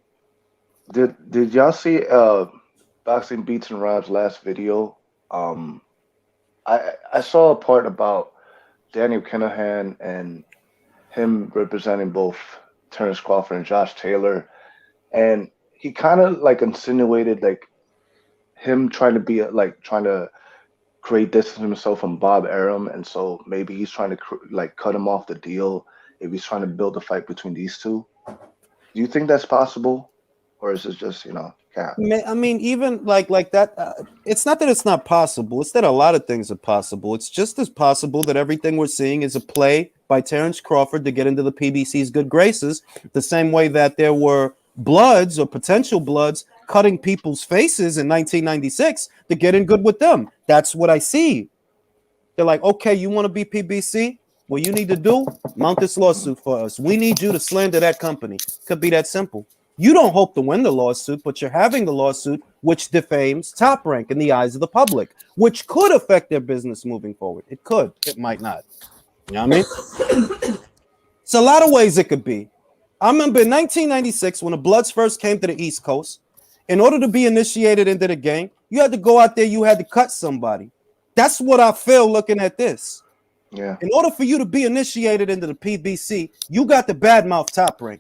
F: Did y'all see Boxing Beats and Rhymes last video? I saw a part about Daniel Kinahan and him representing both Terrence Crawford and Josh Taylor, and he kind of like insinuated like him trying to create distance himself from Bob Arum, and so maybe he's trying to cut him off the deal if he's trying to build a fight between these two. Do you think that's possible, or is it just cap?
A: I mean, even like that. It's not that it's not possible. It's that a lot of things are possible. It's just as possible that everything we're seeing is a play by Terrence Crawford to get into the PBC's good graces, the same way that there were bloods or potential bloods cutting people's faces in 1996 to get in good with them. That's what I see. They're like, okay, you want to be PBC? What you need to do, mount this lawsuit for us. We need you to slander that company. Could be that simple. You don't hope to win the lawsuit, but you're having the lawsuit, which defames Top Rank in the eyes of the public, which could affect their business moving forward. It could. It might not. You know what I mean? It's a lot of ways it could be. I remember in 1996 when the Bloods first came to the East Coast, in order to be initiated into the game, you had to go out there, you had to cut somebody. That's what I feel looking at this.
F: Yeah.
A: In order for you to be initiated into the PBC, you got the badmouth Top Rank.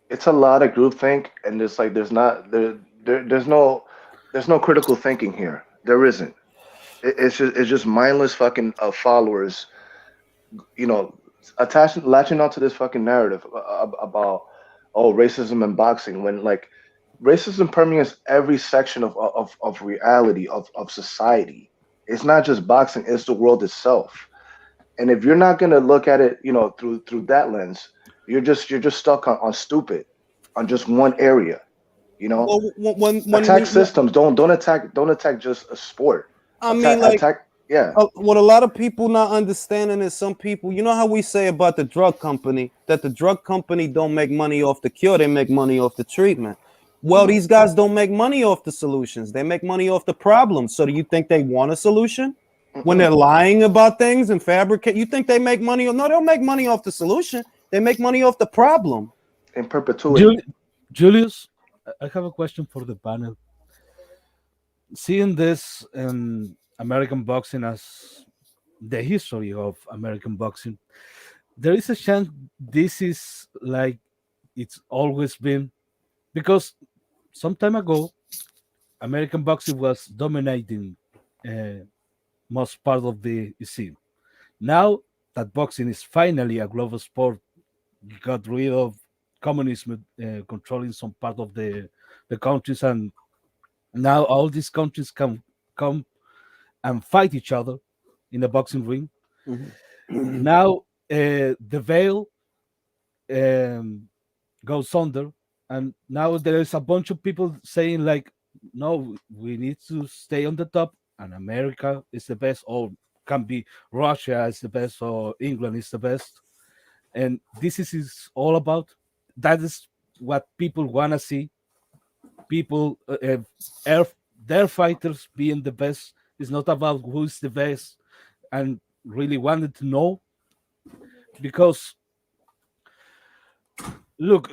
F: It's a lot of groupthink, and it's like there's no critical thinking here. There isn't. It's just mindless fucking followers, you know, latching onto this fucking narrative about racism in boxing, when like racism permeates every section of reality of society. It's not just boxing; it's the world itself. And if you're not gonna look at it, you know, through that lens, you're just stuck on stupid, on just one area. You know, attack systems. Don't attack just a sport.
A: What a lot of people not understanding is some people, you know how we say about the drug company, that the drug company don't make money off the cure, they make money off the treatment. Well, these guys don't make money off the solutions. They make money off the problems. So do you think they want a solution? When they're lying about things and fabricate, you think they make money? No, they don't make money off the solution. They make money off the problem.
F: In perpetuity.
C: Julius, I have a question for the panel. Seeing this American boxing as the history of American boxing, there is a chance this is like it's always been, because some time ago, American boxing was dominating most part of the scene. Now that boxing is finally a global sport, got rid of communism controlling some part of the countries, and now all these countries can come and fight each other in the boxing ring. Now the veil goes under, and now there is a bunch of people saying like, no, we need to stay on the top, and America is the best, or can be Russia is the best, or England is the best. And this is all about, that is what people want to see. People, their fighters being the best. It's not about who's the best, and really wanted to know, because look,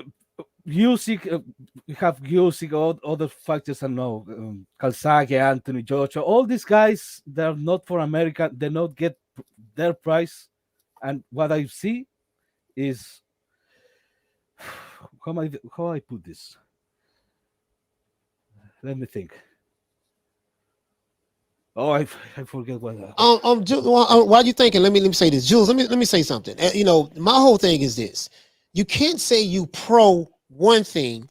C: Usyk, we have Usyk, other fighters I know, Calzaghe, Anthony Joshua, all these guys, they're not for America. They not get their price. And what I see is, how I put this? Let me think. Oh, I forget what.
J: While you thinking, let me say this, Jules. Let me say something. You know, my whole thing is this: you can't say you pro one thing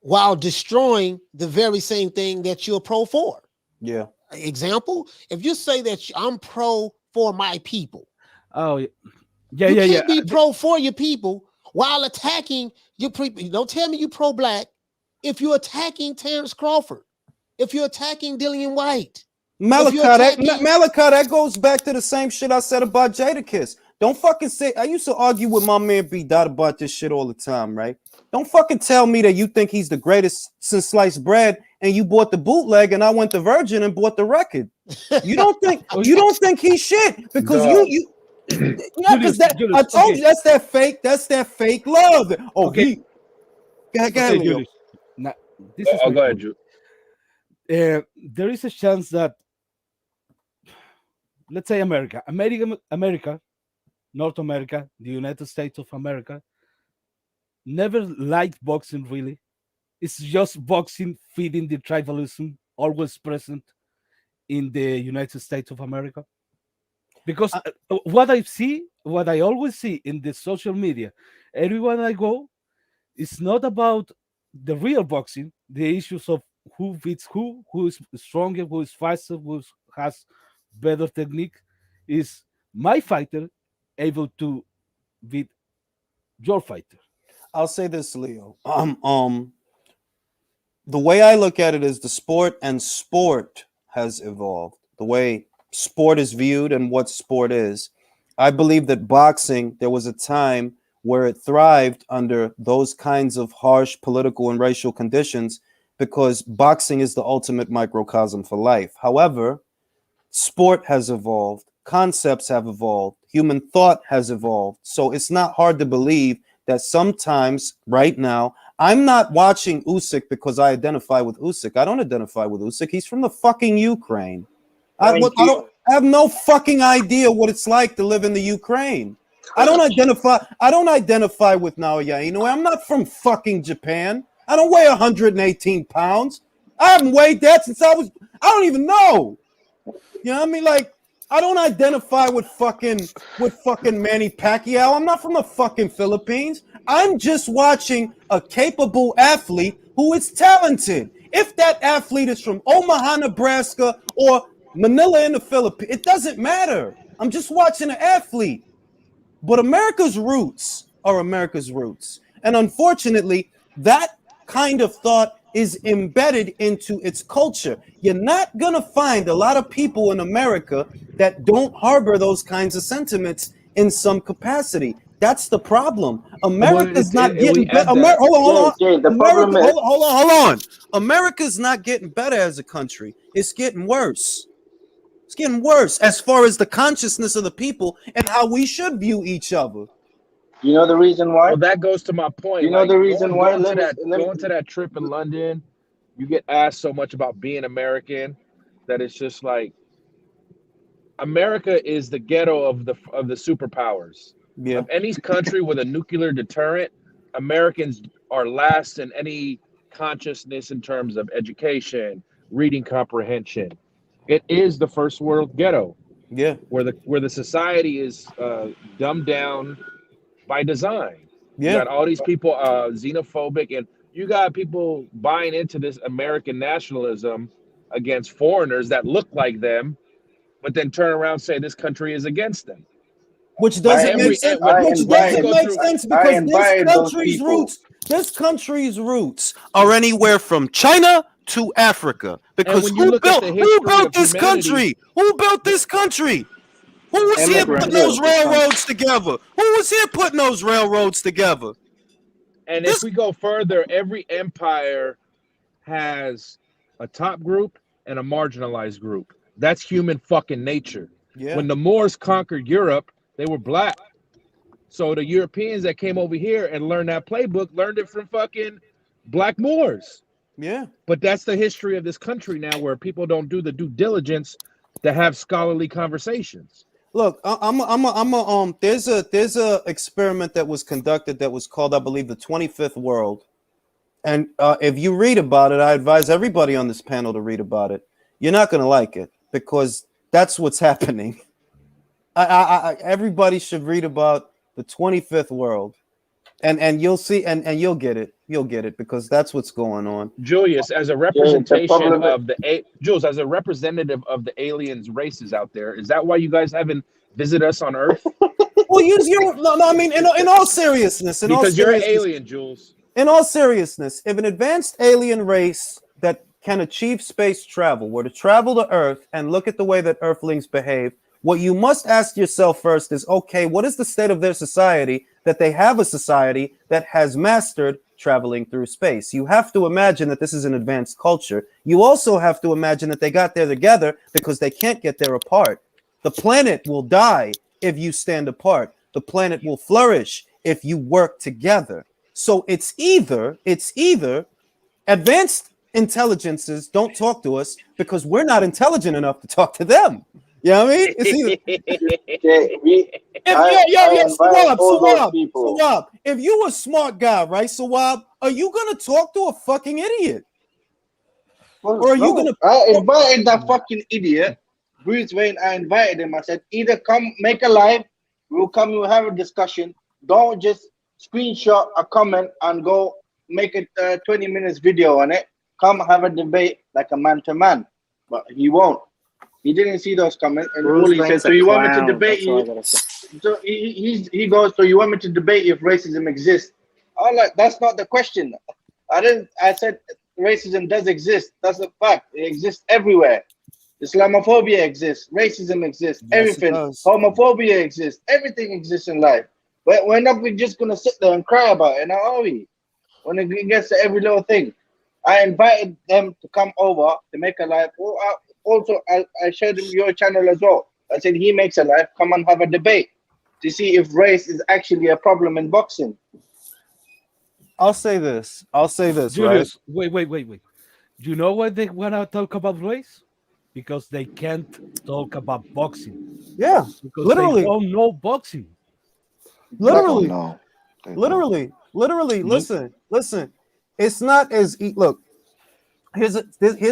J: while destroying the very same thing that you're pro for.
A: Yeah.
J: Example: if you say that I'm pro for my people,
C: you
J: can't be pro for your people while attacking your people. Don't tell me you pro black if you're attacking Terrence Crawford, if you're attacking Dillian White.
A: Malachi, that goes back to the same shit I said about Jadakiss. Don't fucking say, I used to argue with my man B Dot about this shit all the time, right? Don't fucking tell me that you think he's the greatest since sliced bread and you bought the bootleg and I went to Virgin and bought the record. You don't think he's shit because you because I told you that's that fake love. Oh,
C: okay.
A: Go ahead,
C: Julius. Now, this is
G: go ahead, Jude.
C: There is a chance that, let's say America, North America, the United States of America, never liked boxing really. It's just boxing feeding the tribalism always present in the United States of America. Because what I always see in the social media, everywhere I go, it's not about the real boxing, the issues of who beats who is stronger, who is faster, who has better technique. Is my fighter able to beat your fighter?
A: I'll say this, Leo. The way I look at it is the sport has evolved. The way sport is viewed and what sport is. I believe that boxing, there was a time where it thrived under those kinds of harsh political and racial conditions because boxing is the ultimate microcosm for life. However, sport has evolved, concepts have evolved, human thought has evolved. So it's not hard to believe that sometimes right now, I'm not watching Usyk because I identify with Usyk. I don't identify with Usyk. He's from the fucking Ukraine. I have no fucking idea what it's like to live in the Ukraine. I don't identify with Naoya Inoue. I'm not from fucking Japan. I don't weigh 118 pounds. I haven't weighed that since I don't even know. You know what I mean? Like, I don't identify with fucking Manny Pacquiao. I'm not from the fucking Philippines. I'm just watching a capable athlete who is talented. If that athlete is from Omaha, Nebraska, or Manila in the Philippines, it doesn't matter. I'm just watching an athlete. But America's roots are America's roots. And unfortunately, that kind of thought is embedded into its culture. You're not going to find a lot of people in America that don't harbor those kinds of sentiments in some capacity. That's the problem. America's not getting better. Hold on. America's not getting better as a country. It's getting worse. It's getting worse as far as the consciousness of the people and how we should view each other.
I: You know the reason why?
G: Well, that goes to my point.
I: You know the reason why?
G: Going to that trip in London, you get asked so much about being American that it's just like America is the ghetto of the superpowers.
A: Yeah.
G: Of any country with a nuclear deterrent, Americans are last in any consciousness in terms of education, reading comprehension. It is the first world ghetto.
A: Yeah.
G: Where the society is dumbed down by design.
A: Yeah.
G: You got all these people xenophobic, and you got people buying into this American nationalism against foreigners that look like them, but then turn around and say this country is against them.
A: Which doesn't make sense. Because this country's roots are anywhere from China to Africa. Because who built this country? Who built this country? Who was here putting those railroads together? Who was here putting those railroads together?
G: And if we go further, every empire has a top group and a marginalized group. That's human fucking nature.
A: Yeah.
G: When the Moors conquered Europe, they were black. So the Europeans that came over here and learned that playbook learned it from fucking black Moors.
A: Yeah.
G: But that's the history of this country now, where people don't do the due diligence to have scholarly conversations.
A: Look, there's a experiment that was conducted that was called, I believe, the 25th World. And if you read about it, I advise everybody on this panel to read about it. You're not going to like it because that's what's happening. Everybody should read about the 25th World, and you'll see, and you'll get it. You'll get it because that's what's going on.
G: Julius, as a representation of as a representative of the aliens races out there, is that why you guys haven't visited us on Earth?
A: Well, I mean, in all seriousness,
G: you're an alien, Jules.
A: In all seriousness, if an advanced alien race that can achieve space travel were to travel to Earth and look at the way that Earthlings behave, what you must ask yourself first is, okay, what is the state of their society that they have a society that has mastered traveling through space? You have to imagine that this is an advanced culture. You also have to imagine that they got there together because they can't get there apart. The planet will die if you stand apart. The planet will flourish if you work together. So it's either advanced intelligences don't talk to us because we're not intelligent enough to talk to them. You know what I mean? It's either Sawab, if you a smart guy, right, Sawab, are you gonna talk to a fucking idiot?
I: Or are you gonna? I invited that fucking idiot, Bruce Wayne. I invited him. I said, either come make a live, we'll come, we'll have a discussion. Don't just screenshot a comment and go make a 20 minutes video on it. Come have a debate like a man to man. But he won't. He didn't see those comments, and all he said, so you want me to debate you? So he goes, so you want me to debate if racism exists? I'm like, that's not the question. I said racism does exist. That's a fact. It exists everywhere. Islamophobia exists, racism exists,
A: Yes, it
I: everything,
A: does.
I: homophobia exists, everything exists in life. We're not just gonna sit there and cry about it, now are we? When it gets to every little thing. I invited them to come over to make a live. Also, I showed them your channel as well. I said he makes a live, come and have a debate to see if race is actually a problem in boxing.
A: I'll say this,
C: Julius,
A: right?
C: wait. You know why they want to talk about race? Because they can't talk about boxing.
A: Yeah,
C: Because
A: literally.
C: they don't know boxing.
A: Literally.
F: No,
A: Literally.
C: Nope.
A: Listen. It's not as look. Here's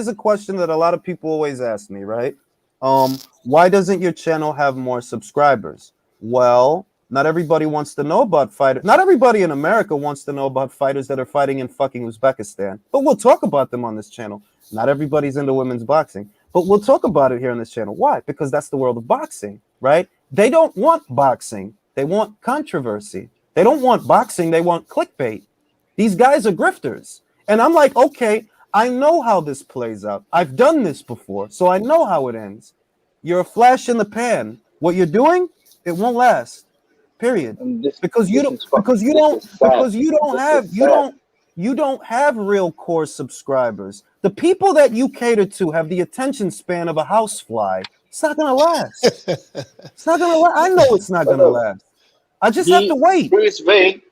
A: a question that a lot of people always ask me, right? Why doesn't your channel have more subscribers? Well, not everybody wants to know about fighters. Not everybody in America wants to know about fighters that are fighting in fucking Uzbekistan. But we'll talk about them on this channel. Not everybody's into women's boxing, but we'll talk about it here on this channel. Why? Because that's the world of boxing, right? They don't want boxing. They want controversy. They don't want boxing. They want clickbait. These guys are grifters. And I'm like, okay, I know how this plays out. I've done this before, so I know how it ends. You're a flash in the pan. What you're doing, it won't last. Period. Because you don't have real core subscribers. The people that you cater to have the attention span of a housefly. It's not gonna last. It's not gonna last. I know it's not gonna last. I just have to wait.
I: Bruce Wayne,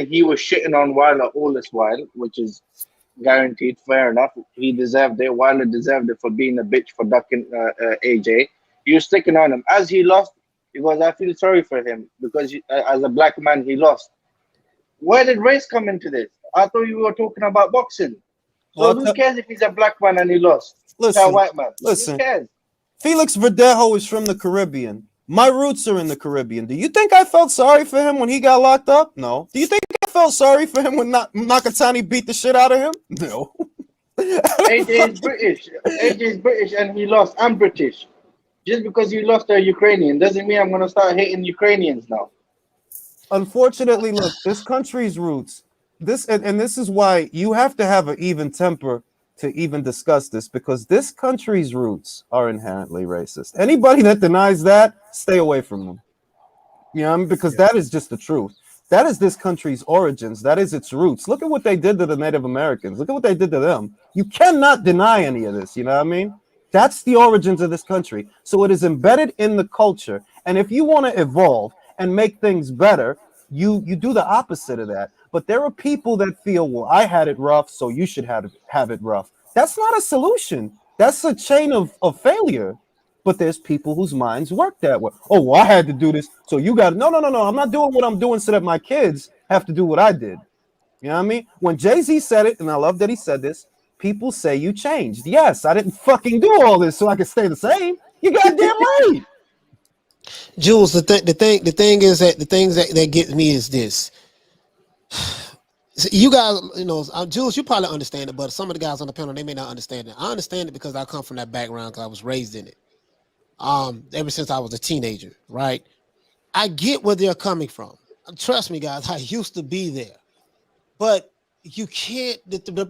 I: he was shitting on Wilder all this while, which is guaranteed. Fair enough. He deserved it. Wilder deserved it for being a bitch for ducking AJ. He was sticking on him. As he lost, because I feel sorry for him because as a black man, he lost. Where did race come into this? I thought you were talking about boxing. So who cares if he's a black man and he lost? Listen, a white man. Who cares?
A: Felix Verdejo is from the Caribbean. My roots are in the Caribbean. Do you think I felt sorry for him when he got locked up? No. Do you think I felt sorry for him when Nakatani beat the shit out of him? No.
I: AJ is British. AJ is British and he lost. I'm British. Just because you lost a Ukrainian doesn't mean I'm going to start hating Ukrainians now.
A: Unfortunately, look, this country's roots, this is why you have to have an even temper to even discuss this, because this country's roots are inherently racist. Anybody that denies that, stay away from them. You know what I mean? Because that is just the truth. That is this country's origins. That is its roots. Look at what they did to the Native Americans. Look at what they did to them. You cannot deny any of this. You know what I mean? That's the origins of this country. So it is embedded in the culture. And if you want to evolve and make things better, you do the opposite of that. But there are people that feel, well, I had it rough, so you should have it rough. That's not a solution. That's a chain of failure. But there's people whose minds work that way. Oh, well, I had to do this, so you got to. No. I'm not doing what I'm doing so that my kids have to do what I did. You know what I mean? When Jay-Z said it, and I love that he said this, people say you changed. Yes, I didn't fucking do all this so I could stay the same. You goddamn right.
J: Jules, the thing is that the things that get me is this. So you guys, Jules, you probably understand it, but some of the guys on the panel, they may not understand it. I understand it because I come from that background because I was raised in it. Ever since I was a teenager, right? I get where they're coming from. Trust me, guys, I used to be there. But you can't,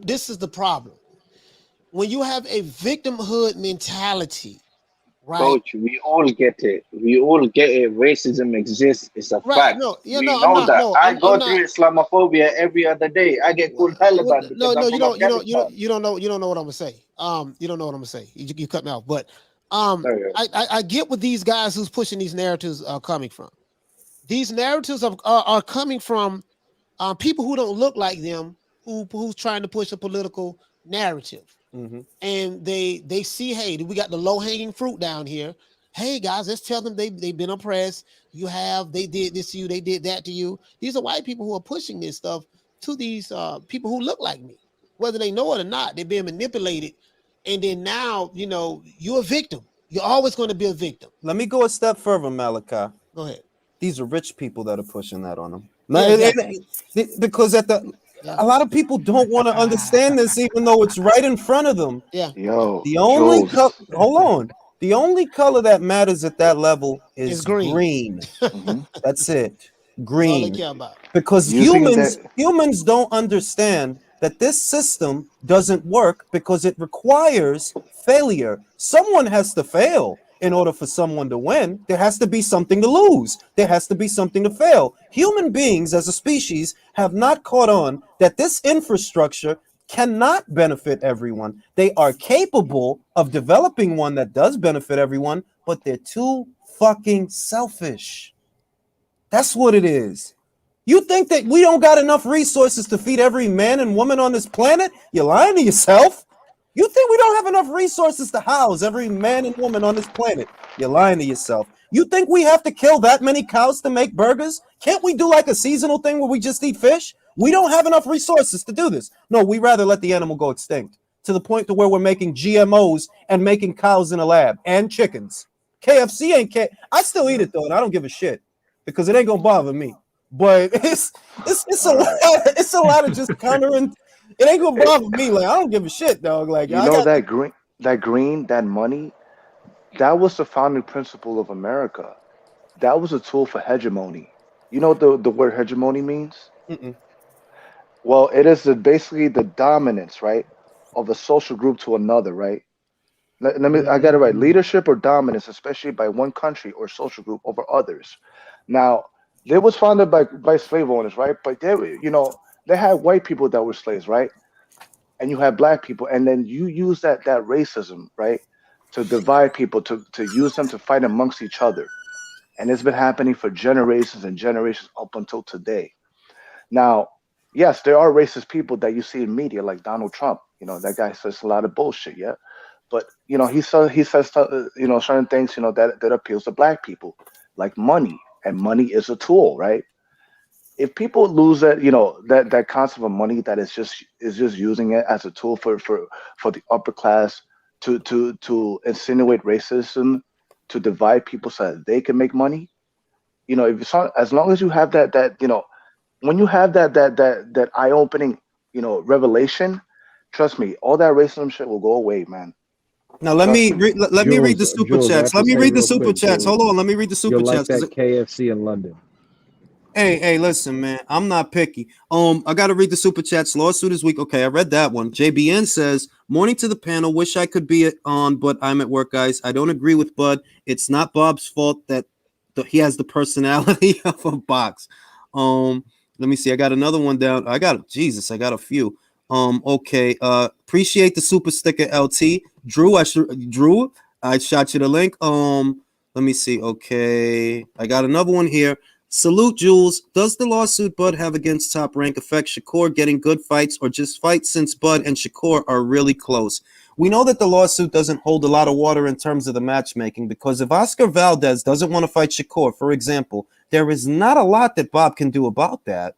J: this is the problem. When you have a victimhood mentality, right?
I: Coach, we all get it. We all get it. Racism exists. It's a fact. We know that. I go through Islamophobia every other day. I get called Taliban.
J: You don't know what I'm gonna say. You don't know what I'm gonna say. You cut me off. But I get what these guys who's pushing these narratives are coming from. These narratives are coming from people who don't look like them, who's trying to push a political narrative. Mm-hmm. And they see, hey, we got the low-hanging fruit down here. Hey guys, let's tell them they've been oppressed. They did this to you, they did that to you. These are white people who are pushing this stuff to these people who look like me. Whether they know it or not, they're being manipulated. And then now, you're a victim. You're always going to be a victim.
A: Let me go a step further, Malachi.
J: Go ahead.
A: These are rich people that are pushing that on them.
J: Yeah, exactly.
A: Because a lot of people don't want to understand this, even though it's right in front of them.
J: Yeah.
A: The only color that matters at that level is green. That's it. Green.
J: That's all they care about.
A: Because humans don't understand that this system doesn't work because it requires failure. Someone has to fail in order for someone to win. There has to be something to lose. There has to be something to fail. Human beings as a species have not caught on that this infrastructure cannot benefit everyone. They are capable of developing one that does benefit everyone, but they're too fucking selfish. That's what it is. You think that we don't got enough resources to feed every man and woman on this planet? You're lying to yourself. You think we don't have enough resources to house every man and woman on this planet? You're lying to yourself. You think we have to kill that many cows to make burgers? Can't we do like a seasonal thing where we just eat fish? We don't have enough resources to do this. No, we rather let the animal go extinct to the point to where we're making GMOs and making cows in a lab and chickens. KFC ain't I still eat it though, and I don't give a shit because it ain't gonna bother me. But it's a lot of just countering. It ain't gonna bother me. Like I don't give a shit, dog. Like
F: you know that money, that was the founding principle of America. That was a tool for hegemony. You know what the word hegemony means?
A: Mm-mm.
F: Well, it is basically the dominance, right, of a social group to another, right? I got it right. Leadership or dominance, especially by one country or social group over others. Now, it was founded by slave owners, right? But they had white people that were slaves, right? And you had black people, and then you use that racism, right, to divide people, to use them to fight amongst each other. And it's been happening for generations and generations up until today. Now, yes, there are racist people that you see in media, like Donald Trump. That guy says a lot of bullshit, yeah. But he says certain things, that appeals to black people, like money, and money is a tool, right? If people lose that, that concept of money, that is just using it as a tool for the upper class to insinuate racism, to divide people so that they can make money. As long as you have that when you have that eye-opening, revelation, trust me, all that racism shit will go away, man.
A: Now let me read the super chats. Let me read the super chats. Hold on, let me read the super chats.
G: Like that KFC in London.
A: Hey, listen, man. I'm not picky. I gotta read the super chats. Lawsuit is weak. Okay, I read that one. JBN says, morning to the panel. Wish I could be on, but I'm at work, guys. I don't agree with Bud. It's not Bob's fault that he has the personality of a box. Let me see. I got another one down. I got a few. Okay. Appreciate the super sticker, LT. Drew, I shot you the link. Let me see. Okay. I got another one here. Salute, Jules. Does the lawsuit Bud have against Top Rank affect Shakur getting good fights or just fights since Bud and Shakur are really close? We know that the lawsuit doesn't hold a lot of water in terms of the matchmaking because if Oscar Valdez doesn't want to fight Shakur, for example, there is not a lot that Bob can do about that.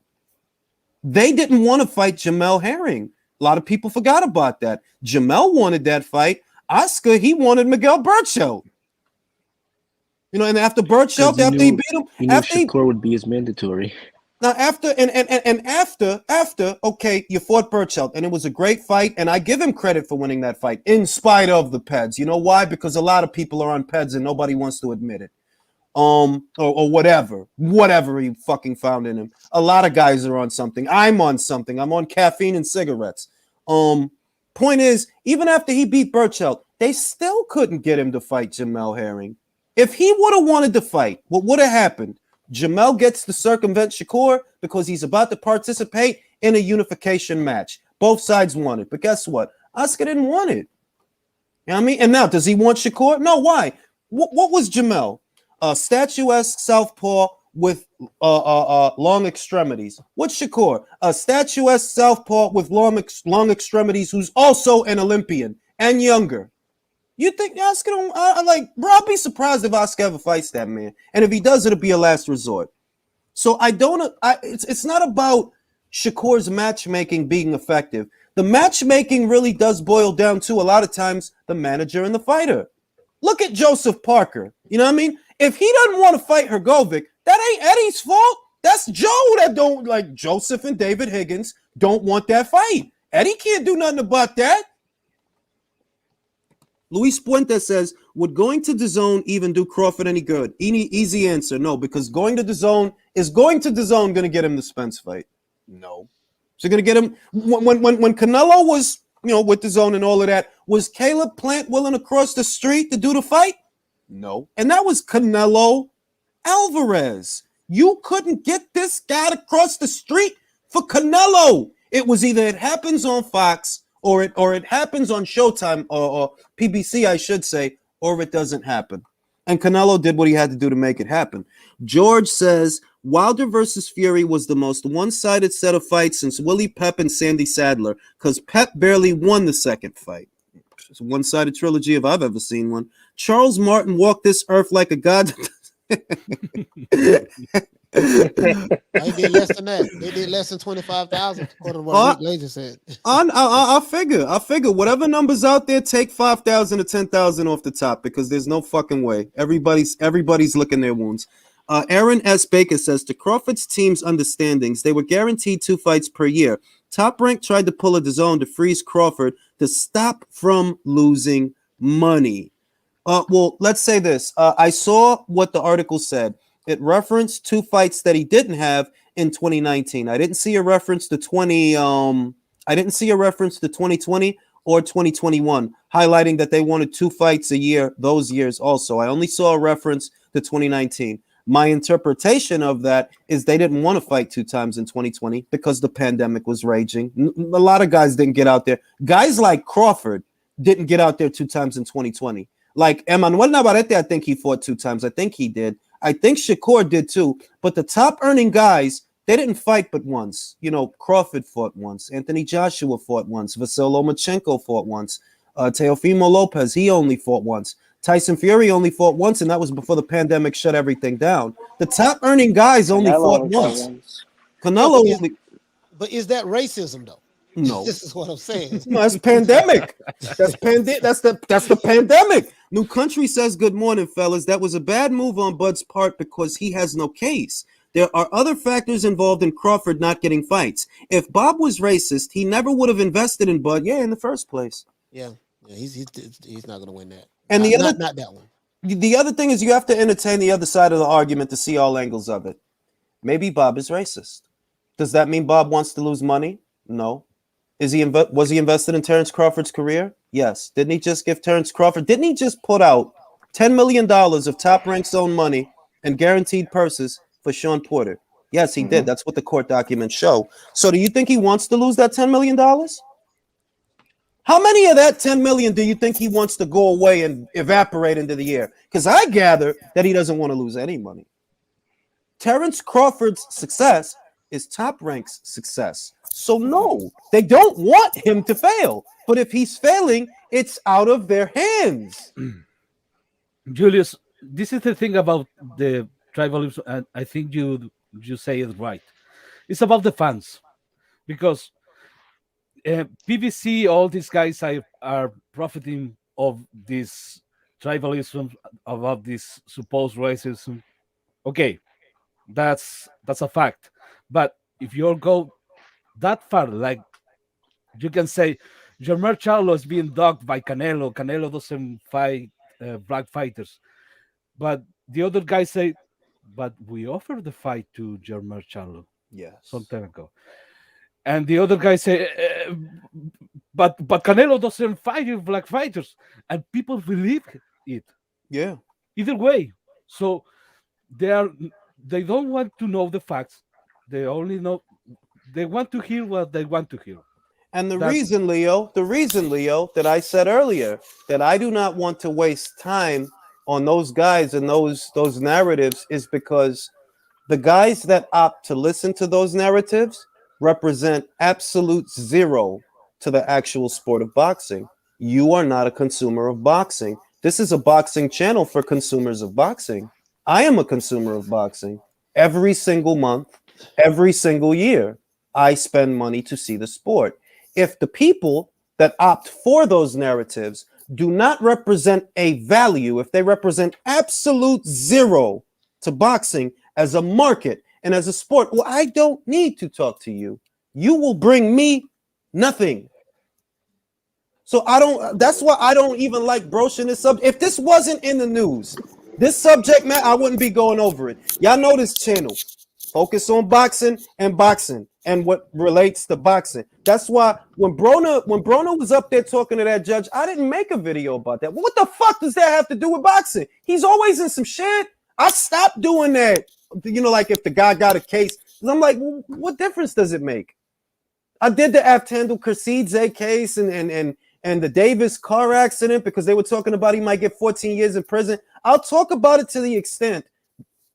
A: They didn't want to fight Jamel Herring. A lot of people forgot about that. Jamel wanted that fight. Oscar, he wanted Miguel Burchell. And after Burchell, after he beat him,
K: he knew Shakur would be his mandatory.
A: Now after, okay, you fought Burchell, and it was a great fight, and I give him credit for winning that fight in spite of the PEDs. You know why? Because a lot of people are on PEDs and nobody wants to admit it. Or whatever he fucking found in him. A lot of guys are on something. I'm on something. I'm on caffeine and cigarettes. Point is, even after he beat Burchell, they still couldn't get him to fight Jamel Herring. If he would have wanted to fight, what would have happened? Jamel gets to circumvent Shakur because he's about to participate in a unification match. Both sides want it. But guess what? Oscar didn't want it. You know what I mean? And now, does he want Shakur? No, why? What was Jamel? Statuesque southpaw with long extremities. What's Shakur? A statuesque southpaw with long extremities who's also an Olympian and younger. You think Oscar don't bro? I'll be surprised if Oscar ever fights that man, and if he does, it'll be a last resort. So it's not about Shakur's matchmaking being effective. The matchmaking really does boil down to a lot of times the manager and the fighter. Look at Joseph Parker. You know what I mean? If he doesn't want to fight Hrgovic, that ain't Eddie's fault. That's Joe that don't like. Joseph and David Higgins don't want that fight. Eddie can't do nothing about that. Luis Puente says, would going to DAZN even do Crawford any good? Easy answer, no, because going to DAZN going to get him the Spence fight? No. So gonna get him when Canelo was, with the zone and all of that. Was Caleb Plant willing to cross the street to do the fight? No. And that was Canelo Alvarez. You couldn't get this guy to cross the street for Canelo. It was either it happens on Fox or it happens on Showtime or PBC, I should say, or it doesn't happen. And Canelo did what he had to do to make it happen. George says Wilder versus Fury was the most one-sided set of fights since Willie Pep and Sandy Sadler, because Pep barely won the second fight. It's a one-sided trilogy if I've ever seen one. Charles Martin walked this earth like a god.
J: They did less than that. They did less than 25,000, according to what Rick Laser said.
A: I figure whatever numbers out there, take 5,000 or 10,000 off the top, because there's no fucking way. Everybody's licking their wounds. Aaron S. Baker says, to Crawford's team's understandings, they were guaranteed 2 fights per year. Top Rank tried to pull a DAZN to freeze Crawford to stop from losing money. Well, let's say this. I saw what the article said. It referenced 2 fights that he didn't have in 2019. I didn't see a reference to 2020 or 2021, highlighting that they wanted 2 fights a year those years also. I only saw a reference to 2019. My interpretation of that is they didn't want to fight 2 times in 2020 because the pandemic was raging. A lot of guys didn't get out there. Guys like Crawford didn't get out there 2 times in 2020. Like Emmanuel Navarrete, I think he fought 2 times. I think he did. I think Shakur did too. But the top earning guys, they didn't fight but once. Crawford fought once. Anthony Joshua fought once. Vasyl Lomachenko fought once. Teofimo Lopez, he only fought once. Tyson Fury only fought once, and that was before the pandemic shut everything down. The top earning guys only fought once. Canelo only.
J: But is that racism though?
A: No.
J: This is what I'm saying.
A: No, that's pandemic. That's the pandemic. New Country says, good morning, fellas. That was a bad move on Bud's part because he has no case. There are other factors involved in Crawford not getting fights. If Bob was racist, he never would have invested in Bud, in the first place.
J: Yeah, he's not going to win that.
A: And
J: not that one.
A: The other thing is you have to entertain the other side of the argument to see all angles of it. Maybe Bob is racist. Does that mean Bob wants to lose money? No. Was he invested in Terrence Crawford's career? Yes. Didn't he just give Terrence Crawford? Didn't he just put out $10 million of Top Rank's own money and guaranteed purses for Sean Porter? Yes, he did. That's what the court documents show. So do you think he wants to lose that $10 million? How many of that $10 million do you think he wants to go away and evaporate into the air? Because I gather that he doesn't want to lose any money. Terrence Crawford's success is Top Rank's success. So no, they don't want him to fail. But if he's failing, it's out of their hands.
C: Julius, this is the thing about the tribalism, and I think you say it right. It's about the fans, because PBC, all these guys are profiting of this tribalism, about this supposed racism. Okay, that's a fact. But if you go that far, like you can say, Jermell Charlo is being dogged by Canelo. Canelo doesn't fight black fighters. But the other guys say, but we offered the fight to Jermell Charlo some time ago. And the other guys say, but Canelo doesn't fight with black fighters. And people believe it.
A: Yeah.
C: Either way. So they don't want to know the facts. They want to hear what they want to hear.
A: And the reason, Leo, that I said earlier, that I do not want to waste time on those guys and those narratives is because the guys that opt to listen to those narratives represent absolute zero to the actual sport of boxing. You are not a consumer of boxing. This is a boxing channel for consumers of boxing. I am a consumer of boxing. Every single month, every single year, I spend money to see the sport. If the people that opt for those narratives do not represent a value, if they represent absolute zero to boxing as a market and as a sport, well, I don't need to talk to you. You will bring me nothing. So that's why I don't even like broaching this up. If this wasn't in the news, this subject matter, I wouldn't be going over it. Y'all know this channel. Focus on boxing and boxing. and what relates to boxing. That's why when Broner was up there talking to that judge, I didn't make a video about that. What the fuck does that have to do with boxing? He's always in some shit. I stopped doing that. Like if the guy got a case, I'm like, well, what difference does it make? I did the Aftandel Kersidze case and the Davis car accident because they were talking about he might get 14 years in prison. I'll talk about it to the extent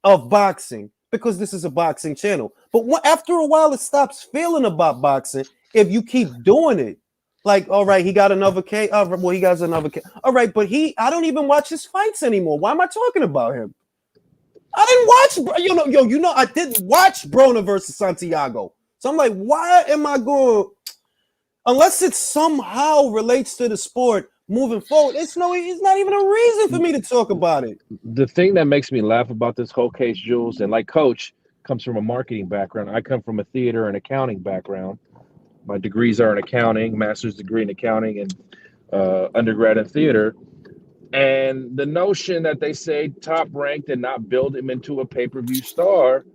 A: of boxing because this is a boxing channel. But after a while, it stops feeling about boxing if you keep doing it. Like, all right, he got another case. Well, he got another case. All right, but I don't even watch his fights anymore. Why am I talking about him? I didn't watch, I didn't watch Broner versus Santiago. So I'm like, why am I going? Unless it somehow relates to the sport moving forward, it's not even a reason for me to talk about it.
G: The thing that makes me laugh about this whole case, Jules, and like Coach comes from a marketing background. I come from a theater and accounting background. My degrees are in accounting, master's degree in accounting, and undergrad in theater. And the notion that they say Top Rank did not build him into a pay-per-view star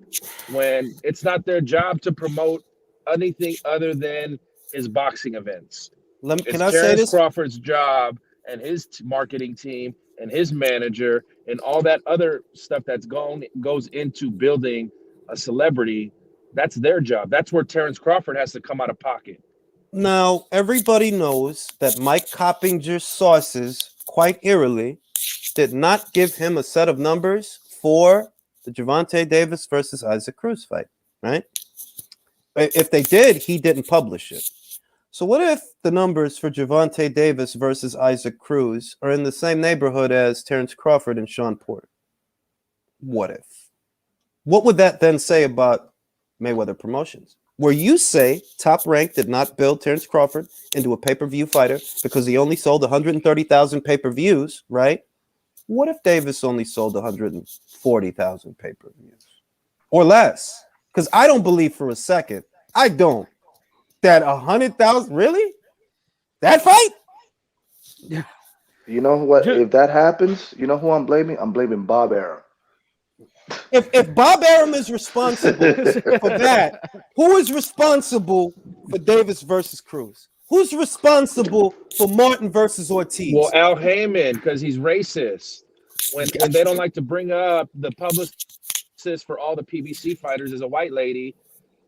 G: when it's not their job to promote anything other than his boxing events. It's Terrence Crawford's job and his marketing team and his manager and all that other stuff that's goes into building a celebrity. That's their job. That's where Terrence Crawford has to come out of pocket.
A: Now, everybody knows that Mike Coppinger's sources, quite eerily, did not give him a set of numbers for the Gervonta Davis versus Isaac Cruz fight, right? If they did, he didn't publish it. So what if the numbers for Gervonta Davis versus Isaac Cruz are in the same neighborhood as Terrence Crawford and Sean Porter? What if? What would that then say about Mayweather Promotions? Where you say Top Rank did not build Terrence Crawford into a pay-per-view fighter because he only sold 130,000 pay-per-views, right? What if Davis only sold 140,000 pay-per-views or less? Because I don't believe for a second, I don't, that 100,000, really? That fight?
C: Yeah.
F: You know what? If that happens, you know who I'm blaming? I'm blaming Bob Arum.
A: If Bob Arum is responsible for that, who is responsible for Davis versus Cruz? Who's responsible for Martin versus Ortiz?
G: Well, Al Heyman, because he's racist. When they don't like to bring up the publicist for all the PBC fighters is a white lady,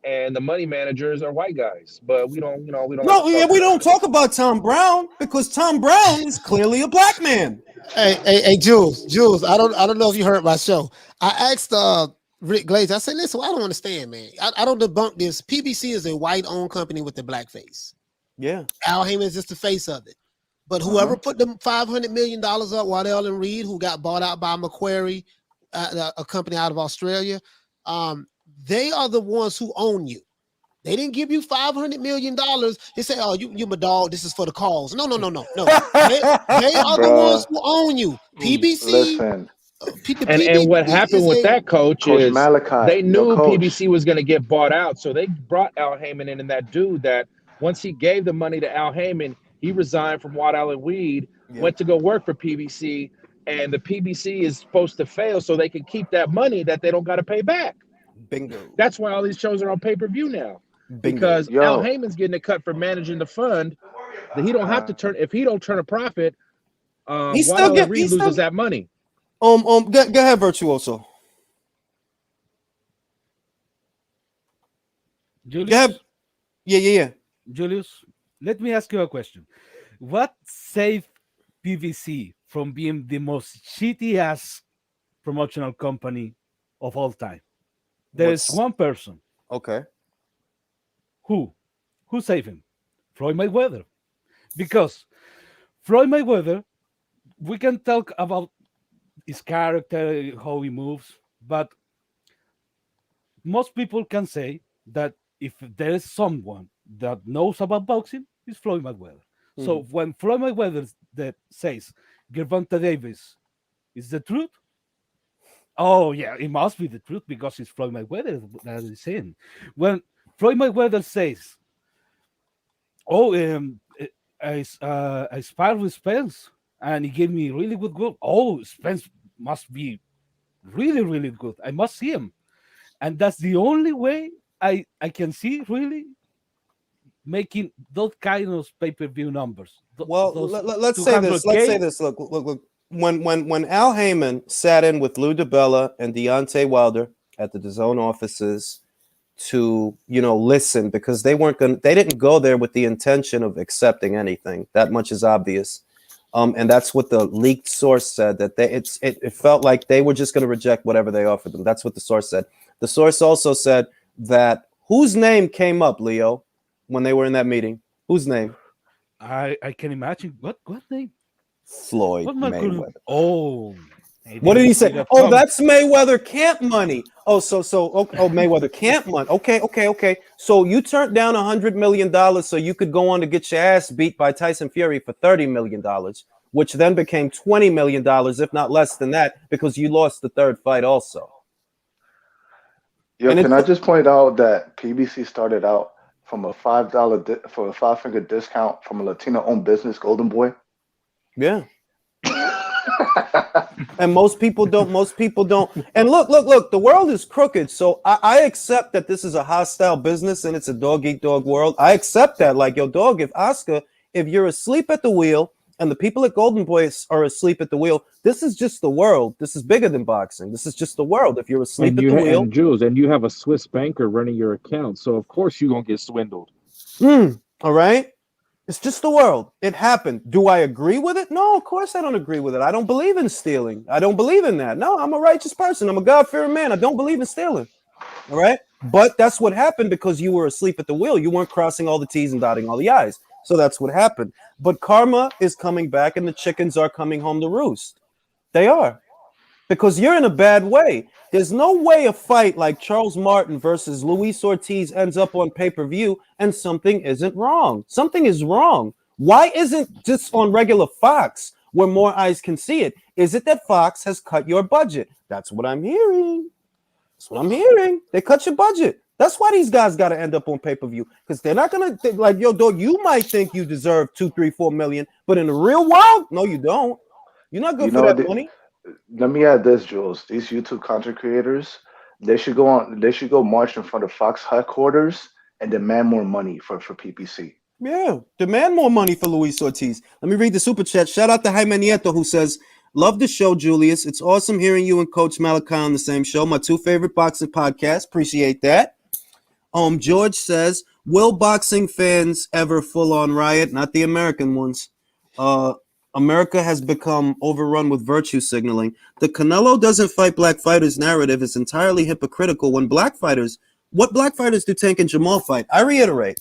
G: and the money managers are white guys. But we don't. No, we
A: don't talk about Tom Brown because Tom Brown is clearly a black man.
J: Hey, Jules. I don't know if you heard my show. I asked Rick Glaze. I said, listen, I don't understand, man. I don't debunk this. PBC is a white-owned company with a black face.
A: Yeah.
J: Al Heyman is just the face of it. But whoever put them $500 million up, Waddell and Reed, who got bought out by Macquarie, a company out of Australia, they are the ones who own you. They didn't give you $500 million. They say, "Oh, you my dog. This is for the cause." No. They are the ones who own you. PBC.
F: Listen.
G: And what happened with that coach is
F: Malachi,
G: they knew PBC was going to get bought out, so they brought Al Heyman in, and that dude that once he gave the money to Al Heyman, he resigned from Waddell and Reed, went to go work for PBC, and the PBC is supposed to fail so they can keep that money that they don't got to pay back.
A: Bingo.
G: That's why all these shows are on pay-per-view now. Because Al Heyman's getting a cut for managing the fund that he don't have to turn. If he don't turn a profit, Waddell and Reed loses that money.
A: Go ahead, Virtuoso.
C: Julius?
A: Yeah.
C: Julius, let me ask you a question. What saved PVC from being the most shitty-ass promotional company of all time? There's one person.
A: Okay.
C: Who saved him? Floyd Mayweather. Because Floyd Mayweather, we can talk about his character, how he moves, but most people can say that if there is someone that knows about boxing, it's Floyd Mayweather. Mm-hmm. So when Floyd Mayweather says Gervonta Davis is the truth, oh yeah, it must be the truth because it's Floyd Mayweather that is saying. When Floyd Mayweather says, I sparred with Spence and he gave me really good goal. Oh, Spence must be really, really good. I must see him. And that's the only way I can see really making those kind of pay-per-view numbers.
A: Well, let's say this. Let's say this. Look. When Al Heyman sat in with Lou DiBella and Deontay Wilder at the DAZN offices to, listen, because they didn't go there with the intention of accepting anything. That much is obvious. And that's what the leaked source said, that it felt like they were just going to reject whatever they offered them. That's what the source said. The source also said that whose name came up, Leo, when they were in that meeting? Whose name?
C: I can imagine. What name?
A: Floyd Mayweather.
C: Oh.
A: What did he say? Oh, that's Mayweather camp money. Oh, Mayweather camp money. Okay. So you turned down $100 million so you could go on to get your ass beat by Tyson Fury for $30 million, which then became $20 million, if not less than that, because you lost the third fight also.
F: Yo, can I just point out that PBC started out from a $5 for a 5-finger discount from a Latino-owned business, Golden Boy?
A: Yeah. And most people don't. And look, the world is crooked. So I accept that this is a hostile business and it's a dog-eat-dog world. I accept that. Like, yo, dog, if you're asleep at the wheel and the people at Golden Boy are asleep at the wheel, this is just the world. This is bigger than boxing. This is just the world. If you're asleep at the wheel.
G: And Jules, and you have a Swiss banker running your account. So, of course, you're going to get swindled.
A: All right. It's just the world. It happened. Do I agree with it? No, of course I don't agree with it. I don't believe in stealing. I don't believe in that. No, I'm a righteous person. I'm a God-fearing man. I don't believe in stealing. All right? But that's what happened because you were asleep at the wheel. You weren't crossing all the T's and dotting all the I's. So that's what happened. But karma is coming back and the chickens are coming home to roost. They are. Because you're in a bad way. There's no way a fight like Charles Martin versus Luis Ortiz ends up on pay-per-view and something isn't wrong. Something is wrong. Why isn't this on regular Fox where more eyes can see it? Is it that Fox has cut your budget? That's what I'm hearing. They cut your budget. That's why these guys got to end up on pay-per-view, because they're not going to, like, yo, dog, you might think you deserve 2, 3, 4 million, but in the real world, no, you don't. You're not good for that money.
F: Let me add this, Jules. These YouTube content creators, they should go march in front of Fox headquarters and demand more money for PPC.
A: Yeah, demand more money for Luis Ortiz. Let me read the super chat. Shout out to Jaime Nieto, who says, love the show, Julius. It's awesome hearing you and Coach Malachi on the same show. My 2 favorite boxing podcasts. Appreciate that. George says, will boxing fans ever full on riot? Not the American ones. America has become overrun with virtue signaling. The Canelo doesn't fight black fighters narrative is entirely hypocritical when what black fighters do Tank and Jamal fight? I reiterate,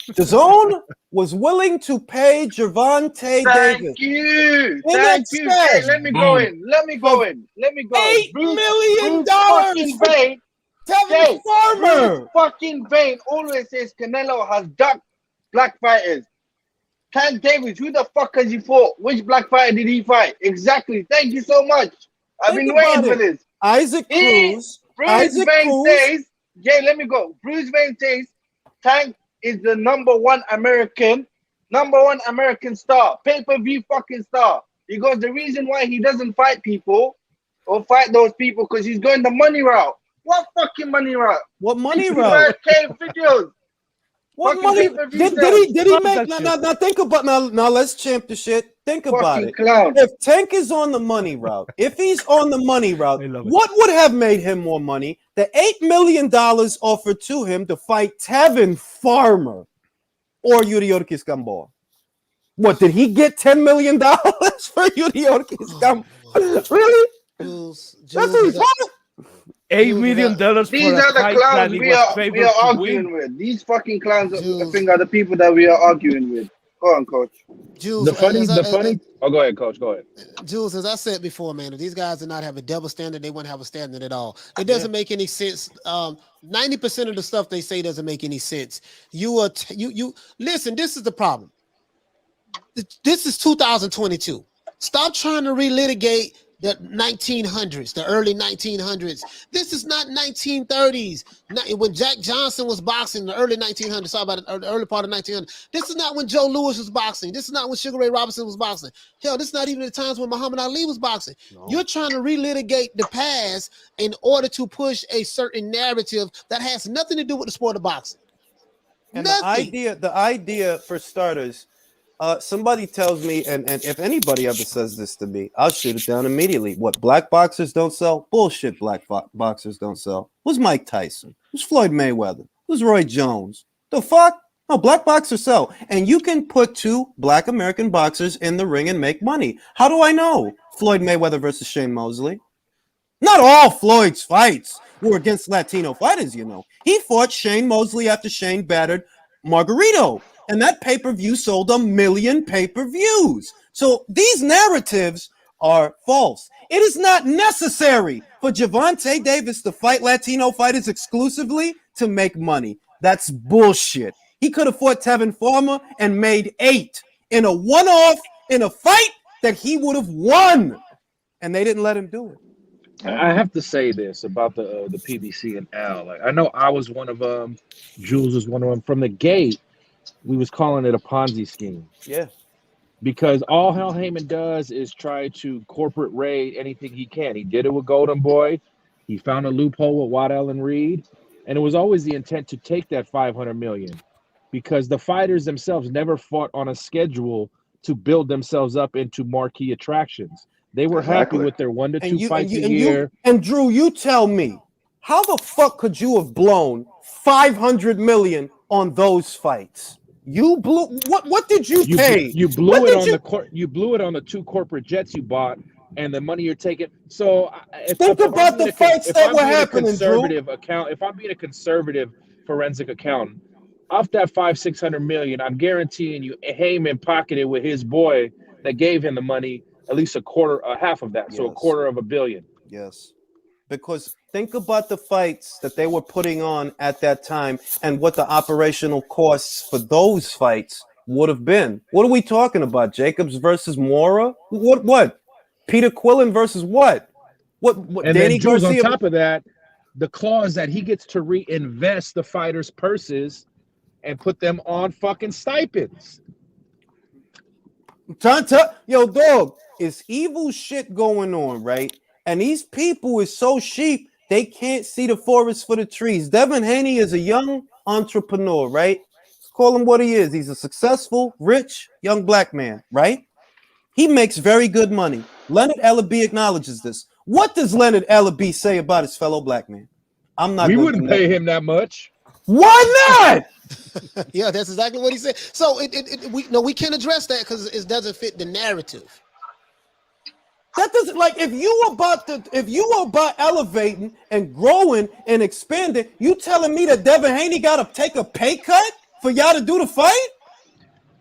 A: DAZN was willing to pay Gervonta Davis.
I: Thank you. Hey, let me go in.
A: $8 million.
I: Tevin
A: Farmer.
I: Fucking Vane always says Canelo has ducked black fighters. Tank Davis, who the fuck has he fought? Which black fighter did he fight? Exactly. Thank you so much. I've been waiting for this.
A: Isaac Cruz.
I: Bruce Vane says, let me go. Bruce Vane says Tank is the number one American star, pay-per-view fucking star. Because the reason why he doesn't fight people or fight those people because he's going the money route. What fucking money route?
A: What money route?
I: 5K videos.
A: What money did he make? Now think about now let's champ the shit. Think about it.
I: Clown.
A: If Tank is on the money route, what would have made him more money? The $8 million offered to him to fight Tevin Farmer or Yuriorkis Gamboa. What did he get $10 million for Yuriorkis Gamboa? Really?
J: Jules,
A: that's what he fought.
C: $8 million for
I: these are the clowns we are arguing with. These fucking clowns I think are the people that we are arguing with. Go on, Coach.
J: Jules,
G: the funny. Oh, go ahead, Coach. Go ahead.
J: Jules, as I said before, man, if these guys did not have a double standard, they wouldn't have a standard at all. It doesn't make any sense. 90% of the stuff they say doesn't make any sense. You listen. This is the problem. This is 2022. Stop trying to relitigate the 1900s, the early 1900s. This is not 1930s. When Jack Johnson was boxing, the early 1900s, sorry about the early part of 1900s. This is not when Joe Louis was boxing. This is not when Sugar Ray Robinson was boxing. Hell, this is not even the times when Muhammad Ali was boxing. No. You're trying to relitigate the past in order to push a certain narrative that has nothing to do with the sport of boxing.
A: And the idea for starters, somebody tells me, and if anybody ever says this to me, I'll shoot it down immediately. What, black boxers don't sell? Bullshit, black boxers don't sell. Who's Mike Tyson? Who's Floyd Mayweather? Who's Roy Jones? The fuck? No, black boxers sell. And you can put two black American boxers in the ring and make money. How do I know? Floyd Mayweather versus Shane Mosley. Not all Floyd's fights were against Latino fighters, you know. He fought Shane Mosley after Shane battered Margarito. And that pay-per-view sold 1 million pay-per-views. So these narratives are false. It is not necessary for Gervonta Davis to fight Latino fighters exclusively to make money. That's bullshit. He could have fought Tevin Farmer and made 8 in a one-off in a fight that he would have won. And they didn't let him do it.
G: I have to say this about the PBC and Al. Like, I know I was one of them. Jules was one of them. From the gate, we was calling it a Ponzi scheme.
A: Yeah.
G: Because all Al Heyman does is try to corporate raid anything he can. He did it with Golden Boy. He found a loophole with Waddell and Reed. And it was always the intent to take that $500 million. Because the fighters themselves never fought on a schedule to build themselves up into marquee attractions. They were happy with their 1 to 2 fights a year.
A: And Drew, you tell me, how the fuck could you have blown $500 million on those fights? You blew what did you pay?
G: You blew it on the 2 corporate jets you bought and the money you're taking. So
A: think about the fights that were happening, Drew.
G: If I'm being a conservative forensic accountant, off that $500-600 million, I'm guaranteeing you Heyman pocketed with his boy that gave him the money at least half of that. Yes. So $250 million.
A: Yes. Because think about the fights that they were putting on at that time and what the operational costs for those fights would have been. What are we talking about? Jacobs versus Mora? What? Peter Quillen versus what? What
G: and
A: Danny
G: then Jules,
A: Garcia?
G: On top of that, the clause that he gets to reinvest the fighters' purses and put them on fucking stipends.
A: Yo, dog, it's evil shit going on, right? And these people is so sheep, they can't see the forest for the trees. Devin Haney is a young entrepreneur, right? Let's call him what he is. He's a successful, rich, young black man, right? He makes very good money. Leonard Ellaby acknowledges this. What does Leonard Ellaby say about his fellow black man?
G: We wouldn't pay him that much.
A: Why not?
J: Yeah, that's exactly what he said. So we can't address that because it doesn't fit the narrative.
A: That doesn't, like, if you were about elevating and growing and expanding, you telling me that Devin Haney got to take a pay cut for y'all to do the fight?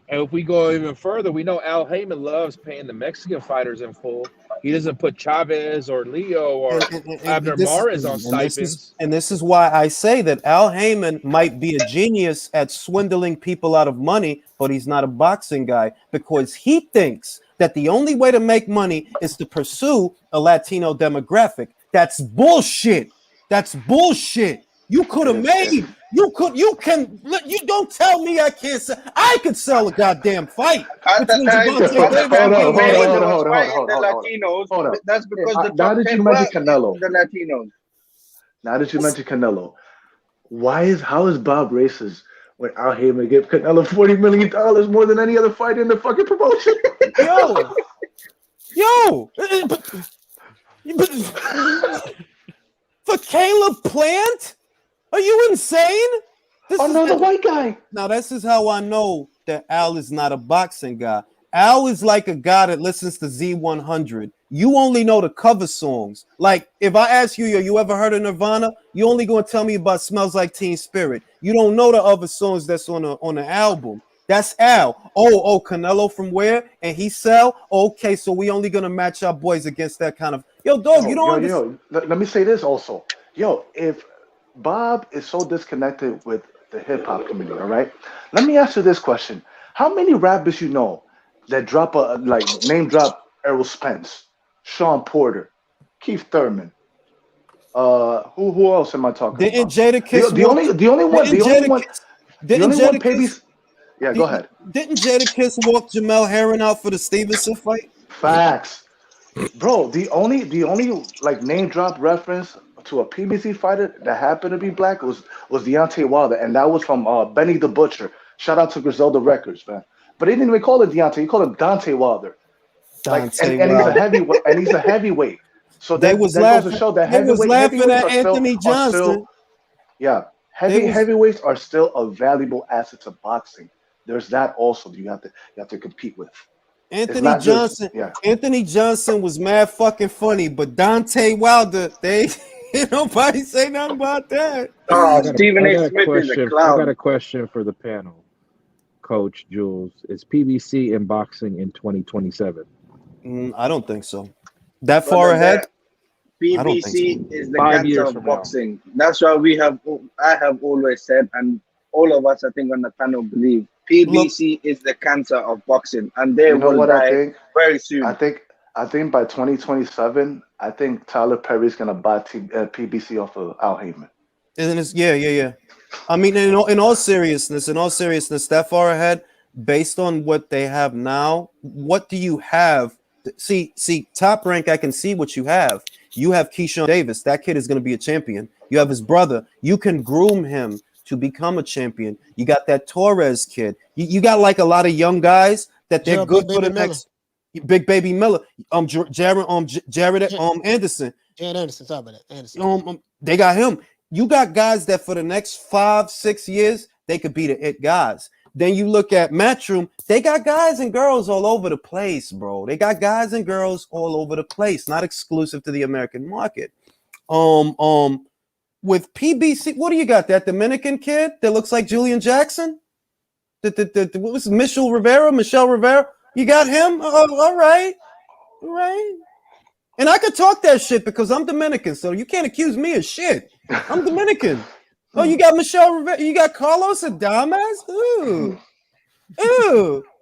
G: And if we go even further, we know Al Heyman loves paying the Mexican fighters in full. He doesn't put Chavez or Leo or Abner Mares on stipends.
A: And this is why I say that Al Heyman might be a genius at swindling people out of money, but he's not a boxing guy because he thinks that the only way to make money is to pursue a Latino demographic. That's bullshit. That's bullshit. You could have made, you don't tell me I can't sell. I could sell a goddamn fight.
I: Hold on. That's because
F: now that you mention Canelo, the Latinos. Now that you mention Canelo, how is Bob racist when Al Heyman gave Canelo $40 million more than any other fighter in the fucking promotion?
A: For Caleb Plant? Are you insane?
F: The white guy.
A: Now, this is how I know that Al is not a boxing guy. Al is like a guy that listens to Z100. You only know the cover songs. Like, if I ask you, you ever heard of Nirvana? You only going to tell me about Smells Like Teen Spirit. You don't know the other songs that's on the album. That's Al. Oh, Canelo from where? And he sell? Okay, so we only going to match our boys against that kind of... you don't understand.
F: Let me say this also. If Bob is so disconnected with the hip-hop community, all right? Let me ask you this question. How many rappers you know that name drop Errol Spence, Sean Porter, Keith Thurman. Who else am I talking
A: Didn't
F: about?
A: Jadakiss
F: The only one PBC. Yeah, go ahead.
A: Didn't Jadakiss walk Jamel Herring out for the Stevenson fight?
F: Facts. Bro, the only like name drop reference to a PBC fighter that happened to be black was Deontay Wilder, and that was from Benny the Butcher. Shout out to Griselda Records, man. But they didn't even call it Deontay; he called him Dante Wilder. And he's a heavyweight, and he's a heavyweight. So that goes to show that heavyweights
A: at Anthony Johnson.
F: Heavyweights are still a valuable asset to boxing. There's that also you have to compete with.
A: Anthony Johnson was mad fucking funny, but Dante Wilder, nobody say nothing about that.
I: Stephen A. Smith is a clown.
G: I got a question for the panel, Coach Jules. Is PBC in boxing in 2027?
A: I don't think so. That far ahead?
I: PBC is the cancer of boxing. That's why I have always said, and all of us, I think, on the panel believe, PBC is the cancer of boxing, and they will die very soon.
F: I think by 2027, I think Tyler Perry's gonna buy PBC off of Al Heyman.
A: And it's, yeah. I mean, in all seriousness, that far ahead, based on what they have now, what do you have? See, Top Rank, I can see what you have. You have Keyshawn Davis. That kid is going to be a champion. You have his brother. You can groom him to become a champion. You got that Torres kid. You got like a lot of young guys that they're good for the next. Big Baby Miller. Jared Anderson.
J: Jared Anderson. Sorry about that. Anderson.
A: They got him. You got guys that for the next 5-6 years they could be the it guys. Then you look at Matchroom, they got guys and girls all over the place, bro. They got guys and girls all over the place, not exclusive to the American market. With PBC, what do you got? That Dominican kid that looks like Julian Jackson? What was it, Michelle Rivera? You got him? All right. And I could talk that shit because I'm Dominican, so you can't accuse me of shit. I'm Dominican. Oh, you got Michelle Rivera. You got Carlos Adames. Ooh,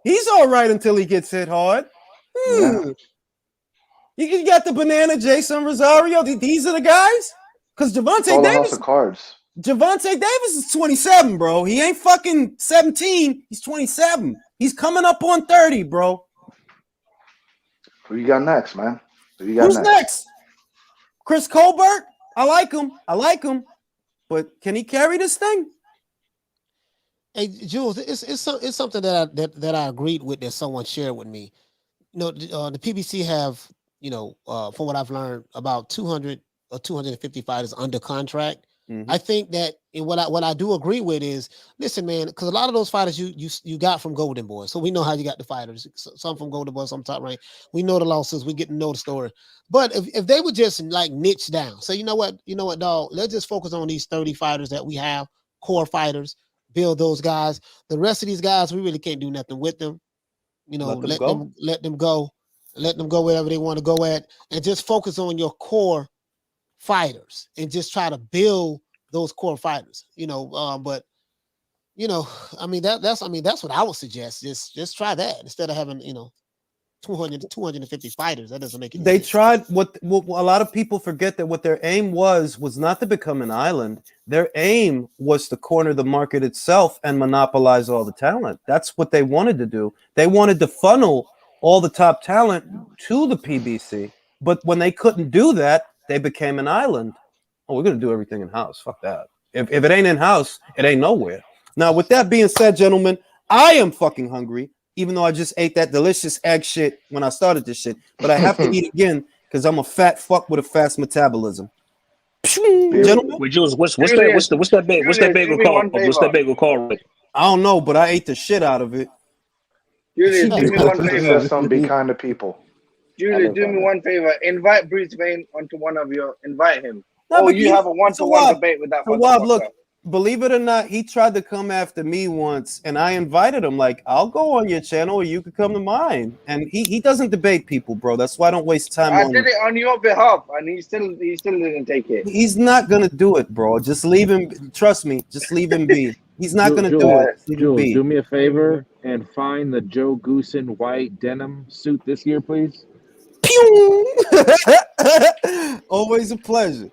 A: he's all right until he gets hit hard. Ooh. Yeah. You got the banana Jason Rosario. These are the guys. Because Javante Davis is 27, bro. He ain't fucking 17. He's 27. He's coming up on 30, bro.
F: Who you got next, man?
A: Who's next? Chris Colbert. I like him. But can he carry this thing?
J: Hey, Jules, it's something that I agreed with that someone shared with me. You know, the PBC have, from what I've learned, about 200 or 250 fighters under contract. Mm-hmm. I think that what I do agree with is, listen, man, because a lot of those fighters you got from Golden Boy, so we know how you got the fighters. Some from Golden Boy, some Top Rank. We know the losses. We get to know the story. But if they would just like niche down, so you know what, dog, let's just focus on these 30 fighters that we have, core fighters, build those guys. The rest of these guys, we really can't do nothing with them. Let them go wherever they want to go at, and just focus on your core fighters and just try to build those core fighters. But that's what I would suggest. Just try that instead of having 250 fighters. That doesn't make any sense.
A: Tried what a lot of people forget, that what their aim was not to become an island. Their aim was to corner the market itself and monopolize all the talent. That's what they wanted to do. They wanted to funnel all the top talent to the PBC, but when they couldn't do that, they became an island. Oh, we're gonna do everything in house. Fuck that. If it ain't in house, it ain't nowhere. Now, with that being said, gentlemen, I am fucking hungry. Even though I just ate that delicious egg shit when I started this shit, but I have to eat again because I'm a fat fuck with a fast metabolism. Gentlemen,
B: what's that bagel called? What's that bagel called?
A: I don't know, but I ate the shit out of it.
I: Julius, do me one favor.
F: Be kind to people.
I: Julius, do me one favor. Invite Bruce Wayne onto invite him. No, you have a one-to-one debate with that one.
A: Look, believe it or not, he tried to come after me once, and I invited him. Like, I'll go on your channel, or you could come to mine. And he doesn't debate people, bro. That's why I don't waste time.
I: I did it on your behalf, and he still didn't take it.
A: He's not gonna do it, bro. Just leave him. Trust me. Just leave him be. He's not gonna do it.
G: Jules, do me a favor and find the Joe Goosen white denim suit this year, please.
A: Pew! Always a pleasure.